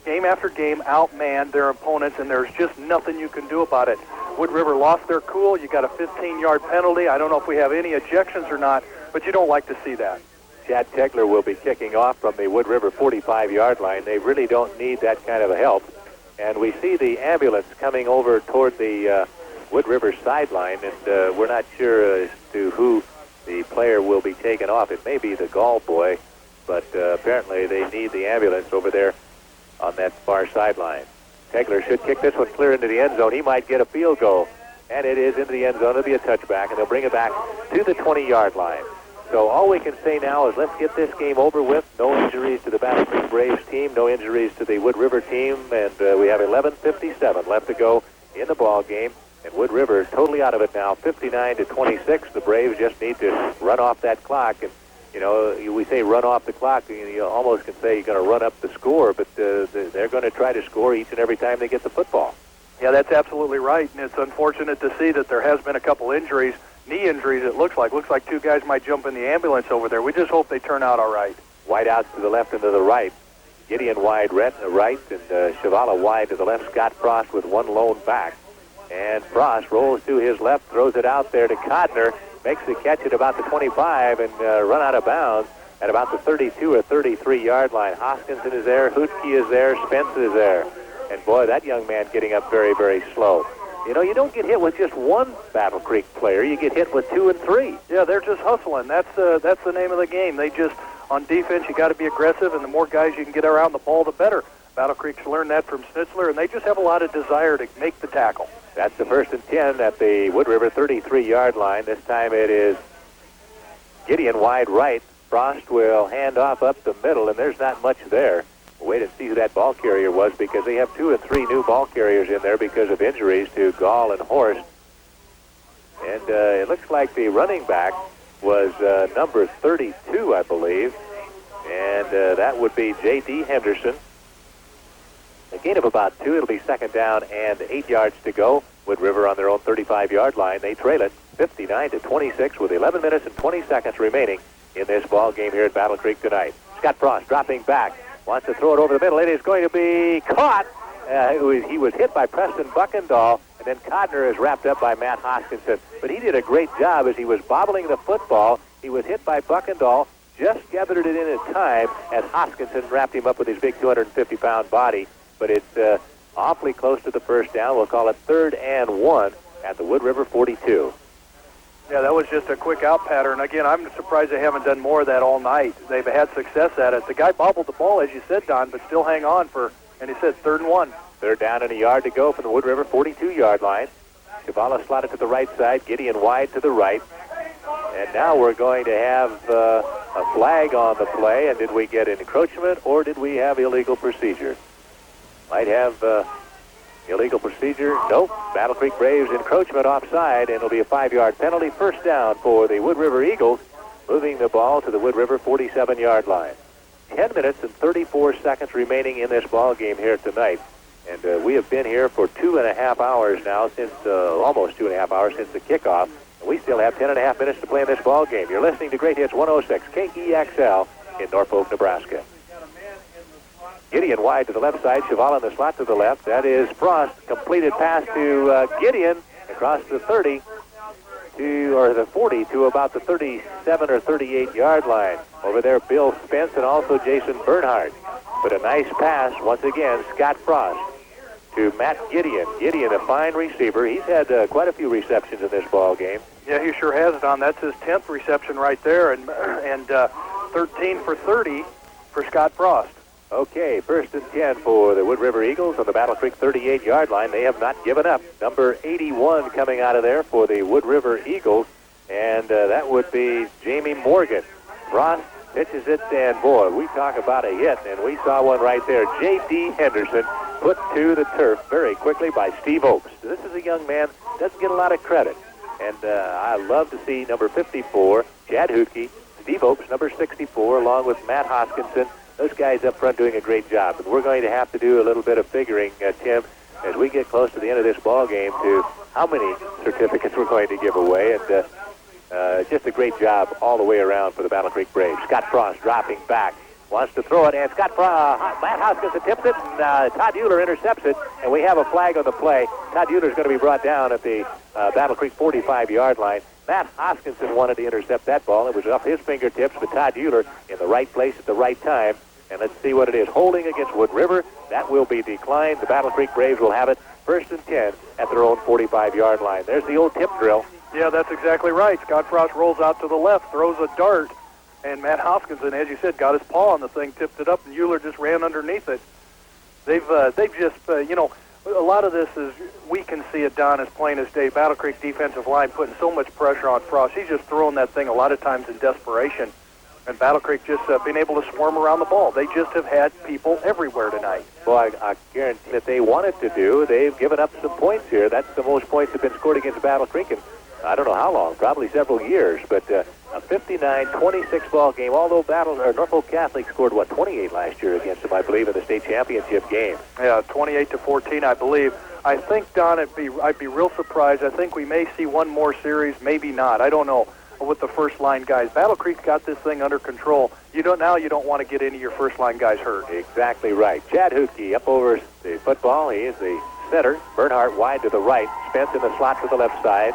game after game, outmanned their opponents, and there's just nothing you can do about it. Wood River lost their cool. You got a 15-yard penalty. I don't know if we have any ejections or not, but you don't like to see that. Chad Tegler will be kicking off from the Wood River 45-yard line. They really don't need that kind of a help. And we see the ambulance coming over toward the Wood River sideline, and we're not sure as to who the player will be taken off. It may be the Gall boy, but apparently they need the ambulance over there on that far sideline. Tegler should kick this one clear into the end zone. He might get a field goal, and it is into the end zone. It'll be a touchback, and they'll bring it back to the 20-yard line. So all we can say now is let's get this game over with. No injuries to the Battle Creek Braves team, no injuries to the Wood River team, and we have 11:57 left to go in the ball game. And Wood River totally out of it now, 59-26. The Braves just need to run off that clock. And we say run off the clock. You almost can say you're going to run up the score, but they're going to try to score each and every time they get the football. Yeah, that's absolutely right, and it's unfortunate to see that there has been a couple injuries, knee injuries. It looks like 2 guys might jump in the ambulance over there. We just hope they turn out all right. Wide out to the left and to the right. Gideon wide right, and Chavala wide to the left. Scott Frost with one lone back. And Frost rolls to his left, throws it out there to Codner, makes the catch at about the 25 and run out of bounds at about the 32 or 33-yard line. Hoskinson is there, Hootke is there, Spence is there. And boy, that young man getting up very, very slow. You don't get hit with just one Battle Creek player. You get hit with 2 and 3. Yeah, they're just hustling. That's the name of the game. They just, on defense, you got to be aggressive, and the more guys you can get around the ball, the better. Battle Creek's learned that from Schnitzler, and they just have a lot of desire to make the tackle. That's the 1st and 10 at the Wood River 33-yard line. This time it is Gideon wide right. Frost will hand off up the middle, and there's not much there. wait and see who that ball carrier was, because they have 2 and 3 new ball carriers in there because of injuries to Gall and Horst. And it looks like the running back was number 32, I believe. And that would be J.D. Henderson. A gain of about 2. It'll be second down and 8 yards to go. Wood River on their own 35-yard line. They trail it 59-26 with 11 minutes and 20 seconds remaining in this ball game here at Battle Creek tonight. Scott Frost dropping back. Wants to throw it over the middle. It is going to be caught. He was hit by Preston Buckendahl, and then Codner is wrapped up by Matt Hoskinson. But he did a great job as he was bobbling the football. He was hit by Buckendahl, just gathered it in time as Hoskinson wrapped him up with his big 250-pound body. But it's awfully close to the first down. We'll call it 3rd and 1 at the Wood River 42. Yeah, that was just a quick out pattern. Again, I'm surprised they haven't done more of that all night. They've had success at it. The guy bobbled the ball, as you said, Don, but still hang on for, and he said 3rd and 1. 3rd down and a yard to go from the Wood River 42-yard line. Chavala slotted to the right side, Gideon wide to the right. And now we're going to have a flag on the play. And did we get encroachment or did we have illegal procedure? Might have illegal procedure. Nope. Battle Creek Braves encroachment offside, and it'll be a 5-yard penalty. First down for the Wood River Eagles, moving the ball to the Wood River 47-yard line. 10 minutes and 34 seconds remaining in this ball game here tonight. And we have been here for 2.5 hours now, since almost 2.5 hours since the kickoff. And we still have 10.5 minutes to play in this ball game. You're listening to Great Hits 106 KEXL in Norfolk, Nebraska. Gideon wide to the left side, Chavala in the slot to the left. That is Frost. Completed pass to Gideon across the 30 or the 40 to about the 37 or 38-yard line. Over there, Bill Spence and also Jason Bernhardt. But a nice pass, once again, Scott Frost to Matt Gideon. Gideon, a fine receiver. He's had quite a few receptions in this ball game. Yeah, he sure has, Don. That's his 10th reception right there, and 13 for 30 for Scott Frost. Okay, 1st and 10 for the Wood River Eagles on the Battle Creek 38-yard line. They have not given up. Number 81 coming out of there for the Wood River Eagles, and that would be Jamie Morgan. Frost pitches it, and boy, we talk about a hit, and we saw one right there. J.D. Henderson put to the turf very quickly by Steve Oakes. This is a young man, doesn't get a lot of credit, and I love to see number 54, Chad Hootke, Steve Oakes, number 64, along with Matt Hoskinson. Those guys up front doing a great job. And we're going to have to do a little bit of figuring, Tim, as we get close to the end of this ball game, to how many certificates we're going to give away. And just a great job all the way around for the Battle Creek Braves. Scott Frost dropping back, wants to throw it, and Matt Hoskins attempts it, and Todd Mueller intercepts it, and we have a flag on the play. Todd Mueller is going to be brought down at the Battle Creek 45-yard line. Matt Hoskinson wanted to intercept that ball. It was off his fingertips, but Todd Mueller in the right place at the right time. And let's see what it is. Holding against Wood River. That will be declined. The Battle Creek Braves will have it 1st and 10 at their own 45-yard line. There's the old tip drill. Yeah, that's exactly right. Scott Frost rolls out to the left, throws a dart, and Matt Hoskinson, as you said, got his paw on the thing, tipped it up, and Mueller just ran underneath it. They've just, a lot of this is, we can see it, Don, as plain as day. Battle Creek defensive line putting so much pressure on Frost. He's just throwing that thing a lot of times in desperation. And Battle Creek just being able to swarm around the ball. They just have had people everywhere tonight. Well, I guarantee that they wanted to do. They've given up some points here. That's the most points that have been scored against Battle Creek in I don't know how long, probably several years. But a 59-26 ball game, although Norfolk Catholic scored, 28 last year against them, I believe, in the state championship game. Yeah, 28-14, I believe. I think, Don, I'd be real surprised. I think we may see one more series, maybe not. I don't know, with the first-line guys. Battle Creek's got this thing under control. You don't want to get any of your first-line guys hurt. Exactly right. Chad Hootke up over the football. He is the center. Bernhardt wide to the right. Spence in the slot to the left side.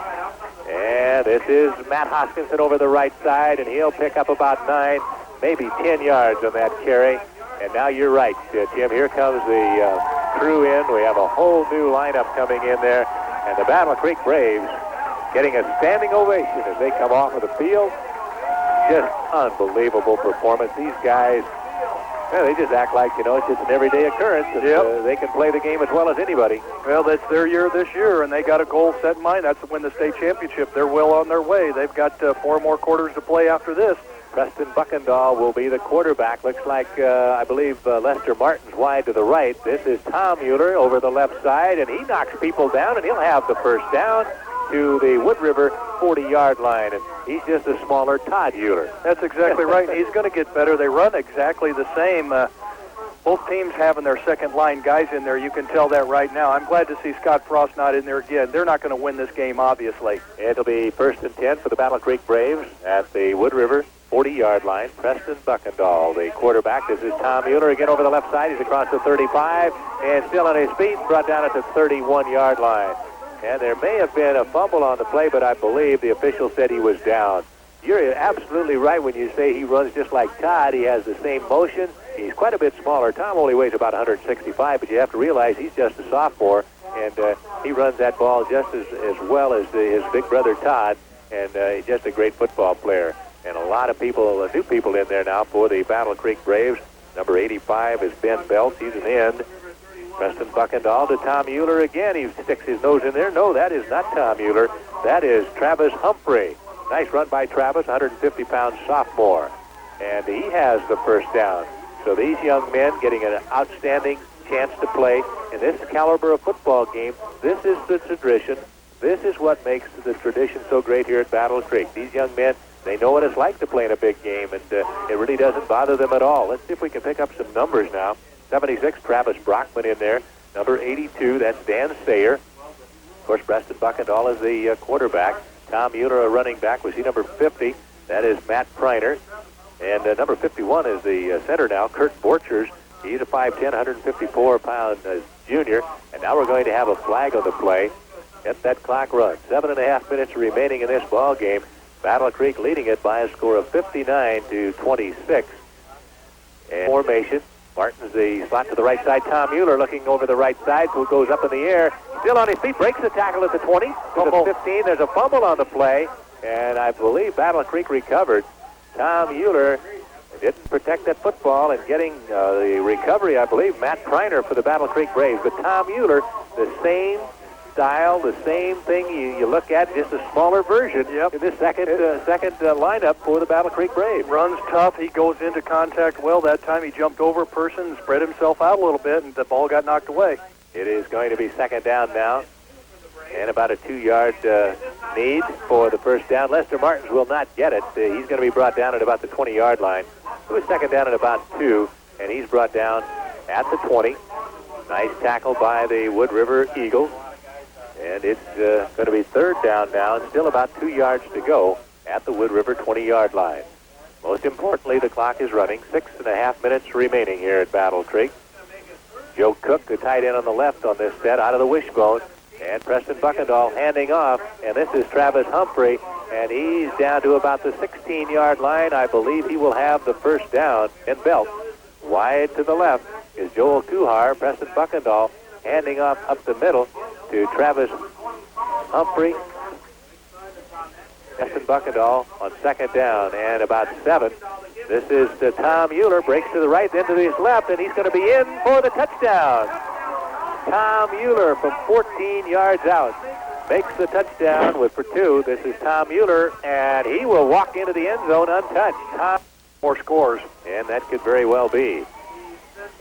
And this is Matt Hoskinson over the right side, and he'll pick up about 9, maybe 10 yards on that carry. And now you're right, Tim. Here comes the crew in. We have a whole new lineup coming in there. And the Battle Creek Braves getting a standing ovation as they come off of the field. Just unbelievable performance. These guys, they just act like, it's just an everyday occurrence. And, they can play the game as well as anybody. Well, that's their year this year, and they got a goal set in mind. That's to win the state championship. They're well on their way. They've got 4 more quarters to play after this. Preston Buckendahl will be the quarterback. Looks like, I believe, Lester Martin's wide to the right. This is Tom Mueller over the left side, and he knocks people down, and he'll have the first down to the Wood River 40-yard line. And he's just a smaller Todd Mueller. That's exactly right. He's going to get better. They run exactly the same. Both teams having their second-line guys in there. You can tell that right now. I'm glad to see Scott Frost not in there again. They're not going to win this game, obviously. It'll be 1st and 10 for the Battle Creek Braves at the Wood River 40-yard line. Preston Buckendahl, the quarterback. This is Tom Mueller again over the left side. He's across the 35 and still on his feet, brought down at the 31-yard line. And there may have been a fumble on the play, but I believe the official said he was down. You're absolutely right when you say he runs just like Todd. He has the same motion. He's quite a bit smaller. Tom only weighs about 165, but you have to realize he's just a sophomore, and he runs that ball just as well as his big brother Todd, and he's just a great football player. And a lot of people, new people in there now for the Battle Creek Braves. Number 85 is Ben Belts. He's an end. Preston Buckendahl to Tom Mueller again. He sticks his nose in there. No, that is not Tom Mueller. That is Travis Humphrey. Nice run by Travis, 150-pound sophomore. And he has the first down. So these young men getting an outstanding chance to play in this caliber of football game. This is the tradition. This is what makes the tradition so great here at Battle Creek. These young men, they know what it's like to play in a big game, and it really doesn't bother them at all. Let's see if we can pick up some numbers now. 76, Travis Brockman in there. Number 82, that's Dan Sayer. Of course, Preston Buckendahl is the quarterback. Tom Mueller, a running back. Was he number 50? That is Matt Preiner. And number 51 is the center now, Kurt Borchers. He's a 5'10", 154-pound junior. And now we're going to have a flag on the play. Get that clock run. 7.5 minutes remaining in this ball game. Battle Creek leading it by a score of 59-26. And formation. Martin's the slot to the right side. Tom Mueller looking over the right side, who goes up in the air. Still on his feet, breaks the tackle at the 20. To the 15, there's a fumble on the play. And I believe Battle Creek recovered. Tom Mueller didn't protect that football, and getting the recovery, I believe, Matt Preiner for the Battle Creek Braves. But Tom Mueller, the same style, the same thing you look at, just a smaller version in this second lineup for the Battle Creek Braves. Runs tough. He goes into contact well. That time he jumped over a person and spread himself out a little bit, and the ball got knocked away. It is going to be second down now, and about a 2-yard need for the first down. Lester Martins will not get it. He's going to be brought down at about the 20-yard line. It was second down at about 2, and he's brought down at the 20. Nice tackle by the Wood River Eagles. And it's going to be third down now, and still about 2 yards to go at the Wood River 20-yard line. Most importantly, the clock is running. 6.5 minutes remaining here at Battle Creek. Joe Cook, the tight end on the left on this set, out of the wishbone. And Preston Buckendahl handing off. And this is Travis Humphrey, and he's down to about the 16-yard line. I believe he will have the first down. And Belt, wide to the left, is Joel Kuhar. Preston Buckendahl handing off up the middle to Travis Humphrey. Preston Buckendahl on second down and about 7. This is to Tom Mueller, breaks to the right, then to his left, and he's going to be in for the touchdown. Tom Mueller from 14 yards out makes the touchdown for 2. This is Tom Mueller, and he will walk into the end zone untouched. Tom, more scores. And that could very well be.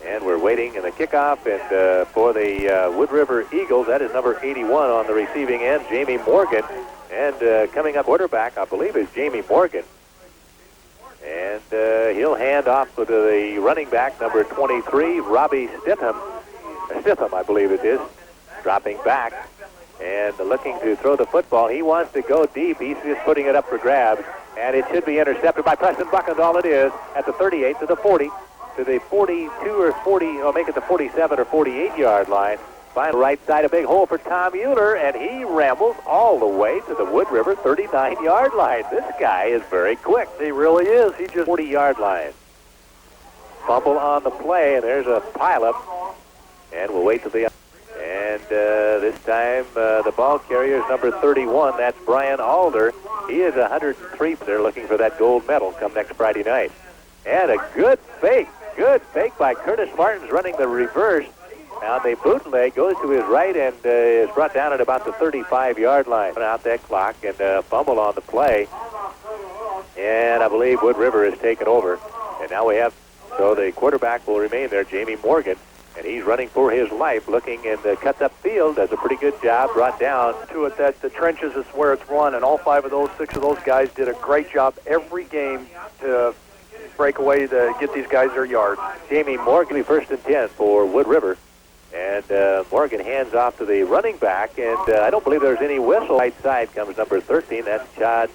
And we're waiting in the kickoff, and for the Wood River Eagles, that is number 81 on the receiving end, Jamie Morgan. And coming up quarterback, I believe, is Jamie Morgan. And he'll hand off to the running back, number 23, Robbie Stitham. Stitham, I believe it is, dropping back and looking to throw the football. He wants to go deep. He's just putting it up for grabs, and it should be intercepted by Preston Buckendahl. It is at the 38 to the 40 to the 42 or 40, or make it the 47 or 48-yard line. Final right side, a big hole for Tom Mueller, and he rambles all the way to the Wood River 39-yard line. This guy is very quick. He really is. He just 40-yard line. Fumble on the play, and there's a pileup. And we'll wait till the... And this time, the ball carrier is number 31. That's Brian Alder. He is 103. They're looking for that gold medal come next Friday night. And a good fake. Good fake by Curtis Martins, running the reverse. Now the bootleg goes to his right and is brought down at about the 35-yard line. Out that clock, and fumble on the play. and I believe Wood River has taken over. And now we have, so the quarterback will remain there, Jamie Morgan, and he's running for his life, looking and cuts up field, does a pretty good job, brought down. To it that the trenches is where it's run, and all 5 of those, 6 of those guys did a great job every game to break away to get these guys their yards. Jamie Morgan, first and 10 for Wood River. And Morgan hands off to the running back, and I don't believe there's any whistle. Right side comes number 13, that's Chad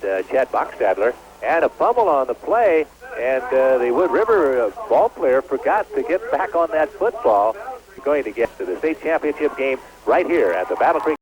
Boxstadler. And a fumble on the play, and the Wood River ball player forgot to get back on that football. We're going to get to the state championship game right here at the Battle Creek